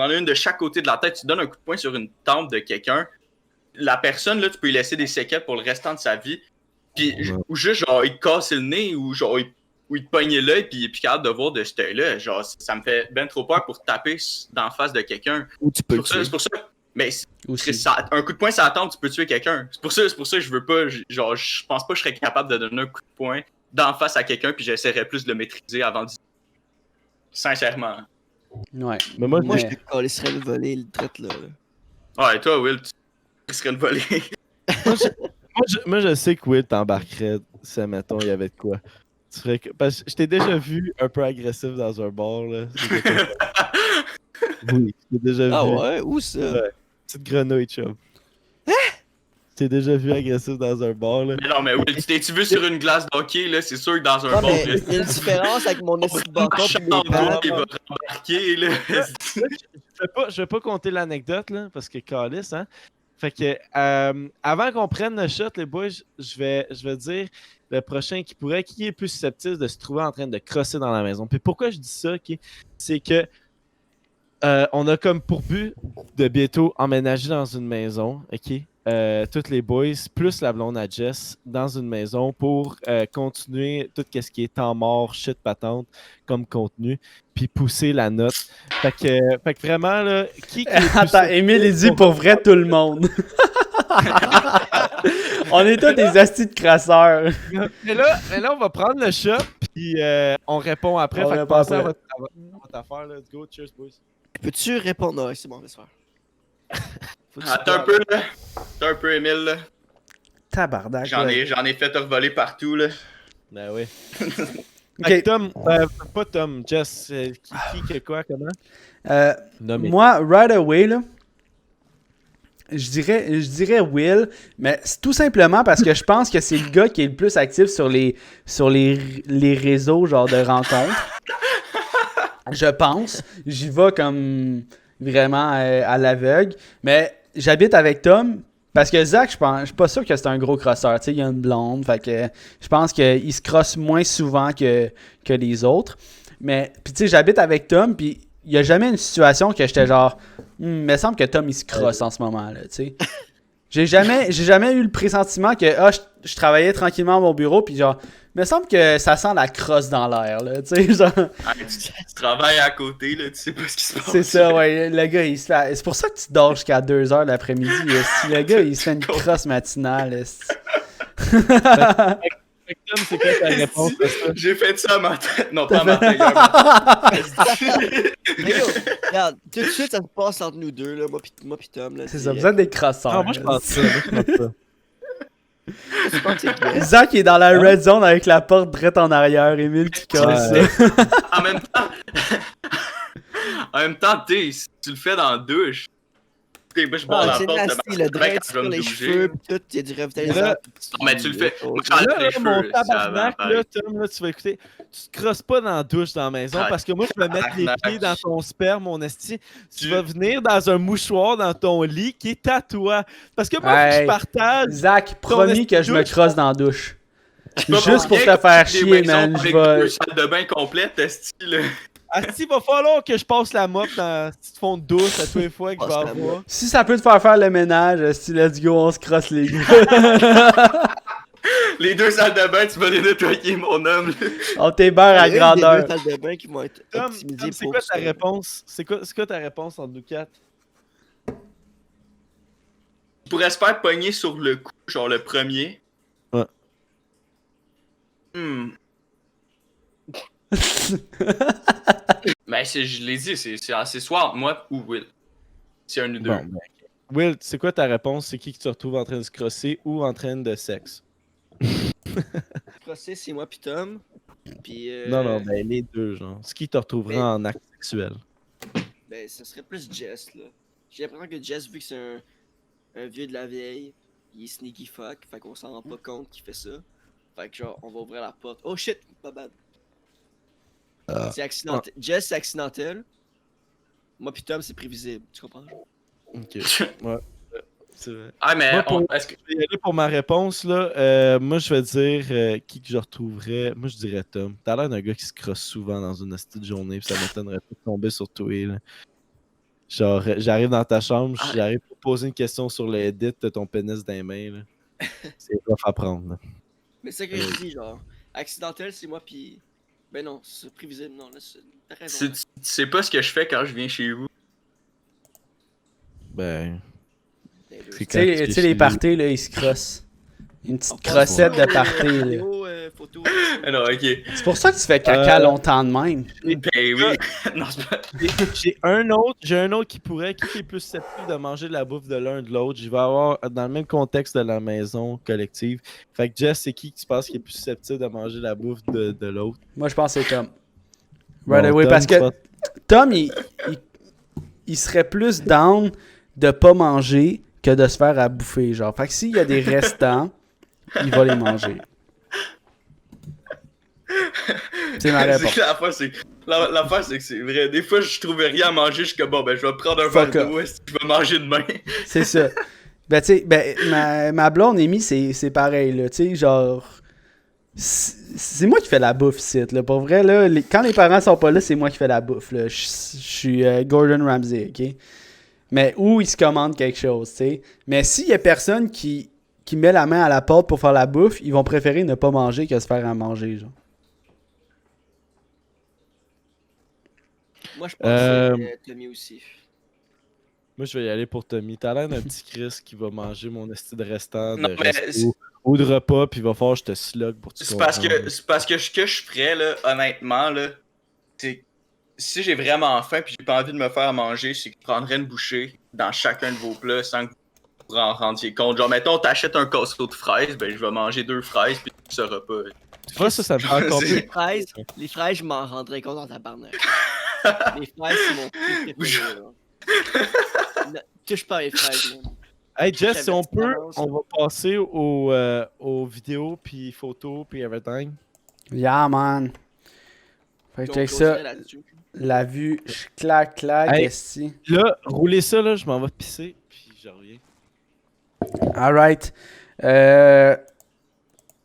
en a une de chaque côté de la tête. Tu donnes un coup de poing sur une tempe de quelqu'un. La personne, là, tu peux lui laisser des séquelles pour le restant de sa vie. Puis, ou juste, genre, il te casse le nez ou genre, il te pogne l'œil puis il est plus capable de voir de cet œil-là. Genre, ça me fait ben trop peur pour taper d'en face de quelqu'un.
Ou tu peux le tuer.
C'est pour ça. Mais
Aussi.
un coup de poing, ça attend, tu peux tuer quelqu'un. C'est pour ça que je veux pas. Genre, je pense pas que je serais capable de donner un coup de poing d'en face à quelqu'un, puis j'essaierais plus de le maîtriser avant de. Sincèrement.
Ouais.
Mais moi,
Moi,
Mais-
je te laisserais le voler, le traite là.
Ouais, toi, Will, tu serais le volé.
moi, je sais que Will t'embarquerait si, mettons, il y avait de quoi. Tu ferais parce que je t'ai déjà vu un peu agressif dans un bar, là. Oui, je t'ai déjà
Ah
vu.
ouais, où ça?
Ouais. Petite grenouille, chum. t'ai déjà vu agressif dans un bar, là.
Mais non, mais Will, tu t'es-tu vu sur une glace d'hockey, là? C'est sûr que dans un
Non,
bar,
mais
là,
il y a une différence avec mon esti de bâton pis mes pattes.
il va rembarquer, là.
Je vais pas compter l'anecdote, là, parce que calice, hein. Fait que, avant qu'on prenne le shot, les boys, je vais dire le prochain qui est plus susceptible de se trouver en train de crosser dans la maison. Puis pourquoi je dis ça, ok? C'est que on a comme pour but de bientôt emménager dans une maison, ok? Toutes les boys, plus la blonde à Jess, dans une maison pour continuer tout ce qui est temps mort, shit patente, comme contenu, puis pousser la note. Fait que vraiment, là, qui est le plus
Attends, Émile, il dit pour vrai tout le monde. On est tous des astis de crasseurs.
Mais là, on va prendre le shot, puis on répond après.
On
Fait que
répond
pensez à
après.
votre affaire, là. Let's go, cheers, boys.
Peux-tu répondre? Ouais, c'est bon, laisse faire. Faut que tu
Attends un
parles.
peu, là. Attends un peu, Emile, là.
Tabarnak.
J'en ai fait revoler partout, là.
Ben oui.
Ok.
Fait que Tom, pas Tom, Jess, qui, quoi, comment? Nommé.
Moi, right away, là, je dirais Will, mais c'est tout simplement parce que je pense que c'est le gars qui est le plus actif sur les réseaux genre de rencontres. Je pense. J'y vais comme vraiment à l'aveugle. Mais j'habite avec Tom parce que Zach, je suis pas sûr que c'est un gros crosseur. Tu sais, il y a une blonde. Fait que je pense qu'il se crosse moins souvent que les autres. Mais, puis tu sais, j'habite avec Tom, puis il n'y a jamais une situation que j'étais genre, il me semble que Tom, il se crosse en ce moment, là, tu sais. J'ai jamais eu le pressentiment que, je travaillais tranquillement à mon bureau, puis genre, il me semble que ça sent la crosse dans l'air, là, tu sais, genre.
Ah, tu travailles à côté, là, tu sais pas ce qui se passe.
C'est ça, ouais, le gars, il se fait... C'est pour ça que tu dors jusqu'à 2h l'après-midi, si le gars, il se fait une crosse matinale, esti.
Fait que Tom, c'est quoi ta réponse à ça?
J'ai fait ça à ma tête. Non, pas à ma tête.
Mais yo, regarde, tout de suite, ça se passe entre nous deux, là, moi pis Tom. Là,
C'est ça, vous êtes des crosseurs.
Ah, moi, je pense ça.
Je pense que c'est clair.
Zach est dans la red zone avec la porte direct en arrière, Émile qui colle ça.
En même temps, tu sais, si tu le fais dans la douche, tu sais, moi, je barre la
C'est
porte de
nasty,
ma
le
tête
drain
quand je
sur
vais me
les
bouger.
cheveux, pis tout, il y a du revitalisant.
Non, mais tu le fais. Moi,
Là,
j'enlève les
mon
cheveux, ça
tabarnak,
va,
là, Tom, là, tu vas écouter. Tu te crosses pas dans la douche dans la maison parce que moi, je vais mettre les pieds dans ton sperme, mon esti. Tu vas venir dans un mouchoir dans ton lit qui est à toi. Parce que moi, faut que je
Hey.
partage.
Zach, promis que je me
douche.
crosse dans la douche.
Pas
Juste pour
bien
te faire
des
chier,
maisons
man.
avec
Je vais...
deux salles de bain complètes, esti, là.
Asti, il va falloir que je passe la mop dans la petite fond de douche à tous les fois que je vais
Passe la
avoir.
Si ça peut te faire le ménage, si let's go, on se crosse les gars.
Les deux salles de bain, tu vas les nettoyer, mon homme. Là.
On t'héberge à
Il y a
grandeur.
des deux salles de bain qui vont être
Tom,
optimisées
c'est
pour
quoi ta
ça.
réponse? C'est quoi ta réponse entre nous quatre?
Tu pourrais se faire pogner sur le coup, genre le premier.
Ouais.
Ben, je l'ai dit, c'est assez soir, moi ou Will. C'est un ou deux.
Bon, ben, Will, c'est quoi ta réponse? C'est qui que tu retrouves en train de se crosser ou en train de sexe?
Le procès, c'est moi pis Tom. Puis,
Non, ben les deux, genre. C'est qui te retrouverait
Mais-
en acte sexuel?
Ben, ce serait plus Jess, là. J'ai l'impression que Jess, vu que c'est un vieux de la vieille, il est sneaky fuck, fait qu'on s'en rend pas compte qu'il fait ça. Fait que genre, on va ouvrir la porte. Oh shit, pas bad. C'est accidentel. Jess, c'est accidentel. Moi pis Tom, c'est prévisible. Tu comprends?
Ok. Ouais. C'est vrai.
Ah, mais
Moi, pour-
est-ce que.
Je vais y aller pour ma réponse, là. Moi, je vais dire qui que je retrouverais. Moi, je dirais Tom. T'as l'air d'un gars qui se crosse souvent dans une petite journée, puis ça m'étonnerait pas de tomber sur toi, là. Genre, j'arrive dans ta chambre, j'arrive pour poser une question sur le edit de ton pénis dans les mains, là. C'est rough à prendre, là.
Mais c'est ça que je dis, genre. Accidentel, c'est moi pis. Ben non, c'est prévisible, non, là, t'as raison.
Tu sais pas ce que je fais quand je viens chez vous.
Ben.
Les deux.
C'est
Tu sais, les parties, là, ils se crossent. Une
On
petite
passe
crossette
pas
de
aux
party, là.
vidéos, photos.
Ah non, ok.
C'est pour ça que tu fais caca longtemps de même.
Ben oui. Non, c'est pas.
J'ai un autre qui est plus susceptible de manger la bouffe de l'un de l'autre. Je vais avoir dans le même contexte de la maison collective. Fait que Jess, c'est qui tu penses qui est plus susceptible de manger la bouffe de l'autre?
Moi, je pense que c'est Tom. Right
Bon,
away,
Tom,
parce
tu
que
penses-
Tom, il serait plus down de pas manger que de se faire à bouffer, genre. Fait que s'il y a des restants, il va les manger. C'est ma réponse.
L'affaire, c'est que c'est vrai. Des fois, je trouvais rien à manger, je suis comme, bon, ben, je vais prendre un
Fuck
verre d'eau, est-ce que je vais manger demain?
C'est ça. Ben, tu sais, ma blonde, Amy, c'est pareil, là. Tu sais, genre... C'est moi qui fais la bouffe ici, là. Pour vrai, là, quand les parents sont pas là, c'est moi qui fais la bouffe, là. Je suis Gordon Ramsay, OK? Mais où ils se commandent quelque chose, tu sais. Mais s'il y a personne qui met la main à la porte pour faire la bouffe, ils vont préférer ne pas manger que se faire à manger, genre.
Moi, je pense que Tommy aussi.
Moi, je vais y aller pour Tommy. T'as l'air d'un petit Chris qui va manger mon esti de restant de
Non, mais
resto ou de repas, puis il va falloir que je te slug pour que tu
c'est parce que ce que je ferais, là, honnêtement, là, c'est si j'ai vraiment faim puis j'ai pas envie de me faire manger, c'est que je prendrais une bouchée dans chacun de vos plats sans que vous vous en rendiez compte. Genre, mettons, t'achètes un casseau de fraises, ben je vais manger 2 fraises puis tu sauras pas.
Tu vois, ça me fait encore
C'est-
plus.
Les fraises, je m'en rendrais compte dans ta barnaque. Les fraises, c'est mon plus préféré, là. Ne touche pas les fraises, là.
Hey Jess, si on
J'avais
peut,
dit
on va passer aux vidéos, puis photos, puis everything.
Yeah, man. Fait que
Donc,
check
on
ça.
serait là-dessus.
La vue, clac,
Hey.
esti.
Là, roulez ça, là, je m'en vais pisser, puis je reviens.
Alright.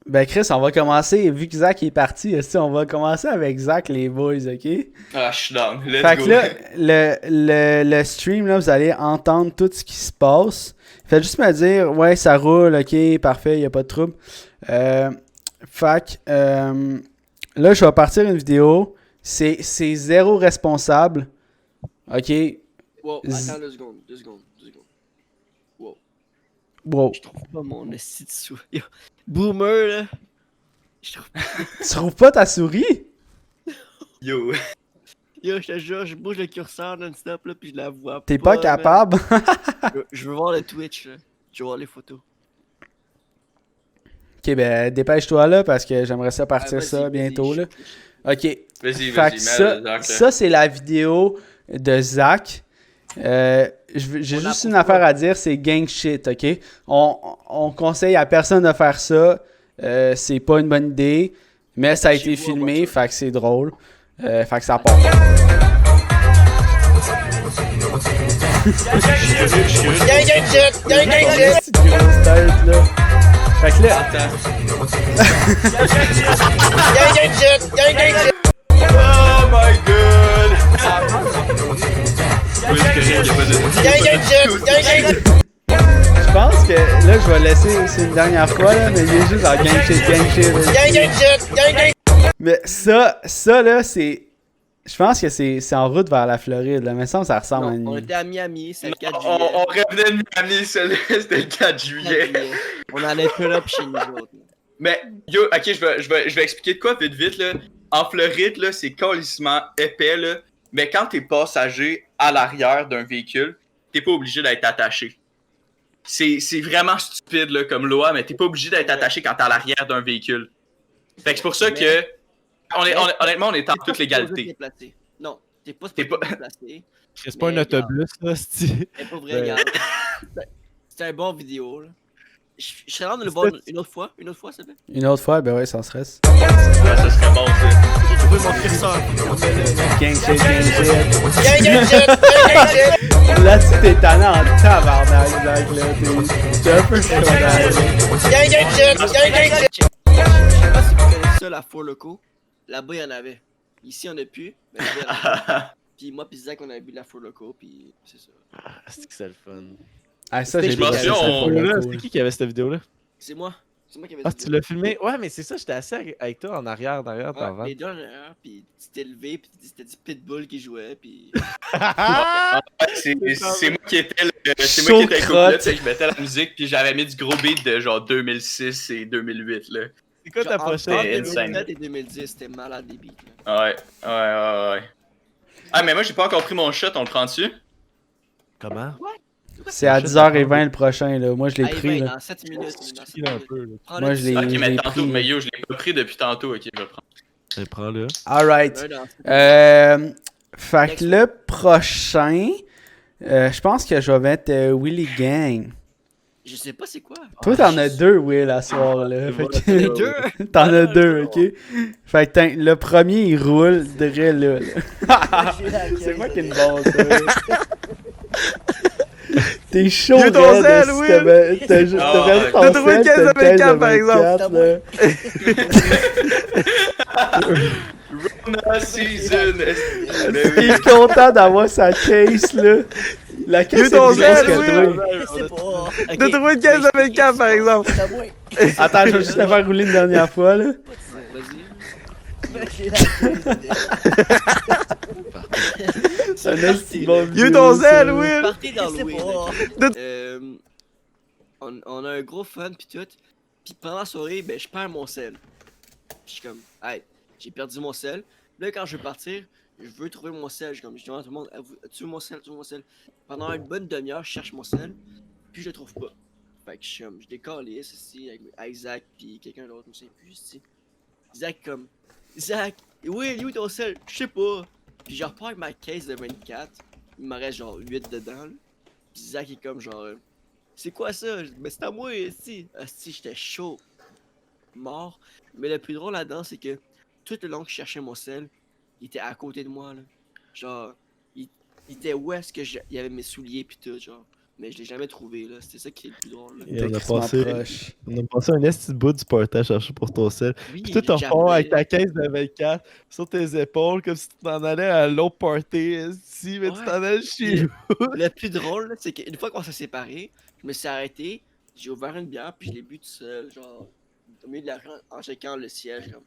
Ben Chris, on va commencer, vu que Zach est parti, esti, on va commencer avec Zach, les boys, ok?
Ah, je suis down. Let's
Fait
go.
que là, le stream, là, vous allez entendre tout ce qui se passe. Faites juste me dire, ouais, ça roule, ok, parfait, y a pas de trouble. Fait que, là, je vais partir une vidéo. C'est zéro responsable. Ok?
Wow, attends 2 secondes. Wow.
Wow.
Je trouve pas mon esti de sou. Yo, Boomer, là. Je trouve.
Tu trouves pas ta souris?
Yo.
Yo, je te jure, je bouge le curseur non-stop, là, puis je la vois
T'es pas
man.
capable?
Je veux voir le Twitch, là. Je veux voir les photos.
Ok, ben dépêche-toi là parce que j'aimerais ça partir
Vas-y,
ça
vas-y,
bientôt là.
je-
Ok.
Vas-y,
Fait que
vas-y,
ça c'est la vidéo de Zach. J'ai juste une affaire à dire, c'est gang shit, ok? On conseille à personne de faire ça. C'est pas une bonne idée. Mais ça a été
Chez vous, en
filmé,
voiture.
fait que c'est drôle. Fait que ça part. Petite grosse tête, là. Fait que là,
Oh my god! Oui, c'est correct, y a pas de...
je pense que là, je vais laisser, c'est une dernière fois, là, mais il est juste en gang shit. Mais ça là, c'est. Je pense que c'est en route vers la Floride, là. Mais ça ressemble à
Non, on
une.
était à Miami, c'est le 4
On
juillet.
revenait de Miami, c'était le 4
4
juillet.
juillet. On allait pull up chez nous autres. là.
Mais, yo, ok, je vais expliquer de quoi vite, là. En Floride, là, c'est calissement épais, là. Mais quand t'es passager à l'arrière d'un véhicule, t'es pas obligé d'être attaché. C'est vraiment stupide, là, comme loi, mais t'es pas obligé d'être attaché quand t'es à l'arrière d'un véhicule. Fait que c'est pour ça que, honnêtement, on est en
T'es pas
toute
supposé te
légalité.
déplacer. Non, t'es pas
T'es
supposé
pas-
te déplacer.
C'est pas un
Mais
autobus, là, c'est.
C'est pas vrai,
Ouais.
regarde. C'est un bon vidéo, là. Je serais de le voir une autre fois, s'il te plaît.
Une autre fois, ben ouais, sans stress.
Ouais, ça serait bon, ça.
J'ai trouvé mon curseur.
Gang shit. Là, tu t'es tanné en tabarnak, Zach, là. T'es un peu chaud,
Je sais pas si vous connaissez ça, la Four Loco. Là-bas, il y en avait. Ici, on a plus. Mais là-bas, il y en avait. Puis moi pis Zach, on avait bu de la Four Loco, puis c'est ça.
C'est que c'est le fun.
Ah, ça, j'ai
Je m'en
déjà
souviens,
ça
on-
pour le
Là,
coup,
c'est
là.
qui avait cette vidéo-là?
C'est moi. C'est moi qui avais
Ah,
dit
tu l'as filmé? Ouais, mais c'est ça, j'étais assis avec toi en arrière, derrière,
ça.
avant.
Ouais, les deux en arrière, puis tu t'es levé, puis c'était du Pitbull qui jouait, puis...
C'est moi qui étais c'est
Chaud
moi qui étais le
crotte.
couple, tu sais, je mettais la musique puis j'avais mis du gros beat de genre 2006 et 2008 là.
C'est quoi ta
Genre, entre
prochaine?
insane.
2007 et 2010, c'était malade des beats, là.
Ouais. Ah mais moi j'ai pas encore pris mon shot, on le prend dessus?
Comment?
C'est à 10h20 le prochain, là. Moi, je l'ai
Allez,
pris,
ben,
là.
dans 7 minutes. Dans 7
Qui, là, un
minutes.
peu, là.
Prends-le
Moi,
tout
je l'ai-
seul.
Ok
je
mais
l'ai
tantôt,
pris,
mais
là.
yo je l'ai pas pris depuis tantôt, ok je vais le prendre.
Ben, prends-le.
Alright.
Un dans 7 minutes.
Fait que le prochain, je pense que je vais mettre Willy Gang.
Je sais pas c'est quoi.
Toi, t'en as deux, Will, à soir, là. Fait que-
Les deux.
T'en as deux, ok? Fait que le premier, il roule, direct là. C'est moi qui est une bonne, ça. T'es chaud,
Yo, ton
raide,
sel,
si
Will.
t'avais perdu ton
T'as trouvé une
sel,
caisse
t'as
de 24, par
24, là.
Rona season.
Il est content d'avoir sa case, là. La caisse est
ton
plus grosse
sel,
que
Will.
toi.
Je sais pas.
T'as trouvé une caisse de 24, par exemple.
C'est à moi.
Attends, je vais juste la faire rouler une dernière fois, là.
Vas-y.
J'ai la caisse.
C'est un esti bon
Yo,
vidéo,
ton
ça.
sel, Will.
Partez dans
Je
le
sais
weed.
pas.
On a un gros fun pis tout. Pis pendant la soirée, ben je perds mon sel. Pis je suis comme, hey, j'ai perdu mon sel. Là quand je veux partir, je veux trouver mon sel. Je demande à tout le monde, tu veux mon sel, tu veux mon sel. Pendant une bonne demi-heure, je cherche mon sel. Puis je le trouve pas. Fait que je suis comme, je décalisse ici avec Zach pis quelqu'un d'autre, je sais plus ici. Zach comme, Zach, oui, où ton sel? Je sais pas. Puis je repars avec ma caisse de 24. Il m'en reste genre 8 dedans. Là. Puis Zach est comme genre, c'est quoi ça? Mais c'est à moi, si. Si, j'étais chaud. Mort. Mais le plus drôle là-dedans, c'est que tout le long que je cherchais mon sel, il était à côté de moi, là. Genre, il était où est-ce que il y avait mes souliers pis tout, genre. Mais je l'ai jamais trouvé, là. C'était ça qui est le plus drôle, là.
Et on a
Crissement
passé,
proche.
on a passé un esti de bout du partage à chercher pour ton sel.
Oui,
Puis toi,
il
t'en
est
repars avec
jamais-
ta caisse de 24 sur tes épaules, comme si tu t'en allais à l'autre party, esti, mais tu
Ouais.
t'en allais chez
Le plus drôle, là, c'est qu'une fois qu'on s'est séparés, je me suis arrêté, j'ai ouvert une bière, puis je l'ai bu tout seul, genre, au milieu de la rue, en checkant le ciel, comme.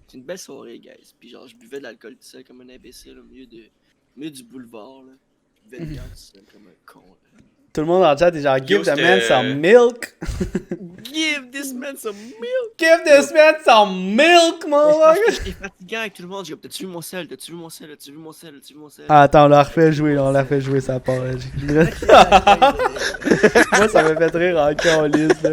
C'est une belle soirée, guys. Puis genre, je buvais de l'alcool tout seul comme un imbécile au milieu du boulevard, là. Je buvais de bière tout seul comme un con, là.
Tout le monde en chat est genre, give the man
c'était-
some milk.
Give this man some milk!
Give this man some milk, mon gars.
J'étais fatiguant avec tout le monde, j'ai comme, t'as-tu vu mon sel? T'as-tu vu mon sel? T'as-tu vu mon sel? T'as-tu vu mon sel?
Ah, attends, on l'a refait jouer, on l'a fait jouer sa part. Là. Moi, ça me fait rire en calice, là.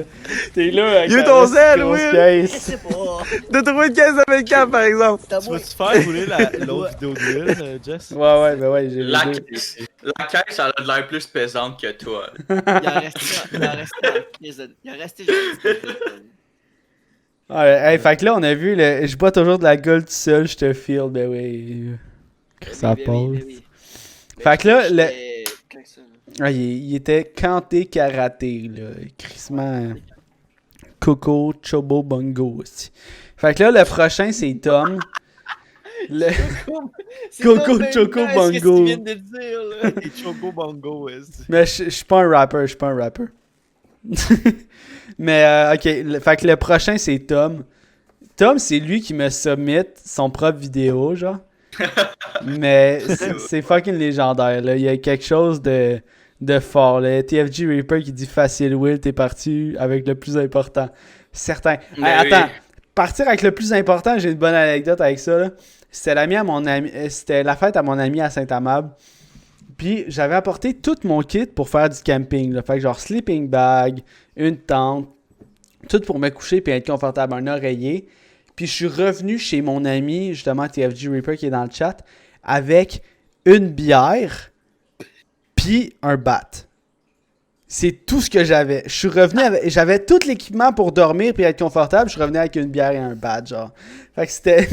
T'es là avec
You
ta
ton
grosse
zèle, Will.
Je
caisse.
sais pas.
T'as trouvé une caisse de 24, par exemple.
C'est à
Tu
moi.
vas-tu faire rouler l'autre vidéo de Will, Jess?
Ouais, ben ouais, j'ai
La
vu.
caisse, elle a de l'air plus pesante que toi.
Il a resté genre.
Ouais, hey, fait que là, on a vu, je bois toujours de la gueule tout seul, je te feel, ben oui. Ça passe. Fait que là, Ah, il était canté karaté, là. Crissement. Coco, Chobo, Bongo aussi. Fait que là, le prochain, c'est Tom. Coco, Choco, Bongo.
Qu'est-ce qu'il vient de dire, là?
Et Choco Bongo, esti.
Mais je suis pas un rapper, je suis pas un rapper. Mais, ok, fait que le prochain, c'est Tom. Tom, c'est lui qui me submit son propre vidéo, genre. Mais c'est fucking légendaire, là. Il y a quelque chose de fort, là. TFG Reaper qui dit facile, Will, t'es parti avec le plus important. Certain.
Mais
Hey, attends,
oui.
partir avec le plus important, j'ai une bonne anecdote avec ça, là. C'était c'était la fête à mon ami à Saint-Amable. Puis j'avais apporté tout mon kit pour faire du camping, là. Fait que genre sleeping bag, une tente, tout pour me coucher puis être confortable, un oreiller. Puis je suis revenu chez mon ami, justement TFG Reaper qui est dans le chat, avec une bière puis un bat. C'est tout ce que j'avais. Je suis revenu avec... J'avais tout l'équipement pour dormir puis être confortable. Je suis revenu avec une bière et un bat, genre. Fait que c'était...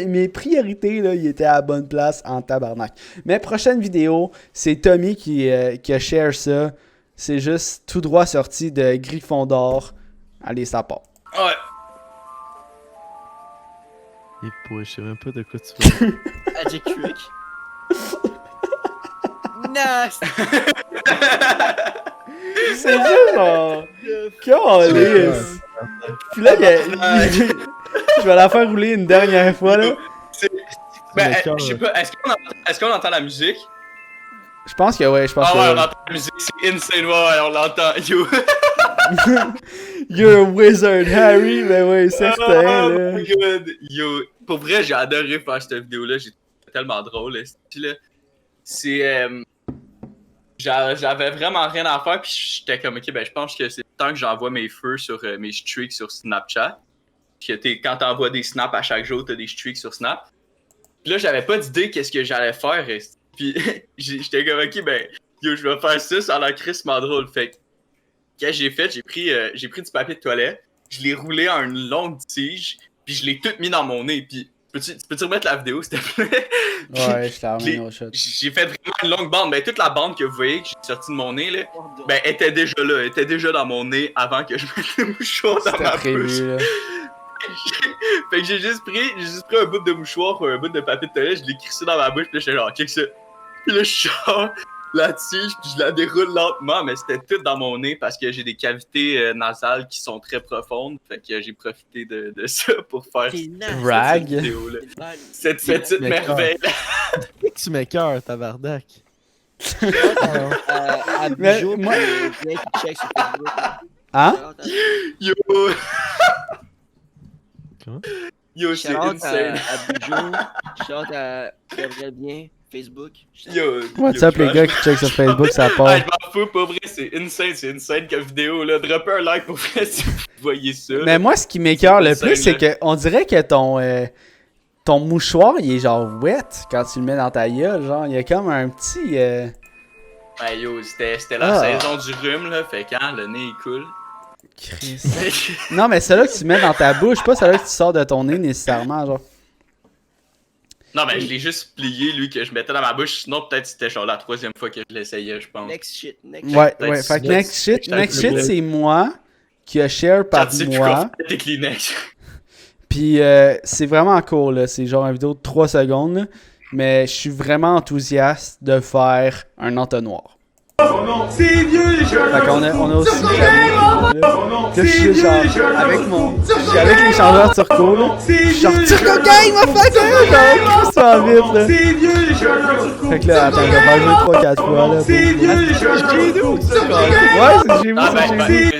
Mes priorités, là, ils étaient à la bonne place en tabarnak. Mais prochaine vidéo, c'est Tommy qui a share ça. C'est juste tout droit sorti de Gryffondor. Allez, ça part.
Ouais.
Et pour, je sais même pas de quoi tu veux.
Magic Trick. Nasty!
C'est juste genre... Calice! Puis là, je vais la faire rouler une dernière fois, là.
Ben,
Le cœur,
je sais pas, est-ce qu'on entend la musique?
Je pense que ouais, je pense
Ah
que
ouais, on
ouais.
entend la musique, c'est insane, ouais, on l'entend. Yo!
You're a wizard, Harry! Ben ouais, certain,
Oh
là.
my god! Yo! Pour vrai, j'ai adoré faire cette vidéo-là, j'ai trouvé tellement drôle. Puis là, c'est... j'avais vraiment rien à faire, puis j'étais comme, ok, ben je pense que c'est le temps que j'envoie mes feux sur mes streaks sur Snapchat. Puis que quand t'envoies des snaps à chaque jour, t'as des streaks sur Snap. Puis là, j'avais pas d'idée qu'est-ce que j'allais faire. Puis j'étais comme, ok, ben, yo, je vais faire ça, ça a l'air crissement drôle. Fait que qu'est-ce que j'ai fait? J'ai pris du papier de toilette, je l'ai roulé en une longue tige, puis je l'ai tout mis dans mon nez. Puis, peux-tu remettre la vidéo, s'il te plaît?
Ouais, je t'ai ramené au shot.
J'ai fait vraiment une longue bande. Ben, toute la bande que vous voyez que j'ai sortie de mon nez, là, ben, était déjà là. Elle était déjà dans mon nez avant que je mette le mouchoir dans
C'était
ma bouche.
prévu, là.
Fait que j'ai juste pris un bout de mouchoir ou un bout de papier de toilette, je l'ai crissé dans ma bouche, puis là, j'étais genre, check ça. Puis là, je sors la tige, puis je la déroule lentement, mais c'était tout dans mon nez parce que j'ai des cavités nasales qui sont très profondes. Fait que j'ai profité de ça pour faire
T'es naze.
Brag.
cette vidéo-là.
T'es naze.
Cette petite
Mais
merveille-là.
Tu m'écœures, tabarnak.
À
Mais
Bijou,
moi-
puis bien qu'il check sur Facebook.
Hein?
Yo!
Quoi?
Yo, c'est
Shout-out
insane.
à Bijou, shout-out à Gabriel Bien, Facebook.
Yo,
What's
yo,
up, les gars qui check sur Facebook, ça part.
Ah, je m'en fous, pas vrai, c'est insane comme vidéo, là. Droppez un like pour vrai si vous voyez ça.
Mais moi, ce qui m'écœure le
C'est
plus, c'est
insane,
que on dirait que ton mouchoir, il est genre wet quand tu le mets dans ta gueule. Genre, il y a comme un petit.
Ouais, yo, c'était la
Ah.
saison du rhume, là. Fait quand le nez il coule.
Chris. Non, mais celui-là que tu mets dans ta bouche, pas celui-là que tu sors de ton nez nécessairement. Genre.
Non, mais je l'ai juste plié, lui, que je mettais dans ma bouche. Sinon, peut-être c'était genre la 3e fois que je l'essayais, je pense.
Next shit, next
Ouais,
peut-être
ouais. Fait que
next-
next shit, c'est moi qui a share par
Quand tu sais plus
moi.
quoi faire tes Kleenex.
Puis c'est vraiment court, là. C'est genre une vidéo de 3 secondes, là. Mais je suis vraiment enthousiaste de faire un entonnoir.
C'est vieux les jeux.
Fait qu'on a aussi là, je suis genre avec je suis avec les changeurs turco là.
C'est
Genre
vieux les
Turco
jeux.
Gang motherfucker! Genre ça vite là.
C'est vieux les jeux.
Fait que là attends, je vais faire jouer 3-4 fois là.
C'est vieux les jeux.
Ouais, c'est chez vous,
Ah,
c'est
ben,
chez vous.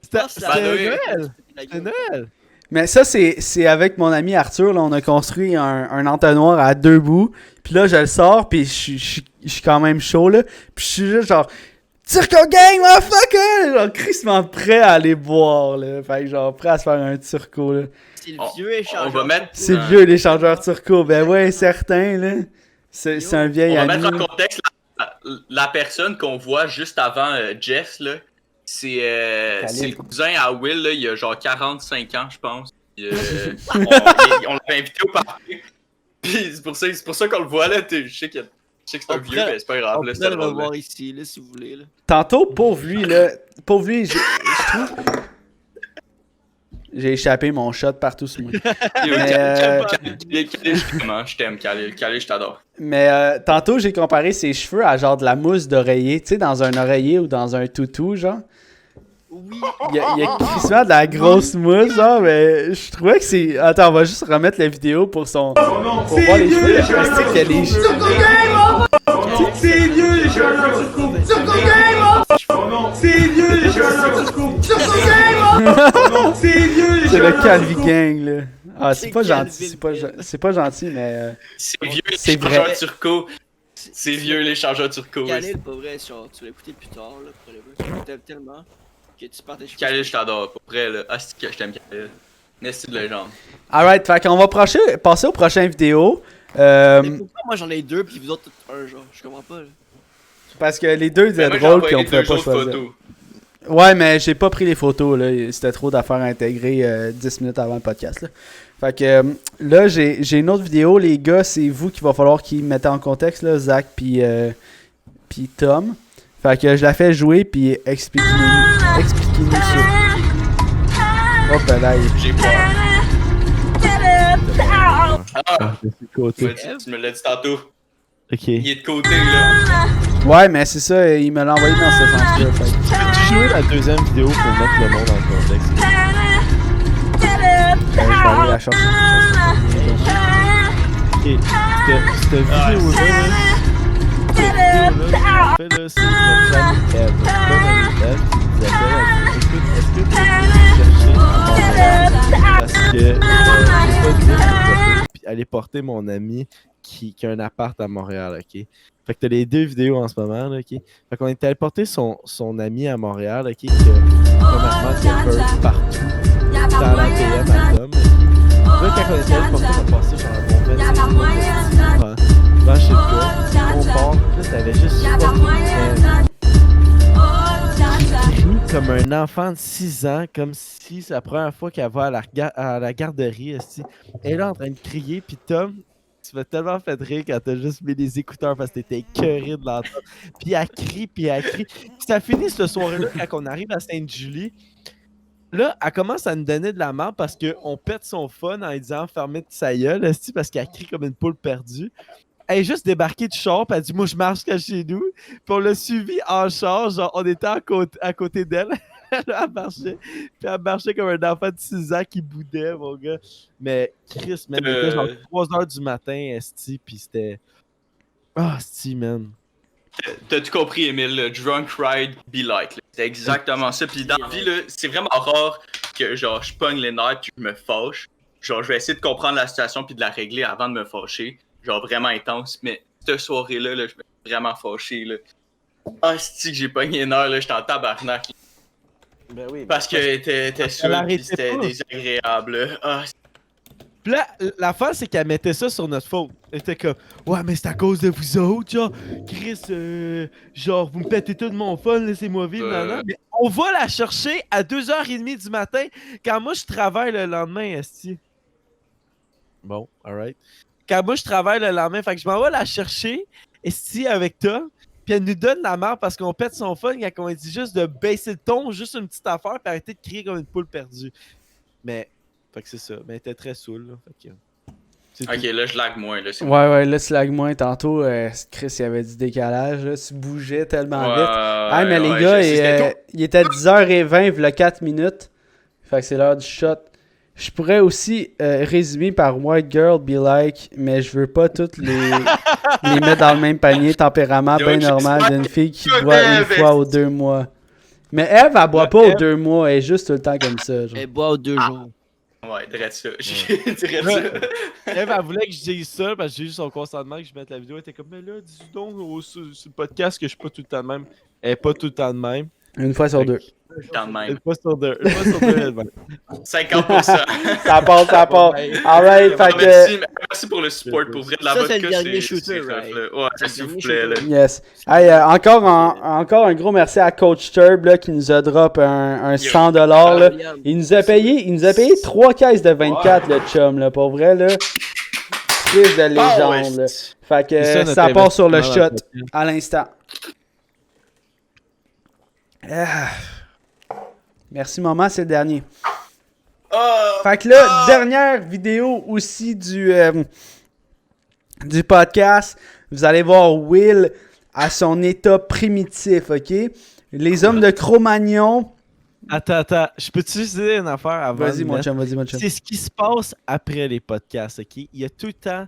C'était
Ben, oui.
Noël! C'était Noël!
Mais ça c'est avec mon ami Arthur là, on a construit un entonnoir à 2 bouts. Puis là je le sors puis je suis quand même chaud là. Puis je suis juste genre Turco Gang motherfucker! Genre crissement prêt à aller boire là. Fait que genre prêt à se faire un turco là.
C'est le vieux échange.
On va mettre.
C'est vieux l'échangeur turco, ben ouais, certain là. C'est un vieil
On va
ami.
mettre en contexte la personne qu'on voit juste avant Jess, là. C'est le cousin à Will, là, il a genre 45 ans, je pense. Puis, on l'avait invité au party. Puis c'est pour ça qu'on le voit là. Je sais que c'est un vieux, mais c'est pas grave.
On
Là,
peut
c'était
le
drôle.
revoir ici, là, si vous voulez. Là.
Tantôt, pauvre lui, je trouve. J'ai échappé mon shot partout sur moi.
Yo,
Mais,
Khalil, je t'aime, Khalil. Khalil, je t'adore.
Mais tantôt, j'ai comparé ses cheveux à genre de la mousse d'oreiller, tu sais, dans un oreiller ou dans un toutou, genre.
Oui.
Il y a crissement de la grosse mousse, genre, mais je trouvais que c'est. Attends, on va juste remettre la vidéo pour son. Pour voir les cheveux. Parce que qu'il y a les cheveux.
C'est vieux les jeux. C'est vieux les jeux. C'est vieux les
C'est
jeux.
le Calvi Gang, là. Ah, c'est
C'est
pas
Calvi
gentil,
Gang.
c'est pas gentil, mais.
C'est vieux
C'est
l'échangeur
vrai.
turco. C'est vieux l'échangeur turco.
Khalil, pas vrai, genre, tu l'as écouté plus tard, là, pour le tu t'aimes tellement que tu partes tes cheveux.
Khalil, je t'adore. Pour vrai, là. Ah, c'est que je t'aime, Khalil. Merci de légende.
Alright, fait qu'on va passer aux prochaines vidéos.
Mais pourquoi moi j'en ai deux puis vous autres un, genre? Je comprends pas, là.
Parce que les deux
Mais
étaient
moi, j'ai
drôles puis on
envoyé
pouvait
deux
pas
autres
choisir.
photos.
Ouais, mais j'ai pas pris les photos, là. C'était trop d'affaires à intégrer 10 minutes avant le podcast, là. Fait que là, j'ai une autre vidéo. Les gars, c'est vous qu'il va falloir qu'ils mettez en contexte, là, Zach puis Tom. Fait que je la fais jouer puis expliquez-nous ça. Oh, là,
J'ai peur. Ah,
C'est le côté.
tu me l'as dit tantôt.
Ok.
Il est de côté, là.
ouais, mais c'est ça, il me l'a envoyé dans ce sens-là. Fait que,
Peux-tu jouer la deuxième vidéo pour mettre le nom dans le contexte?
je vais aller la chercher.
Ok. Cette vidéo-là, en fait, là, c'est notre amie Eve. Notre bonne amie Eve qui nous appelle. Elle dit, écoute, est-ce que tu peux chercher à Montréal? Parce que j'ai pas de ville, puis aller porter mon ami qui a un appart à Montréal, ok? Fait que t'as les deux vidéos en ce moment, là, ok? Fait qu'on est allé porter son ami à Montréal, ok? Premièrement, qui a peur partout dans la PM à Tom, ok? Là, quand on est allé porter, on a passé genre un bon 25 minutes. Va chez le gars, on part, là, t'avais juste fucking qui crie enfant de 6 ans, comme si c'est la première fois qu'elle va à la garderie. Esti. Elle est là en train de crier, puis Tom, tu m'as tellement fait rire quand t'as juste mis les écouteurs parce que t'étais écœuré de l'entendre. Puis elle crie, puis elle crie. Puis ça finit ce soir-là quand on arrive à Sainte-Julie. Là, elle commence à nous donner de la merde parce qu'on pète son fun en lui disant fermez de sa gueule, esti, parce qu'elle crie comme une poule perdue. Elle est juste débarquée du char, puis elle dit moi je marche jusqu'à chez nous. Puis on l'a suivi en char, genre on était à côté d'elle. Elle marchait. Puis elle marchait comme un enfant de 6 ans qui boudait, mon gars. Mais Chris, man, il était genre 3h du matin, esti, puis c'était. Ah, esti, man.
T'as-tu compris, Emile? Le drunk ride be like. C'est exactement ça. Puis dans la vie, là, c'est vraiment rare que genre je pogne les nerfs puis je me fâche. Genre, je vais essayer de comprendre la situation puis de la régler avant de me fâcher. Genre, vraiment intense. Mais cette soirée-là, là, je me suis vraiment fâché. Là. Ah, c'est que j'ai pogné les nerfs, là, j'étais en tabarnak.
Ben oui.
Parce que t'es sûr pis c'était désagréable. Là. Ah,
Puis là, l'affaire, c'est qu'elle mettait ça sur notre faute. Elle était comme, ouais, mais c'est à cause de vous autres, genre, Chris, genre, vous me pétez tout de mon fun, laissez-moi vivre, nan. Mais on va la chercher à 2h30 du matin, quand moi, je travaille le lendemain, esti. Bon, alright. Quand moi, je travaille le lendemain, fait que je m'en vais la chercher, esti, avec toi, puis elle nous donne la merde parce qu'on pète son fun, quand on dit juste de baisser le ton, juste une petite affaire, puis arrêter de crier comme une poule perdue. Mais... Fait que c'est ça. Mais elle était très saoule, là. Fait que...
ok, là, je lag moins. Là,
Ouais, là, tu lag moins. Tantôt, Chris, il y avait du décalage. Là, tu bougeais tellement vite. Mais les gars, il était 10h20, il y a 4 minutes. Fait que c'est l'heure du shot. Je pourrais aussi résumer par White Girl Be Like, mais je veux pas toutes les mettre dans le même panier. Tempérament bien normal d'une fille qui boit une fois aux 2 mois. Mais Eve, elle boit pas aux 2 mois. Elle est juste tout le temps comme ça. Genre.
Elle boit aux 2 jours.
Ouais, dirais ça. Dirais ça.
Eve, elle voulait que je dise ça parce que j'ai eu son consentement que je mette la vidéo. Elle était comme, mais là, dis donc sur le podcast que je suis pas tout le temps de même. Elle est pas tout le temps de même.
Une fois sur 2.
Dans le même.
Une fois sur deux. Une fois sur deux, elle
50%.
Ça part. Alright, fait que...
Merci pour le support. Pour vrai, de la
Ça,
vodka,
c'est le dernier shooter, right?
Ouais, s'il vous plaît. Là.
Yes. Hey, encore un gros merci à Coach Turb là, qui nous a drop un 100$. Là. Il nous a payé 3 caisses de 24, le chum, là, pour vrai, là. Prise de légende, là. Fait que ça part sur le shot à l'instant. Merci, maman, c'est le dernier. Fait que là, dernière vidéo aussi du podcast. Vous allez voir Will à son état primitif, ok? Les hommes de Cro-Magnon.
Attends. Je peux-tu dire une affaire avant?
Vas-y, mon chum.
C'est ce qui se passe après les podcasts, ok? Il y a tout le temps.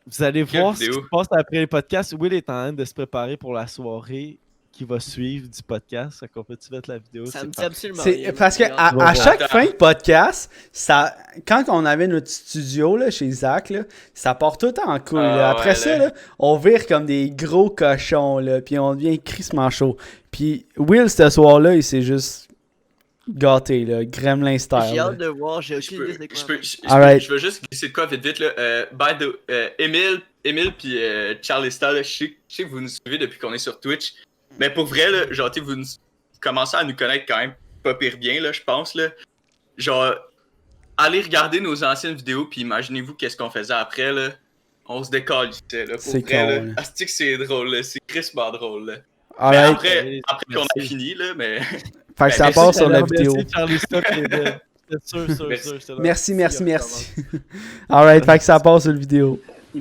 Vous allez voir ce qui se passe après les podcasts. Will est en train de se préparer pour la soirée qui va suivre du podcast. Fait qu'on peut-tu mettre la vidéo?
Ça me dit absolument
c'est
rien.
parce que à chaque fin de podcast, ça, quand on avait notre studio là, chez Zach, là, ça part tout en couille. Là. Après
ouais,
ça, là, on vire comme des gros cochons, là, puis on devient crissement chaud. Puis Will, ce soir-là, il s'est juste gâté, là, Gremlin style.
J'ai hâte de voir, j'ai aucune idée de quoi.
Je veux juste glisser de quoi vite là. Emile puis Charlie Style, je sais que vous nous suivez depuis qu'on est sur Twitch. Mais pour vrai, là, genre, vous commencez à nous connaître quand même pas pire bien, là, je pense, là. Genre, allez regarder nos anciennes vidéos, puis imaginez-vous qu'est-ce qu'on faisait après, là. On se décolle, là, pour vrai, là. Asti que c'est drôle, là. C'est crispement drôle, là. Mais après qu'on a fini, là, mais...
Fait que ça part sur la vidéo. Merci. Alright, fait que ça part sur la vidéo. Fait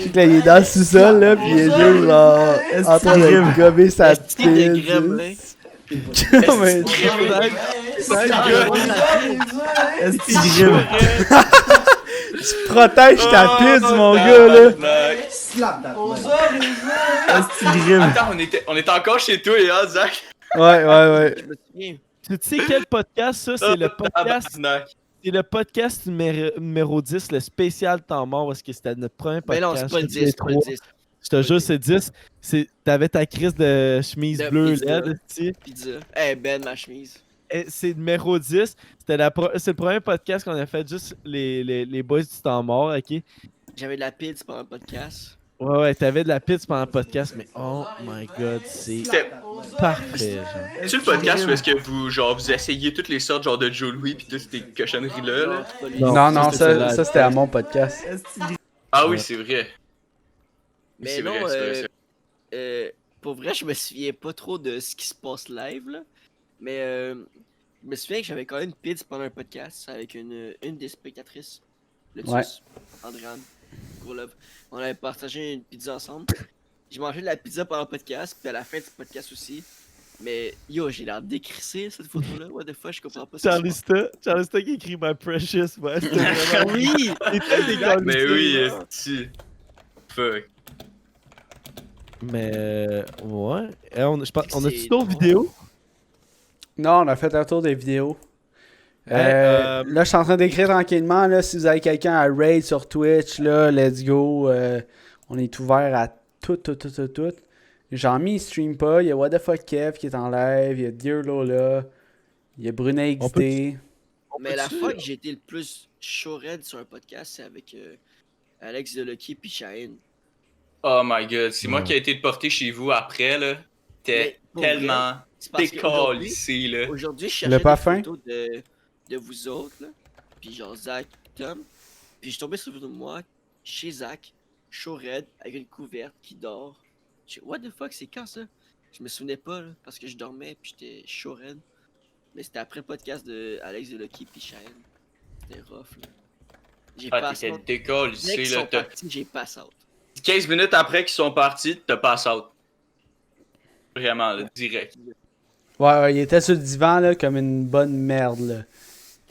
que là, il est dans le sous-sol, là, pis il est juste genre en train de gober sa pile. Tu protèges ta pile, mon gars, là.
Attends, on était encore chez toi, hein, Zach?
Ouais.
Tu sais quel podcast ça? C'est le podcast. C'est le podcast numéro 10, le spécial temps mort, parce que c'était notre premier podcast.
Mais non, c'est pas le 10, c'est pas le 10.
Je te jure, c'est 10. T'avais ta crise de chemise bleue, LED,
Pizza. Eh, Ben, ma chemise.
C'est numéro 10. C'est le premier podcast qu'on a fait, juste les boys du temps mort, ok?
J'avais de la pizza pendant le podcast.
Ouais, t'avais de la pizza pendant le podcast, mais oh my god, c'est parfait. Genre.
C'est le podcast où est-ce que vous essayez toutes les sortes genre de Joe Louis pis toutes ces cochonneries-là? Là?
Non,
c'était
ça c'était à mon podcast.
Ah oui, c'est vrai.
Mais
C'est
non,
vrai, c'est vrai, c'est vrai.
pour vrai, je me souviens pas trop de ce qui se passe live, là. Mais je me souviens que j'avais quand même une pizza pendant un podcast avec une des spectatrices, le
Ouais.
Tus, Andréane, gros love. On avait partagé une pizza ensemble. J'ai mangé de la pizza pendant le podcast, puis à la fin du podcast aussi. Mais yo, j'ai l'air décrissé cette photo-là. What the fuck, je comprends pas ça.
Charlista qui écrit My Precious, ouais. C'était vraiment...
Oui!
Il était décalé.
Mais oui, si. Fuck.
Mais ouais. On a-tu
C'est
d'autres
drôle.
vidéos?
Non, on a fait un tour des vidéos.
Hey,
Là, je suis en train d'écrire tranquillement. Là, si vous avez quelqu'un à raid sur Twitch, là, let's go. On est ouvert à tout. Jean-Mi, il stream pas. Il y a What the fuck Kev qui est en live. Il y a Dear Lola. Il y a Brunet
On
XD.
Mais la fois que j'ai été le plus chaud raide sur un podcast, c'est avec Alex de Lucky puis Shaheen.
Oh my god, c'est moi
Ouais.
qui ai été porté chez vous après, là. T'es
Mais pour
tellement
C'est parce qu'aujourd'hui,
décalissé, là.
aujourd'hui, je
Le
cherchais
parfum?
des photos de vous autres, là. Puis genre Zach, Tom. Puis je suis tombé sur une photo de moi, chez Zach, chaud raide, avec une couverte qui dort. Je what the fuck, c'est quand ça? Je me souvenais pas, là, parce que je dormais puis j'étais chaud raide. Mais c'était après le podcast de Alex de Lucky puis Shane. C'était rough, là. J'ai
Ah,
pass
t'étais
out. Dès
décalissé,
qu'ils
là.
sont partis, j'ai pass out.
15 minutes après qu'ils sont partis, t'as pass out. Vraiment, là, direct.
Ouais, il était sur le divan là, comme une bonne merde. Là.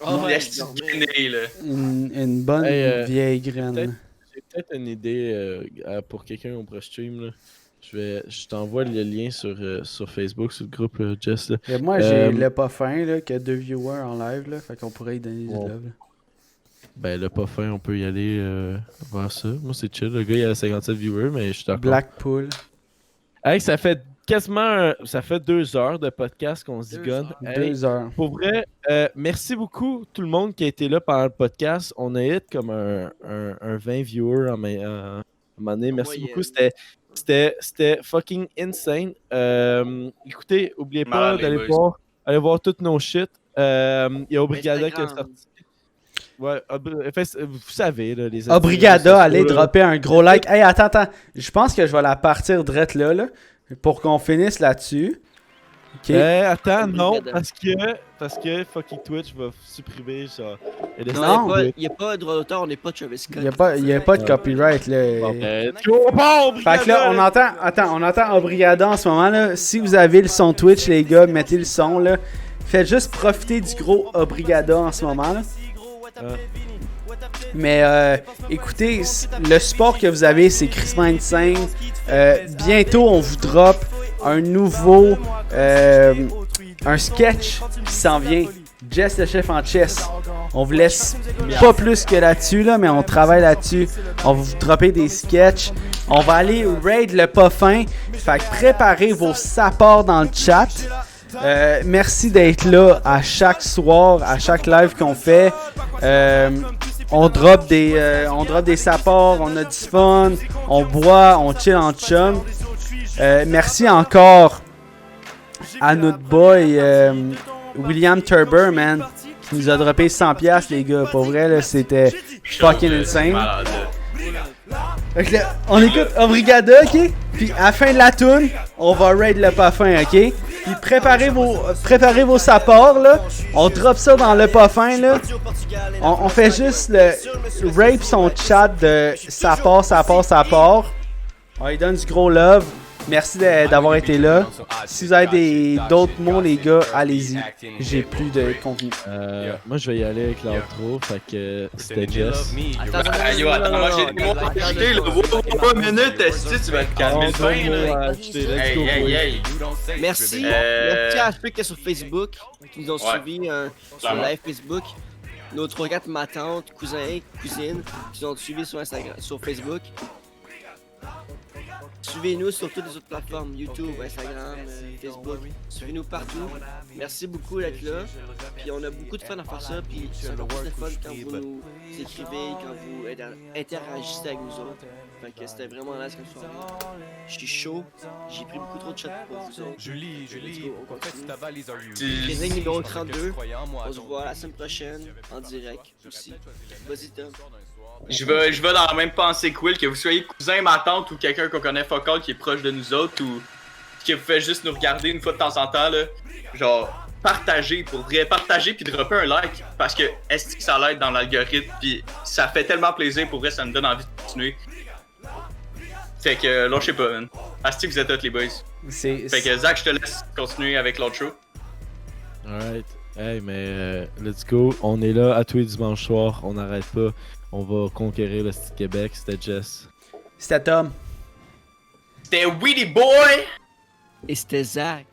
Oh,
Il
ouais,
est
je dormais.
gainé, là.
Une bonne
Hey,
vieille graine.
J'ai peut-être une idée pour quelqu'un au prochain stream. Là. Je t'envoie le lien sur Facebook, sur le groupe Jess. Là.
Et moi, j'ai le pas fin là, qui a 2 viewers en live. Là, fait qu'on pourrait y donner du
Bon.
love. Là.
Ben, le pas fin, on peut y aller voir ça. Moi, c'est chill. Le gars, il a 57 viewers, mais je suis d'accord.
Blackpool.
Hey, ça fait quasiment ça fait 2 heures de podcast qu'on se
2
zigonne.
heures.
Hey,
2 heures.
pour vrai, merci beaucoup tout le monde qui a été là pendant le podcast. On a hit comme un 20 viewers en un moment donné. Merci
moyenne.
beaucoup. C'était fucking insane. Écoutez, oubliez pas
Malade, les
d'aller
boys.
voir toutes nos shit. Il y a Obrigada qui est
Instagram.
sorti. Ouais, vous savez, là, les
Obrigada, allez
là.
dropper un gros like. Hey, attends. Je pense que je vais la partir direct là, pour qu'on finisse là-dessus. Ok.
Attends, non,
Obrigada.
parce que fucking Twitch va supprimer genre. et laisser-
Non.
Il n'y a pas de droit d'auteur, on n'est pas Travis Scott.
Il y a pas de copyright là.
Bon, go, bon,
Fait que là, on entend Obrigada en ce moment là. Si vous avez le son Twitch, les gars, mettez le son là. Faites juste profiter du gros Obrigada en ce moment là. Mais écoutez, le support que vous avez, c'est crissement insane. Bientôt, on vous drop un nouveau un sketch qui s'en vient. Jess le chef en chess. On vous laisse pas plus que là-dessus, là, mais on travaille là-dessus. On va vous dropper des sketchs. On va aller raid le pas fin. Fait que préparez vos supports dans le chat. Merci d'être là à chaque soir, à chaque live qu'on fait. On drop des supports, on a du fun, on boit, on chill en chum. Merci encore à notre boy William Turber, man, qui nous a droppé 100$, les gars. Pour vrai, là, c'était fucking insane.
Malade.
Fait que là, on écoute Obrigada, ok? Puis à la fin de la tune, on va raid le pas fin, ok? Puis préparez vos supports, là. On drop ça dans le pas fin, là. On fait juste le rape son chat de ça part. On lui donne du gros love. Merci d'avoir été là. Si vous avez d'autres mots, les gars, allez-y. J'ai plus de contenu.
Moi, je vais y aller avec l'outro. Fait que c'était Jess.
Attends, moi j'ai des mots à ajouter, là. Wow, minute, est-ce que tu vas te calmer le bain, là? Hey.
Merci.
Euh,
Merci à ceux qui sont sur Facebook, qui nous ont
Ouais.
suivis sur
Clairement.
live Facebook. Nos 3-4 ma tante, cousins, cousines, qui nous ont suivis sur Instagram, sur Facebook. Suivez-nous sur toutes les autres plateformes, YouTube, Instagram, Facebook. Suivez-nous partout. Merci beaucoup d'être là. Puis on a beaucoup de fun à faire ça. Puis c'est encore plus de fun quand vous nous écrivez, quand vous interagissez avec nous autres. Fait que c'était vraiment nice comme soirée. Je suis chaud, j'ai pris beaucoup trop de shots pour vous autres.
Julie,
Let's go, on continue.
Tu-
Training numéro 32, on se voit la semaine prochaine, en direct aussi. Vas-y Tom.
Je vais dans la même pensée que Will, que vous soyez cousin, ma tante ou quelqu'un qu'on connaît focal qui est proche de nous autres ou que vous faites juste nous regarder une fois de temps en temps, là. Genre, partagez, pour vrai, partagez puis dropper un like parce que est-ce que ça l'aide dans l'algorithme puis ça fait tellement plaisir pour vrai, ça me donne envie de continuer. Fait que lâchez pas, man. Asti, vous êtes hot, les boys. Fait que Zach, je te laisse continuer avec l'autre show.
Alright. Hey, mais let's go. On est là à tous les dimanches soirs. On n'arrête pas. On va conquérir le style Québec. C'était Jess.
C'était Tom.
C'était Weedy Boy!
Et c'était Zach.